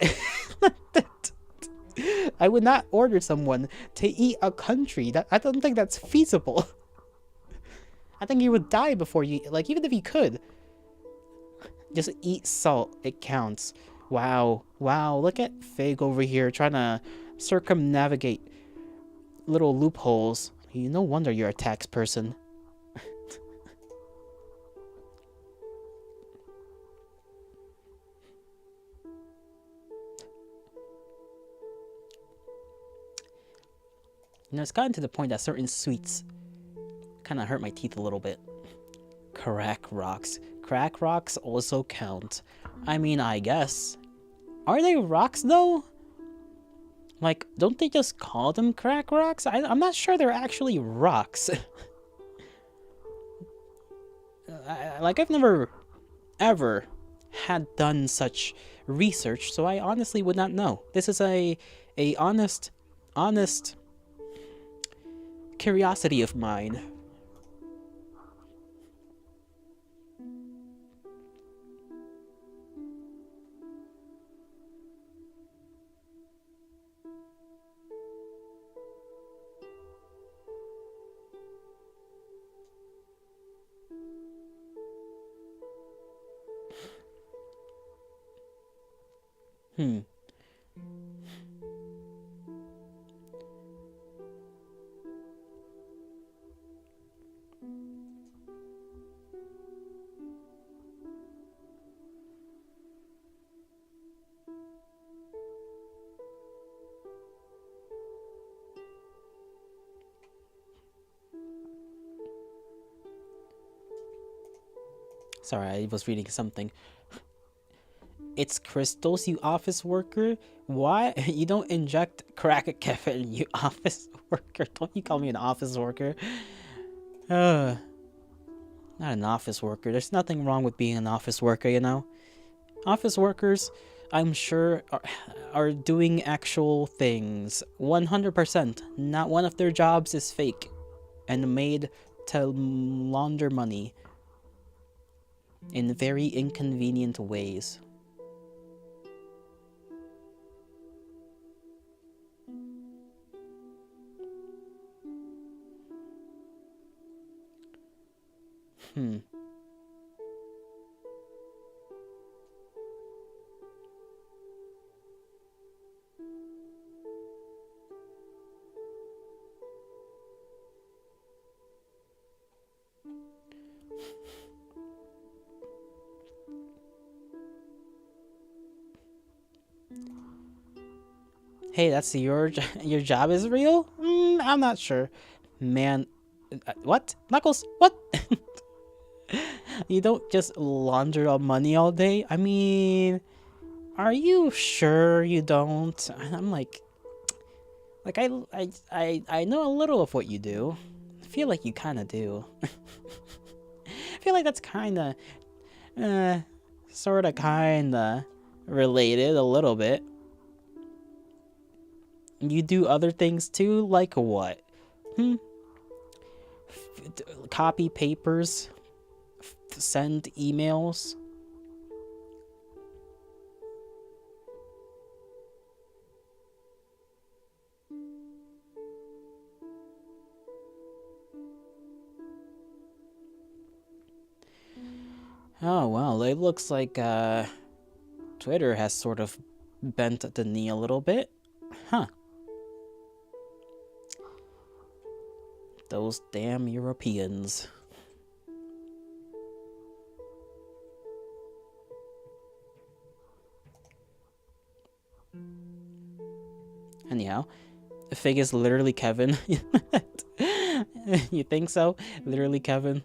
I would not order someone to eat a country. I don't think that's feasible. I think you would die before you, like, even if you could. Just eat salt. It counts. Wow. Wow. Look at Fig over here trying to circumnavigate little loopholes. No wonder you're a tax person. It's gotten to the point that certain sweets kind of hurt my teeth a little bit. Crack rocks. Crack rocks also count. I mean, I guess. Are they rocks, though? Like, don't they just call them crack rocks? I'm not sure they're actually rocks. I've never, ever had done such research, so I honestly would not know. This is a honest curiosity of mine. Sorry, I was reading something. It's crystals, you office worker. Why? You don't inject crack at Kevin, you office worker. Don't you call me an office worker. Uh, Not an office worker. There's nothing wrong with being an office worker, you know? Office workers, I'm sure, are doing actual things. 100%. Not one of their jobs is fake and made to launder money in very inconvenient ways. Hmm. Hey, that's your job is real? I'm not sure. Man, what? Knuckles, what? You don't just launder all money all day? I mean, are you sure you don't? I'm like I know a little of what you do. I feel like you kind of do. I feel like that's kind of, sort of, kind of related a little bit. You do other things too, like what? Copy papers, send emails. Oh well, it looks like Twitter has sort of bent the knee a little bit. Huh. Those damn Europeans. Anyhow, Fig is literally Kevin. You think so? Literally Kevin.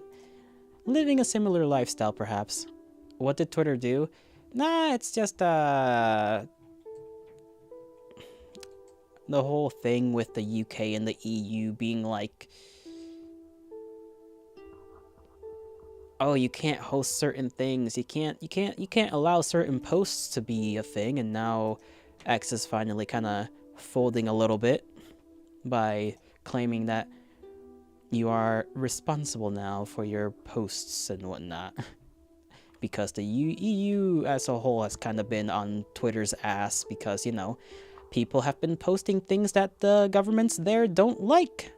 Living a similar lifestyle, perhaps. What did Twitter do? Nah, it's just, the whole thing with the UK and the EU being like, oh, you can't host certain things. You can't allow certain posts to be a thing. And now X is finally kind of folding a little bit by claiming that you are responsible now for your posts and whatnot. Because the EU as a whole has kind of been on Twitter's ass because, you know, people have been posting things that the governments there don't like.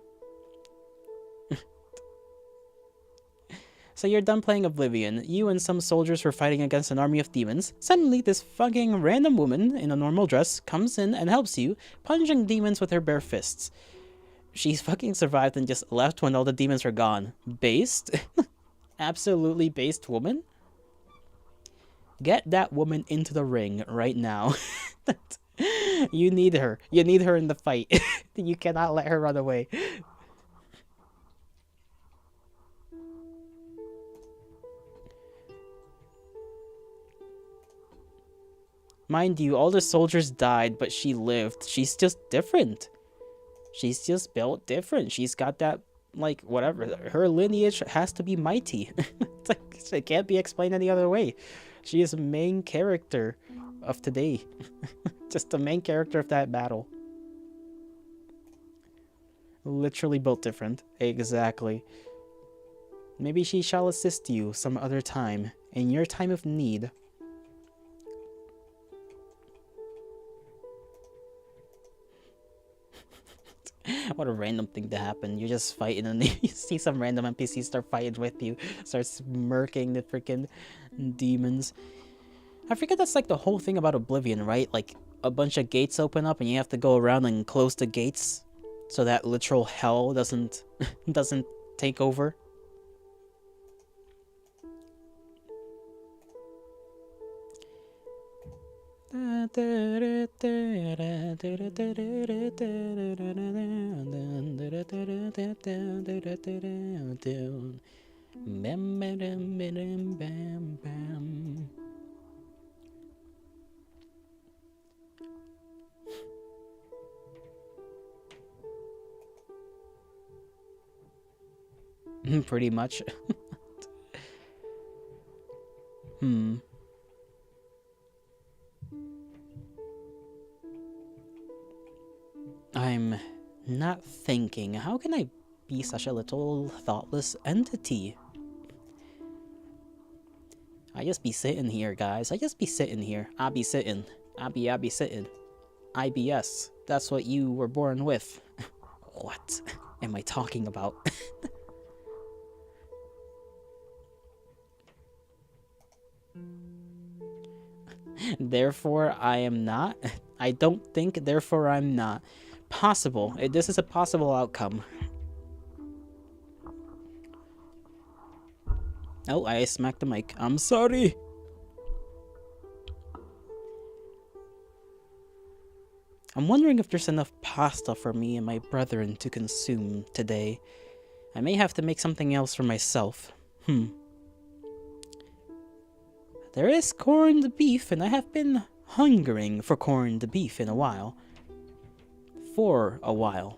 So you're done playing Oblivion. You and some soldiers were fighting against an army of demons. Suddenly, this fucking random woman in a normal dress comes in and helps you, punching demons with her bare fists. She's fucking survived and just left when all the demons were gone. Based? Absolutely based woman? Get that woman into the ring right now. You need her. You need her in the fight. You cannot let her run away. Mind you, all the soldiers died, but she lived. She's just different. She's just built different. She's got that, like, whatever. Her lineage has to be mighty. It's like, it can't be explained any other way. She is the main character of today. Just the main character of that battle. Literally built different. Exactly. Maybe she shall assist you some other time, in your time of need. What a random thing to happen. You're just fighting and you see some random NPC start fighting with you. Start smirking the freaking demons. I forget that's like the whole thing about Oblivion, right? Like a bunch of gates open up and you have to go around and close the gates so that literal hell doesn't take over. Pretty much. Hmm. I'm not thinking. How can I be such a little thoughtless entity? I just be sitting here, guys. I just be sitting here. I be sitting. I be sitting. IBS. That's what you were born with. What am I talking about? Therefore, I am not. I don't think, therefore, I'm not. Possible. This is a possible outcome. Oh, I smacked the mic. I'm sorry. I'm wondering if there's enough pasta for me and my brethren to consume today. I may have to make something else for myself. There is corned beef, and I have been hungering for corned beef in a while. For a while.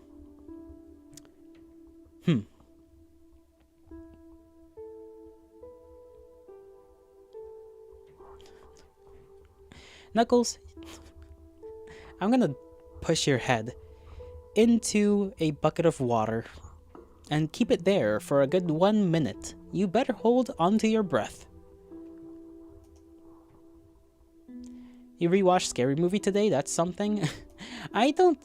Knuckles, I'm gonna push your head into a bucket of water and keep it there for a good 1 minute. You better hold onto your breath. You rewatched Scary Movie today? That's something. I don't...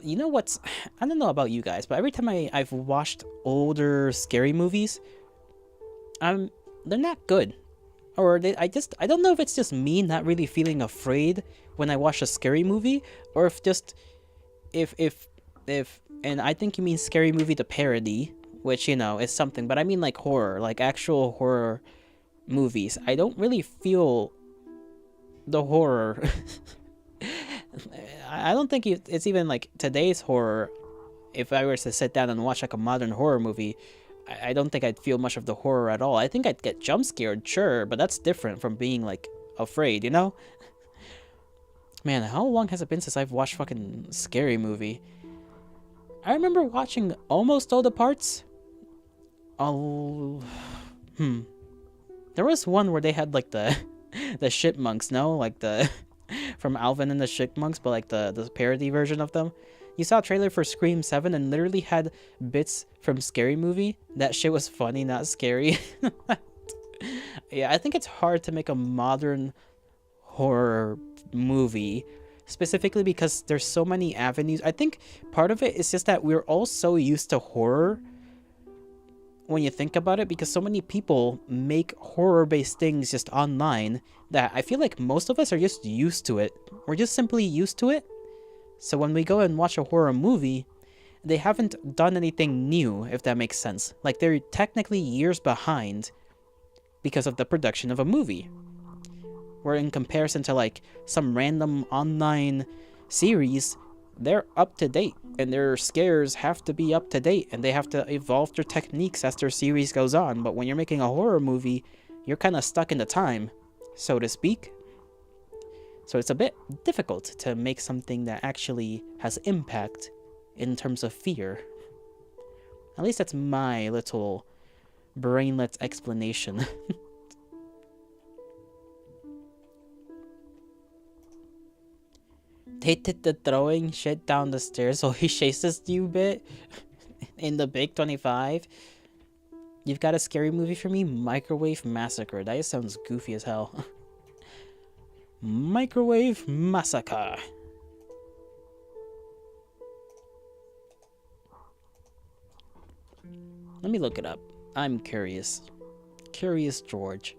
you know what's... I don't know about you guys, but every time I've watched older Scary Movies, they're not good. Or I don't know if it's just me not really feeling afraid when I watch a Scary Movie, or if just... If... And I think you mean Scary Movie the parody, which, you know, is something. But I mean like horror, like actual horror movies. I don't really feel the horror. I don't think it's even like today's horror. If I were to sit down and watch like a modern horror movie, I don't think I'd feel much of the horror at all. I think I'd get jump scared, sure, but that's different from being like afraid, you know? Man, how long has it been since I've watched fucking Scary Movie? I remember watching almost all the parts. There was one where they had like the chipmunks, no? Like the from Alvin and the Chipmunks, but like the parody version of them. You saw a trailer for Scream 7 and literally had bits from Scary Movie. That shit was funny, not scary. Yeah, I think it's hard to make a modern horror movie, specifically because there's so many avenues. I think part of it is just that we're all so used to horror when you think about it, because so many people make horror-based things just online that I feel like most of us are just used to it. We're just simply used to it. So when we go and watch a horror movie, they haven't done anything new, if that makes sense. Like, they're technically years behind because of the production of a movie. Where in comparison to like some random online series, they're up to date, and their scares have to be up to date, and they have to evolve their techniques as their series goes on. But when you're making a horror movie, you're kind of stuck in the time, so to speak. So it's a bit difficult to make something that actually has impact in terms of fear. At least that's my little brainlet explanation. They did the throwing shit down the stairs so he chases you bit in the Big 25. You've got a scary movie for me? Microwave Massacre. That sounds goofy as hell. Microwave Massacre. Let me look it up. I'm curious. Curious George.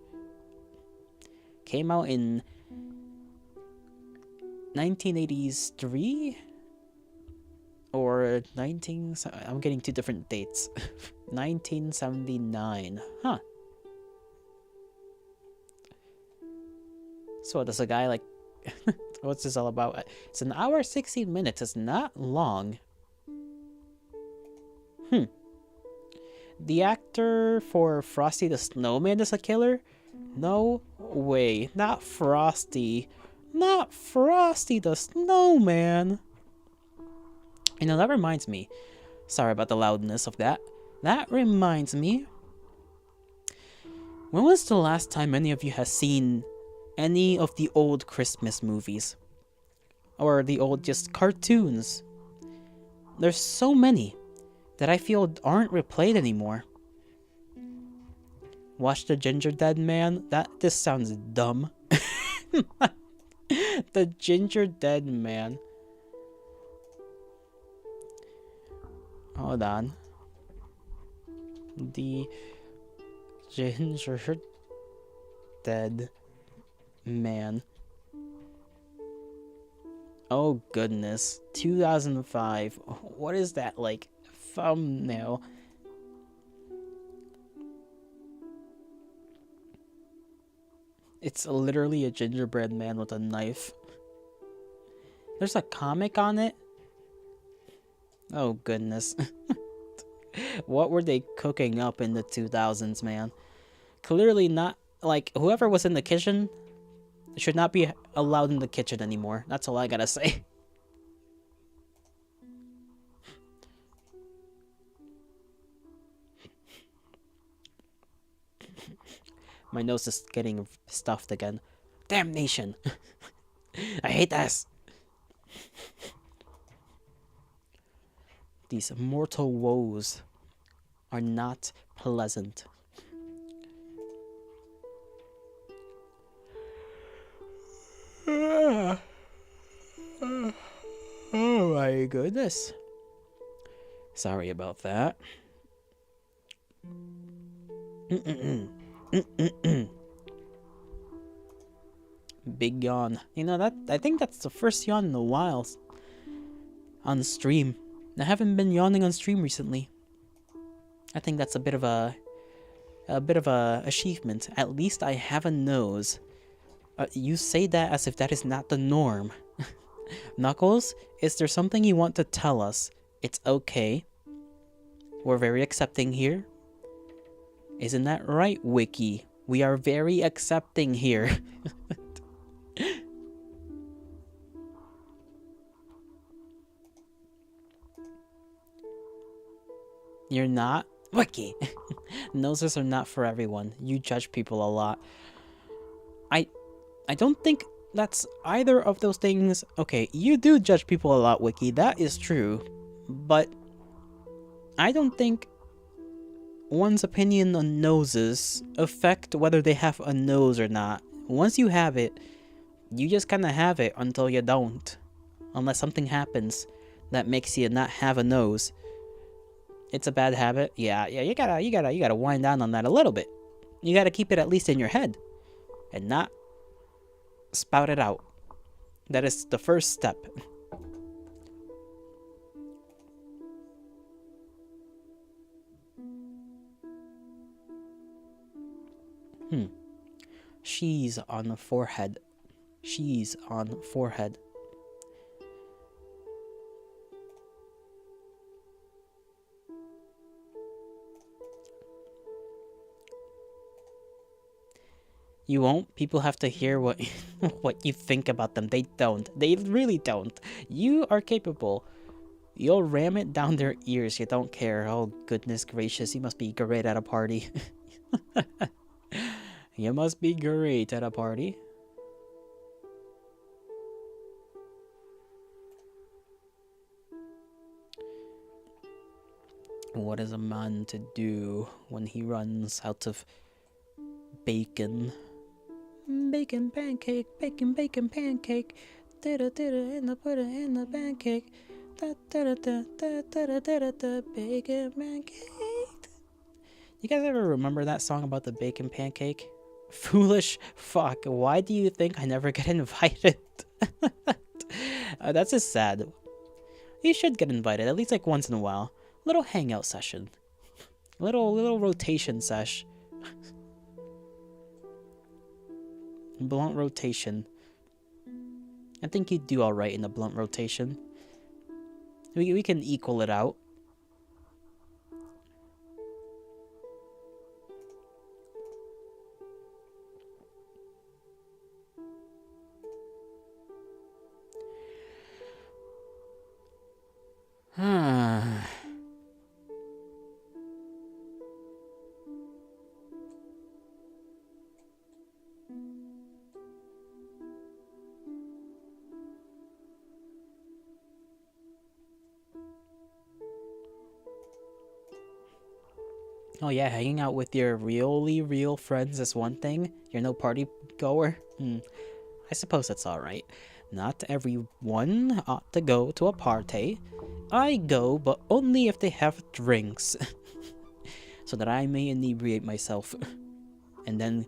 Came out in 1983 or 19... I'm getting two different dates. 1979. Huh. So does a guy like... What's this all about? It's an hour 16 minutes. It's not long. The actor for Frosty the Snowman is a killer? No way. Not Frosty. Not Frosty the Snowman. You know, that reminds me. Sorry about the loudness of that. That reminds me, when was the last time any of you has seen any of the old Christmas movies? Or the old just cartoons? There's so many that I feel aren't replayed anymore. Watch the Ginger Dead Man? This sounds dumb. The Ginger Dead Man. Hold on. The Ginger Dead Man. Oh goodness. 2005. What is that like? Thumbnail. It's literally a gingerbread man with a knife. There's a comic on it? Oh goodness. What were they cooking up in the 2000s, man? Clearly not, like, whoever was in the kitchen should not be allowed in the kitchen anymore. That's all I gotta say. My nose is getting stuffed again. Damnation! I hate this! These mortal woes are not pleasant. Oh my goodness. Sorry about that. Big yawn. You know, that I think that's the first yawn in a while on stream. I haven't been yawning on stream recently. I think that's a bit of a achievement. At least I have a nose. You say that as if that is not the norm. Knuckles, is there something you want to tell us? It's okay. We're very accepting here. Isn't that right, Wiki? We are very accepting here. You're not? Wiki! Noses are not for everyone. You judge people a lot. I don't think that's either of those things. Okay, you do judge people a lot, Wiki. That is true. But I don't think one's opinion on noses affect whether they have a nose or not. Once you have it, you just kind of have it until you don't. Unless something happens that makes you not have a nose. It's a bad habit. Yeah, you gotta wind down on that a little bit. You gotta keep it at least in your head. And not spout it out. That is the first step. She's on the forehead. She's on forehead. You won't? People have to hear what what you think about them. They don't. They really don't. You are capable. You'll ram it down their ears. You don't care. Oh, goodness gracious. You must be great at a party. You must be great at a party. What is a man to do when he runs out of bacon? Bacon pancake, bacon pancake. And I put it in the pancake. Bacon pancake. You guys ever remember that song about the bacon pancake? Foolish fuck. Why do you think I never get invited? That's just sad. You should get invited at least like once in a while. Little hangout session. Little rotation sesh. Blunt rotation. I think you'd do alright in the blunt rotation. We can equal it out. Oh yeah, hanging out with your really real friends is one thing. You're no party goer. I suppose that's alright. Not everyone ought to go to a party. I go, but only if they have drinks, so that I may inebriate myself, and then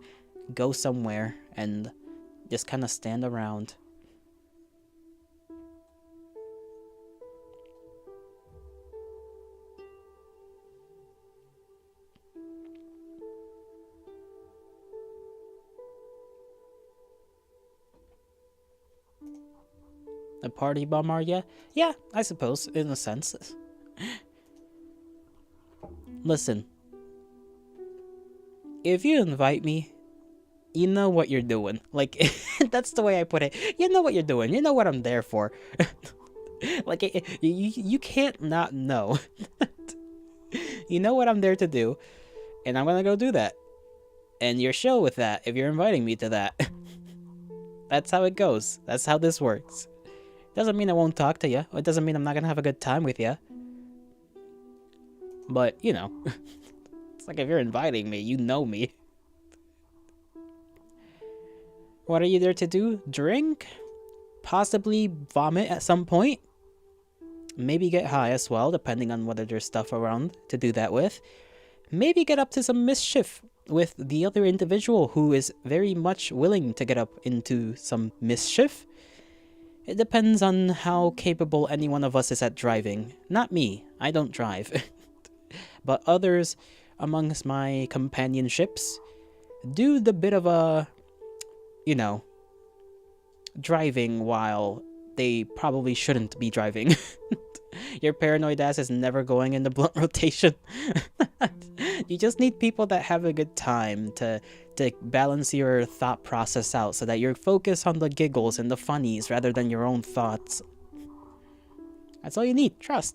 go somewhere and just kind of stand around. A party bum, are ya? Yeah, I suppose, in a sense. Listen, if you invite me, you know what you're doing. Like, that's the way I put it. You know what you're doing. You know what I'm there for. Like, you can't not know. You know what I'm there to do, and I'm gonna go do that. And you're chill with that if you're inviting me to that. That's how it goes. That's how this works. Doesn't mean I won't talk to you. It doesn't mean I'm not gonna have a good time with you. But, you know, it's like if you're inviting me, you know me. What are you there to do? Drink? Possibly vomit at some point? Maybe get high as well, depending on whether there's stuff around to do that with. Maybe get up to some mischief with the other individual who is very much willing to get up into some mischief. It depends on how capable any one of us is at driving. Not me, I don't drive. But others amongst my companionships do the bit of a, you know, driving while they probably shouldn't be driving. Your paranoid ass is never going into blunt rotation. You just need people that have a good time to balance your thought process out so that you're focused on the giggles and the funnies rather than your own thoughts. That's all you need. Trust.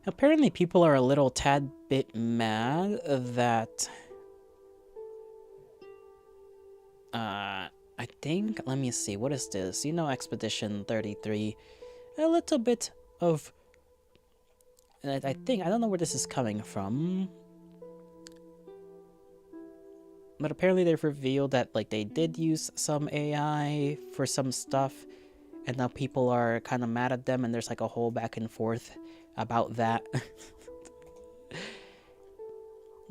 Apparently people are a little tad bit mad that I think, let me see, what is this? You know, Expedition 33. A little bit of, I think, I don't know where this is coming from, but apparently they've revealed that, like, they did use some AI for some stuff, and now people are kind of mad at them, and there's like a whole back and forth about that.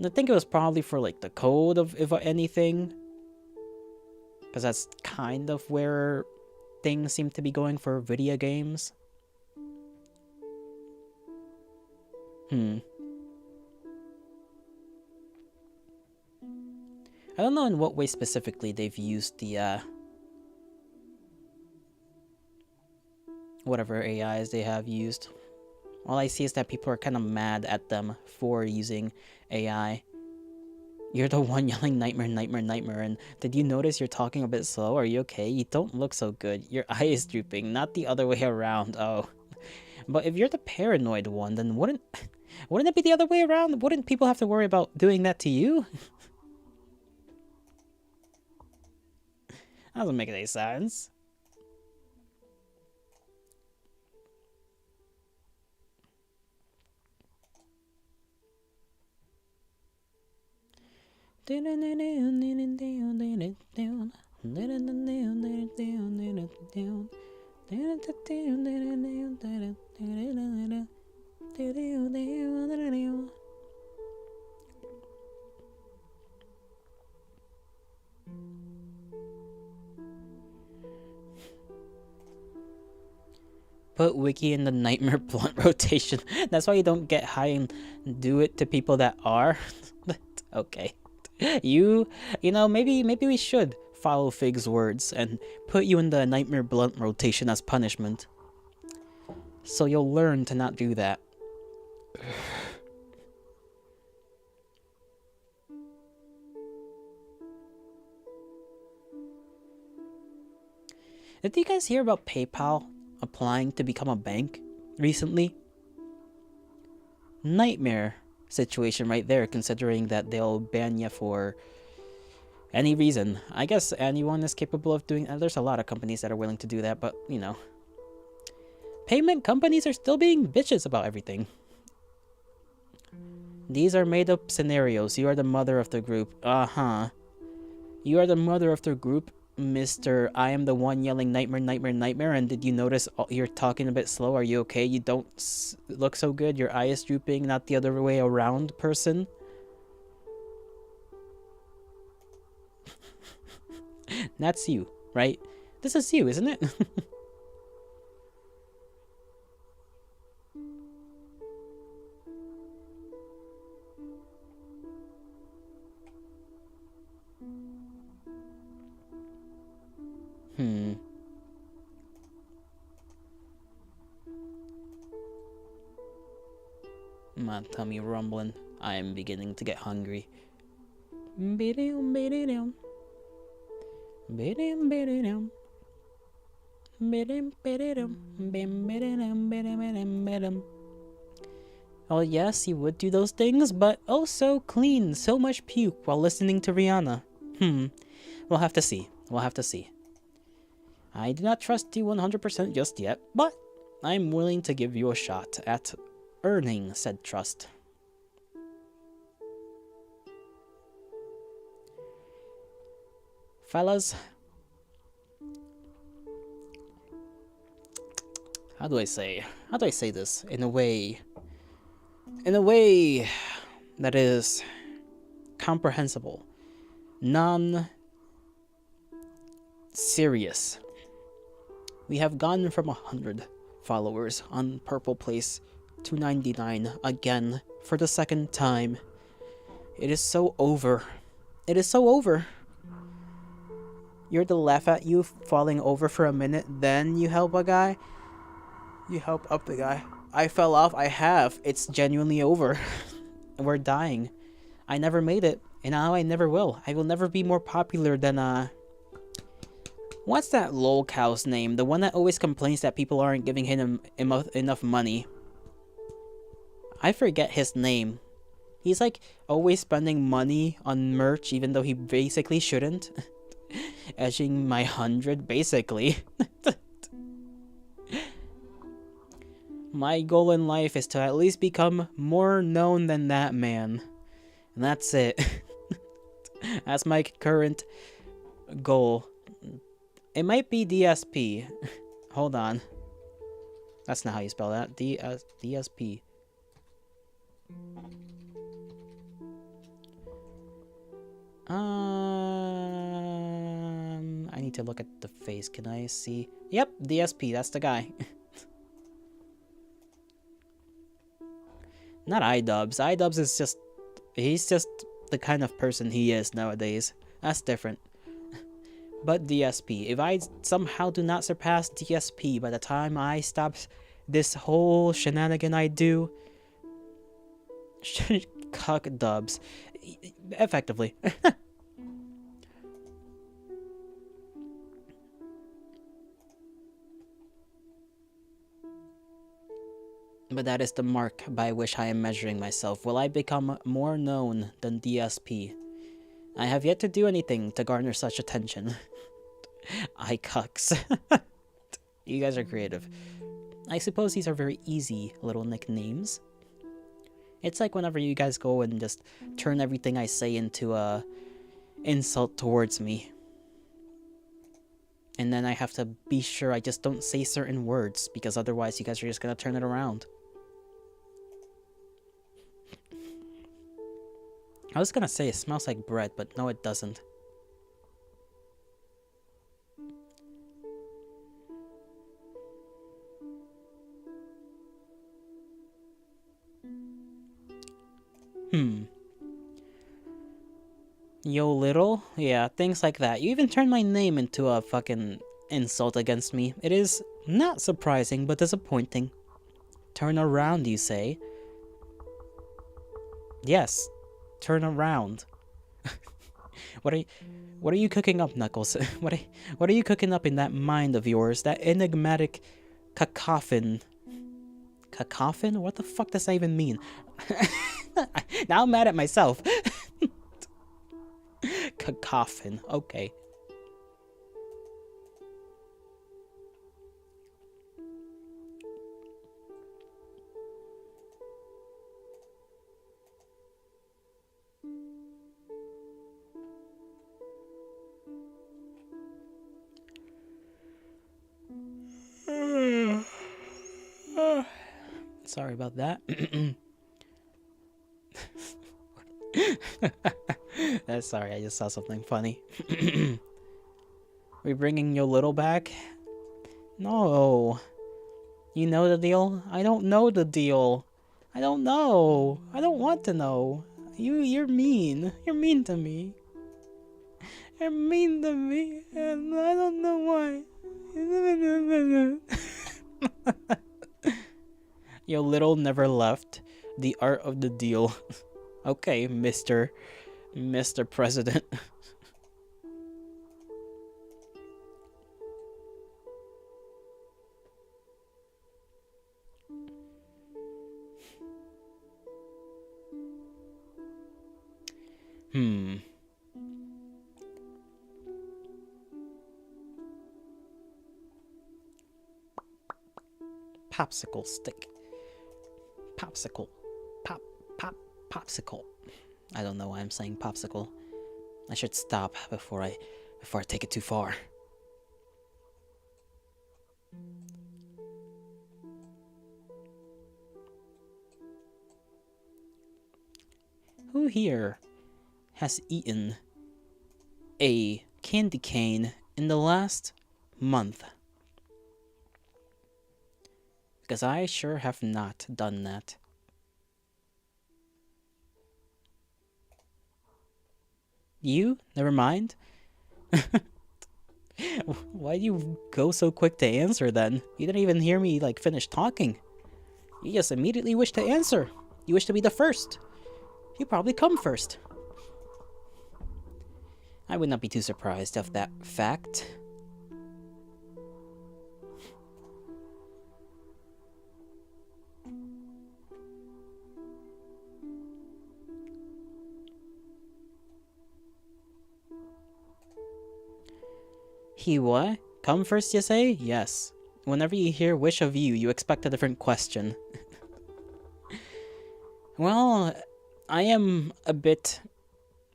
I think it was probably for like the code of, if anything, because that's kind of where things seem to be going for video games. I don't know in what way specifically they've used the whatever AIs they have used. All I see is that people are kind of mad at them for using AI. You're the one yelling nightmare, nightmare, nightmare, and did you notice you're talking a bit slow? Are you okay? You don't look so good. Your eye is drooping, not the other way around. Oh. But if you're the paranoid one, then wouldn't it be the other way around? Wouldn't people have to worry about doing that to you? That doesn't make any sense. Put Wiki in the nightmare blunt rotation. That's why you don't get high and do it to people that are. Okay. You know, maybe we should follow Fig's words and put you in the nightmare blunt rotation as punishment. So you'll learn to not do that. Did you guys hear about PayPal applying to become a bank recently? Nightmare situation right there, considering that they'll ban you for any reason. I guess anyone is capable of doing. There's a lot of companies that are willing to do that, but you know, payment companies are still being bitches about everything. These are made up scenarios. You are the mother of the group. You are the mother of the group, Mr. I am the one yelling nightmare, nightmare, nightmare. And did you notice you're talking a bit slow? Are you okay? You don't look so good. Your eye is drooping, not the other way around, person. That's you, right? This is you, isn't it? My tummy rumbling. I am beginning to get hungry. Oh yes, you would do those things, but oh so clean, so much puke while listening to Rihanna. We'll have to see. We'll have to see. I do not trust you 100% just yet, but I'm willing to give you a shot at earning said trust. Fellas, how do I say this in a way that is comprehensible, non-serious. We have gone from 100 followers on Purple Place to 99 again for the second time. It is so over. It is so over. You're to laugh at you falling over for a minute, then you help a guy. You help up the guy. I fell off. I have. It's genuinely over. We're dying. I never made it, and now I never will. I will never be more popular than what's that lol cow's name? The one that always complains that people aren't giving him enough money. I forget his name. He's like always spending money on merch even though he basically shouldn't. Edging my 100 basically. My goal in life is to at least become more known than that man. And that's it. That's my current goal. It might be DSP. Hold on. That's not how you spell that. DSP. I need to look at the face. Can I see? Yep, DSP. That's the guy. Not iDubbbz. iDubbbz is just... He's just the kind of person he is nowadays. That's different. But DSP. If I somehow do not surpass DSP by the time I stop this whole shenanigan I do... Cuck dubs. Effectively. But that is the mark by which I am measuring myself. Will I become more known than DSP? I have yet to do anything to garner such attention. I cucks. You guys are creative. I suppose these are very easy little nicknames. It's like whenever you guys go and just turn everything I say into a insult towards me. And then I have to be sure I just don't say certain words, because otherwise you guys are just gonna turn it around. I was gonna say it smells like bread, but no it doesn't. Yo little? Yeah, things like that. You even turned my name into a fucking insult against me. It is not surprising, but disappointing. Turn around, you say? Yes, turn around. What are what are you cooking up, Knuckles? What are you cooking up in that mind of yours? That enigmatic cacophon. Cacophon? What the fuck does that even mean? Now I'm mad at myself. Cacophon. Okay. Sorry about that. Sorry, I just saw something funny. We bringing your little back? No. You know the deal? I don't know the deal. I don't know. I don't want to know. You're mean. You're mean to me. You're mean to me, and I don't know why. Your little never left. The art of the deal. Okay, Mr. President. Popsicle stick. Popsicle. Popsicle. I don't know why I'm saying popsicle. I should stop before I take it too far. Who here has eaten a candy cane in the last month? Because I sure have not done that. You? Never mind. Why do you go so quick to answer then? You didn't even hear me finish talking. You just immediately wish to answer. You wish to be the first. You probably come first. I would not be too surprised of that fact. He what? Come first, you say? Yes. Whenever you hear wish of you, you expect a different question. Well, I am a bit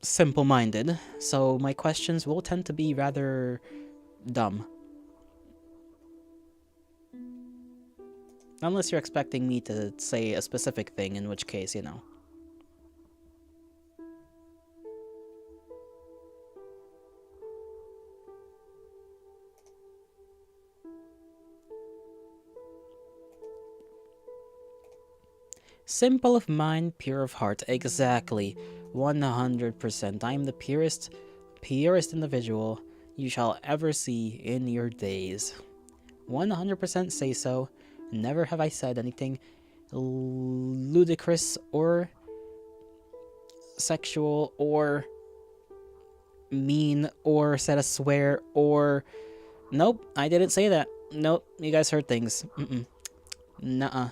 simple-minded, so my questions will tend to be rather dumb. Unless you're expecting me to say a specific thing, in which case, you know. Simple of mind, pure of heart. Exactly. 100%. I am the purest individual you shall ever see in your days. 100% say so. Never have I said anything ludicrous or sexual or mean or said a swear or... Nope, I didn't say that. Nope, you guys heard things. Nuh-uh.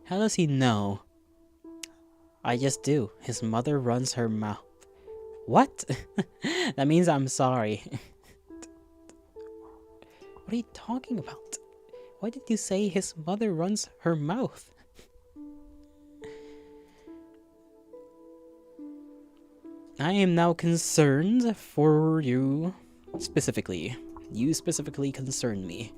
How does he know? I just do. His mother runs her mouth. What? That means I'm sorry. What are you talking about? Why did you say his mother runs her mouth? I am now concerned for you specifically. You specifically concern me.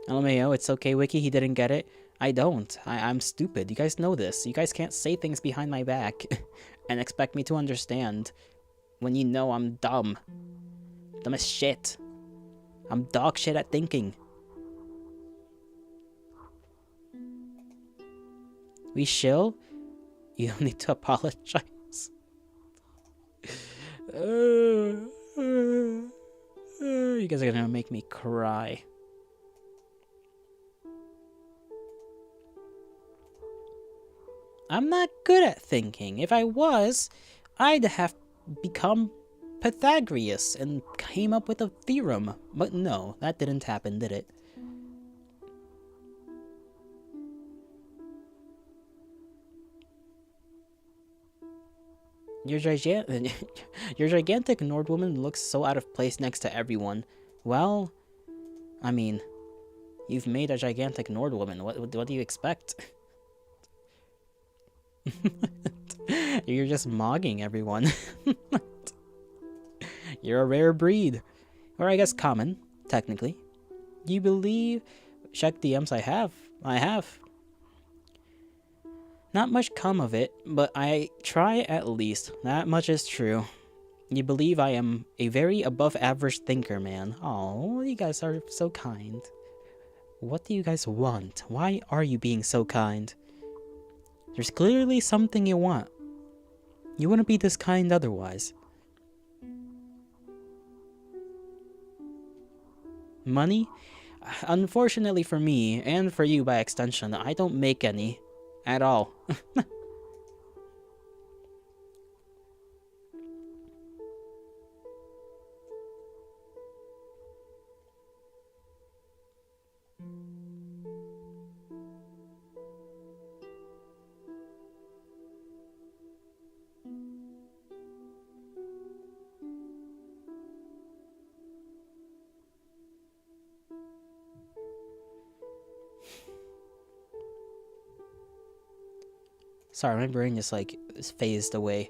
LMAO, it's okay, Wiki, he didn't get it. I don't. I'm stupid. You guys know this. You guys can't say things behind my back and expect me to understand when you know I'm dumb. Dumb as shit. I'm dog shit at thinking. We shill? You don't need to apologize. You guys are gonna make me cry. I'm not good at thinking. If I was, I'd have become Pythagoras and came up with a theorem. But no, that didn't happen, did it? Your gigantic Nordwoman looks so out of place next to everyone. Well, I mean, you've made a gigantic Nordwoman. What do you expect? You're just mogging everyone. You're a rare breed. Or I guess common, technically. Do you believe... Check DMs, I have. Not much come of it, but I try at least. That much is true. You believe I am a very above average thinker, man. Oh, you guys are so kind. What do you guys want? Why are you being so kind? There's clearly something you want. You wouldn't be this kind otherwise. Money? Unfortunately for me, and for you by extension, I don't make any. At all. Sorry, my brain just like is phased away.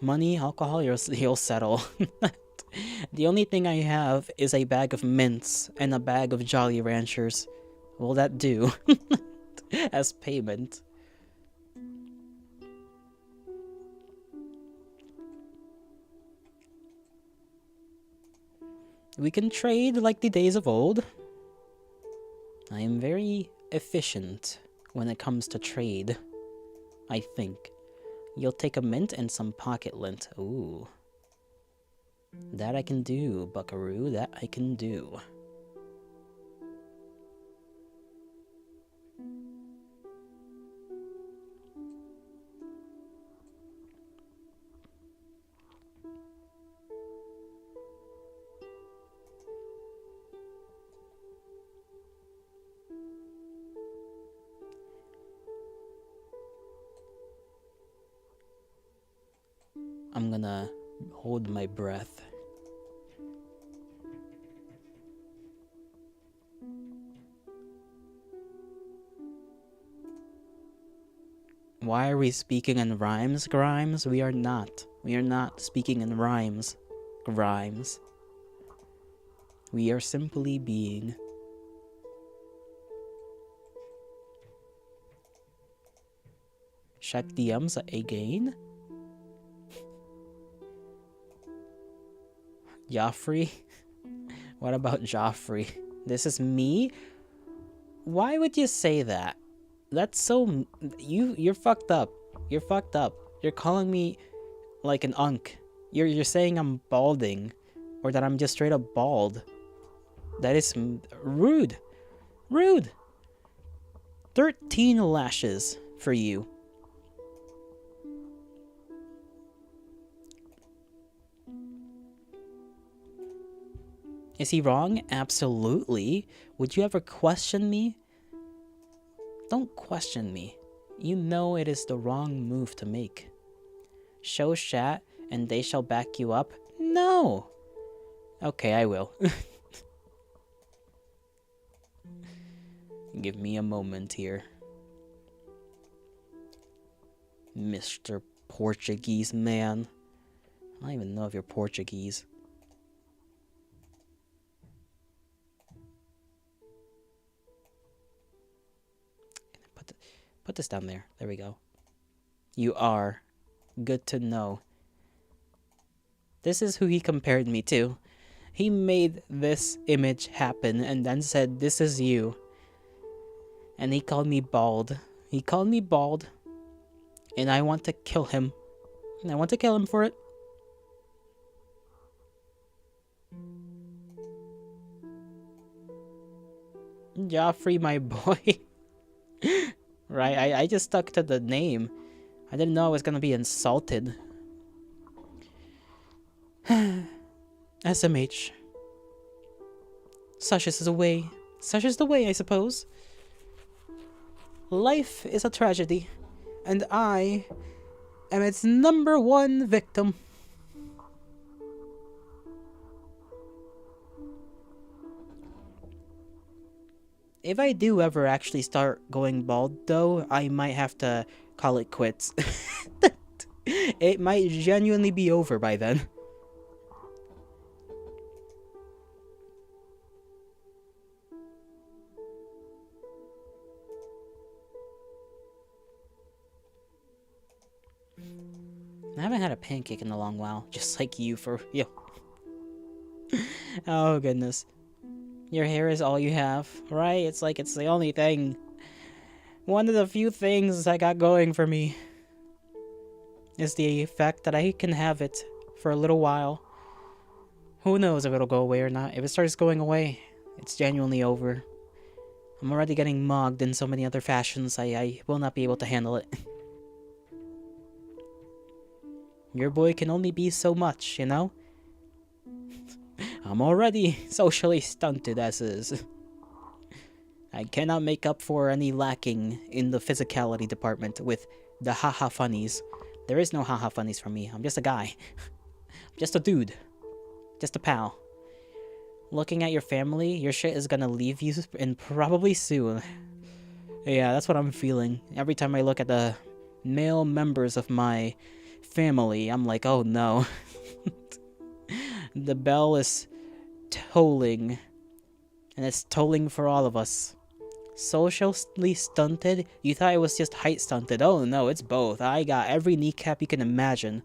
Money, alcohol, you'll settle. The only thing I have is a bag of mints and a bag of Jolly Ranchers. Will that do? As payment. We can trade like the days of old. I am very efficient when it comes to trade. I think. You'll take a mint and some pocket lint. Ooh. That I can do, buckaroo. That I can do. I'm gonna hold my breath. Why are we speaking in rhymes, Grimes? We are not. We are not speaking in rhymes, Grimes. We are simply being. Check DMs again? Joffrey? What about Joffrey? This is me? Why would you say that? That's so... You're fucked up. You're fucked up. You're calling me like an unk. You're saying I'm balding. Or that I'm just straight up bald. That is rude. Rude. 13 lashes for you. Is he wrong? Absolutely. Would you ever question me? Don't question me. You know it is the wrong move to make. Show chat and they shall back you up? No! Okay, I will. Give me a moment here. Mr. Portuguese man. I don't even know if you're Portuguese. Put this down there. There we go. You are. Good to know. This is who he compared me to. He made this image happen and then said, "This is you." And he called me bald. He called me bald. And I want to kill him. And I want to kill him for it. Joffrey, my boy. Right, I just stuck to the name. I didn't know I was gonna be insulted. SMH. Such is the way. Such is the way, I suppose. Life is a tragedy, and I am its #1 victim. If I do ever actually start going bald, though, I might have to call it quits. It might genuinely be over by then. I haven't had a pancake in a long while, just like you for you. Oh goodness. Your hair is all you have, right? It's like it's the only thing. One of the few things I got going for me is the fact that I can have it for a little while. Who knows if it'll go away or not. If it starts going away, it's genuinely over. I'm already getting mugged in so many other fashions, I will not be able to handle it. Your boy can only be so much, you know? I'm already socially stunted as is. I cannot make up for any lacking in the physicality department with the haha funnies. There is no haha funnies for me. I'm just a guy. I'm just a dude. Just a pal. Looking at your family, your shit is gonna leave you and probably soon. Yeah, that's what I'm feeling. Every time I look at the male members of my family, I'm like, oh no. The bell is tolling. And it's tolling for all of us. Socially stunted? You thought it was just height stunted. Oh no, it's both. I got every kneecap you can imagine.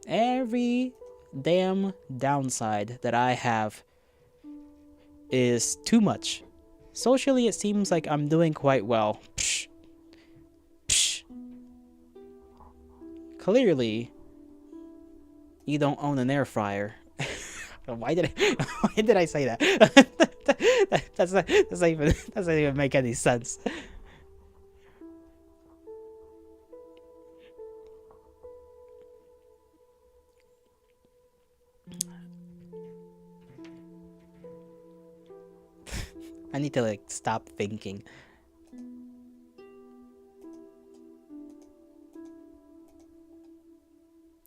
Every damn downside that I have is too much. Socially, it seems like I'm doing quite well. Psh. Psh. Clearly, you don't own an air fryer. Why did I say that? That's not even make any sense. I need to like stop thinking.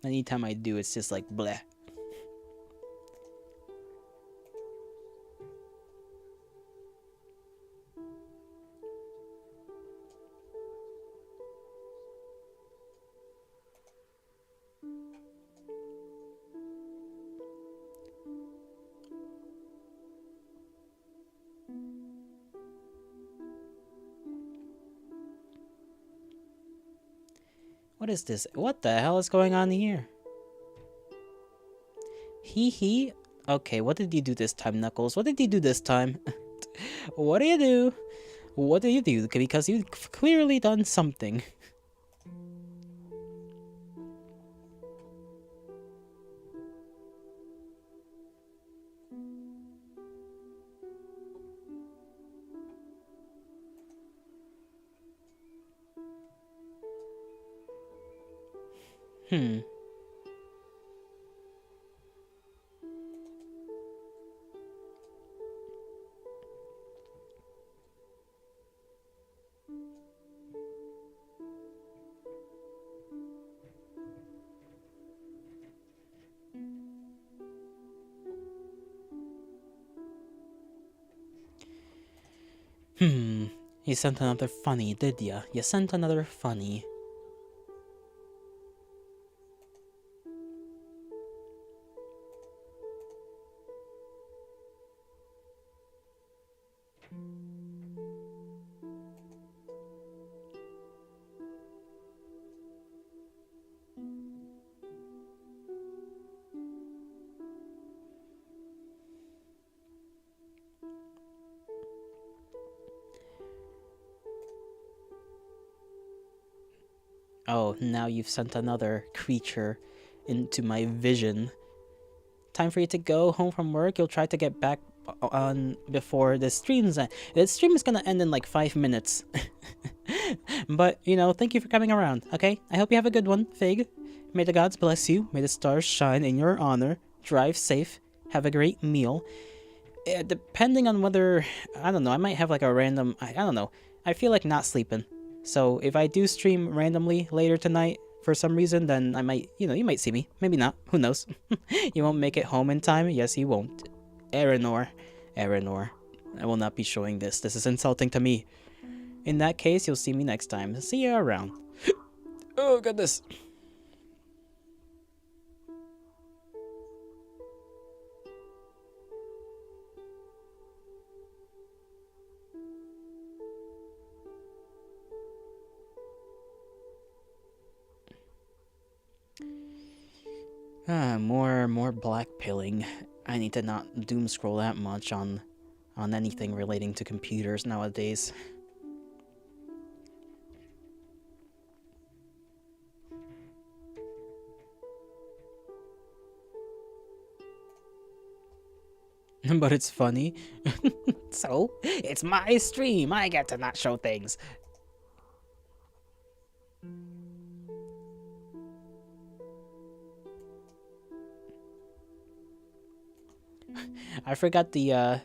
Anytime I do, it's just like bleh. What is this? What the hell is going on here? He. Okay, what did you do this time, Knuckles? What did you do this time? What do you do? What do you do? Because you've clearly done something. Hmm. You sent another funny, did ya? You sent another funny. Oh, now you've sent another creature into my vision. Time for you to go home from work. You'll try to get back on before the stream's end. The stream is gonna end in like 5 minutes. But, thank you for coming around, okay? I hope you have a good one, Fig. May the gods bless you. May the stars shine in your honor. Drive safe. Have a great meal. Depending on whether... I don't know, I might have like a random... I don't know. I feel like not sleeping. So if I do stream randomly later tonight, for some reason, then I might, you might see me. Maybe not. Who knows? You won't make it home in time? Yes, you won't. Eleanor. I will not be showing this. This is insulting to me. In that case, you'll see me next time. See you around. Oh, goodness. More black pilling. I need to not doom scroll that much on anything relating to computers nowadays. But it's funny. So, it's my stream. I get to not show things. I forgot the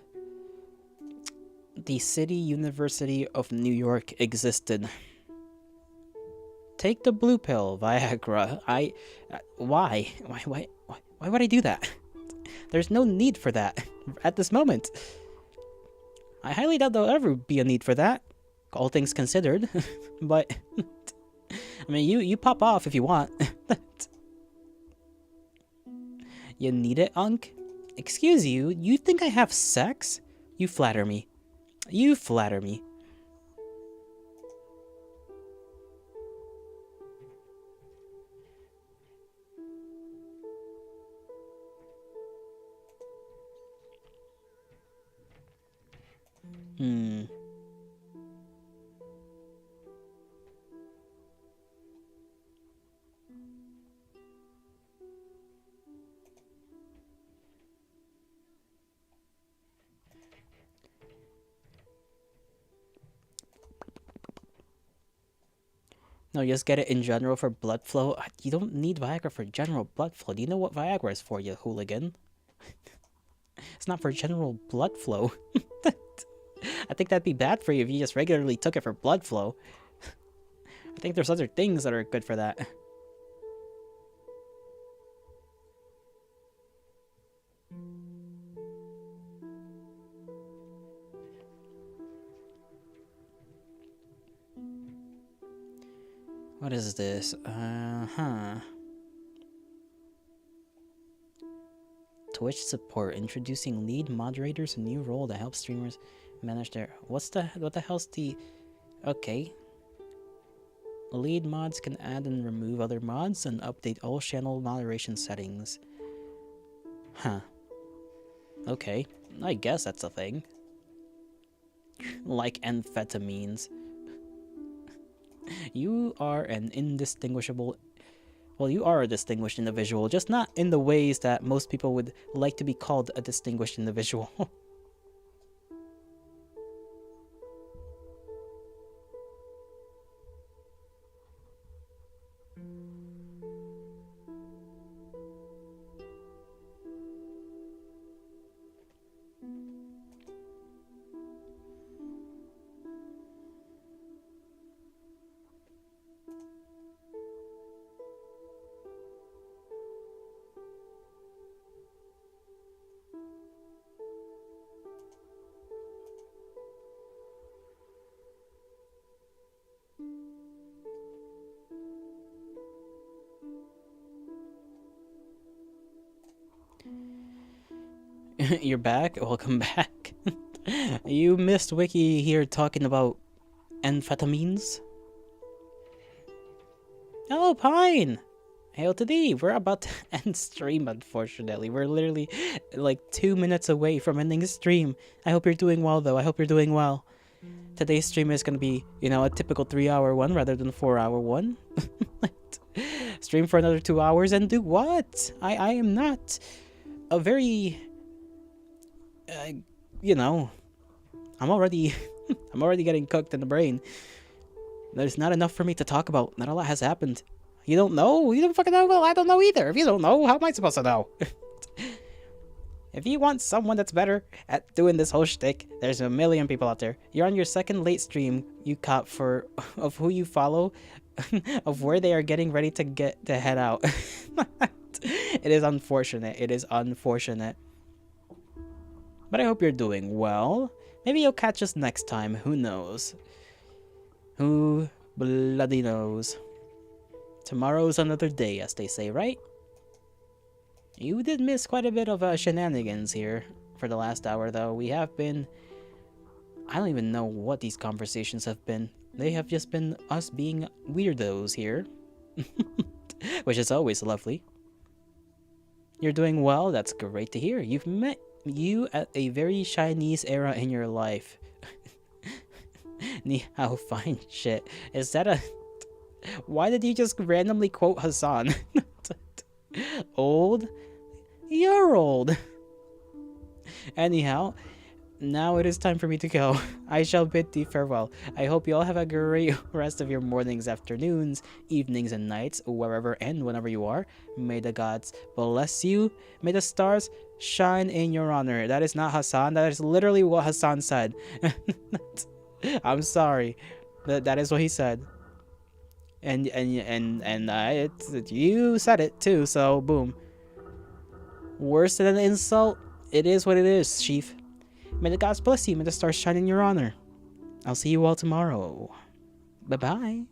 City University of New York existed. Take the blue pill, Viagra. Why would I do that? There's no need for that at this moment. I highly doubt there'll ever be a need for that, all things considered. But I mean, you pop off if you want. You need it, Unk? Excuse you, you think I have sex? You flatter me. You flatter me. No, just get it in general for blood flow. You don't need Viagra for general blood flow. Do you know what Viagra is for, you hooligan? It's not for general blood flow. I think that'd be bad for you if you just regularly took it for blood flow. I think there's other things that are good for that. What is this? Twitch support, introducing lead moderators, a new role that helps streamers manage their... what the hell's the... Okay. Lead mods can add and remove other mods and update all channel moderation settings. Huh. Okay. I guess that's a thing. Like amphetamines. You are an indistinguishable... Well, you are a distinguished individual, just not in the ways that most people would like to be called a distinguished individual. You're back? Welcome back. You missed Wiki here talking about amphetamines. Oh, Pine! Hail to thee! We're about to end stream, unfortunately. We're literally like 2 minutes away from ending the stream. I hope you're doing well, though. I hope you're doing well. today's stream is gonna be, a typical 3-hour one rather than a 4-hour one. Stream for another 2 hours and do what? I am not a very, you know, I'm already, I'm already getting cooked in the brain. There's not enough for me to talk about. Not a lot has happened. You don't know? You don't fucking know? Well, I don't know either. If you don't know, how am I supposed to know? If you want someone that's better at doing this whole shtick, there's a million people out there. You're on your second late stream you caught of who you follow, of where they are getting ready to head out. It is unfortunate. It is unfortunate. But I hope you're doing well. Maybe you'll catch us next time. Who knows? Who bloody knows? Tomorrow's another day, as they say, right? You did miss quite a bit of shenanigans here for the last hour, though. We have been... I don't even know what these conversations have been. They have just been us being weirdos here. Which is always lovely. You're doing well. That's great to hear. You've met you at a very Chinese era in your life. Ni hao, fine shit. Is that a... Why did you just randomly quote Hassan? Old? You're old. Anyhow, now it is time for me to go. I shall bid thee farewell. I hope you all have a great rest of your mornings, afternoons, evenings, and nights, wherever and whenever you are. May the gods bless you. May the stars shine in your honor. That is not Hassan. That is literally what Hassan said. I'm sorry. That is what he said. And you said it too, so boom. Worse than an insult, it is what it is, Chief. May the gods bless you, may the stars shine in your honor. I'll see you all tomorrow. Bye-bye.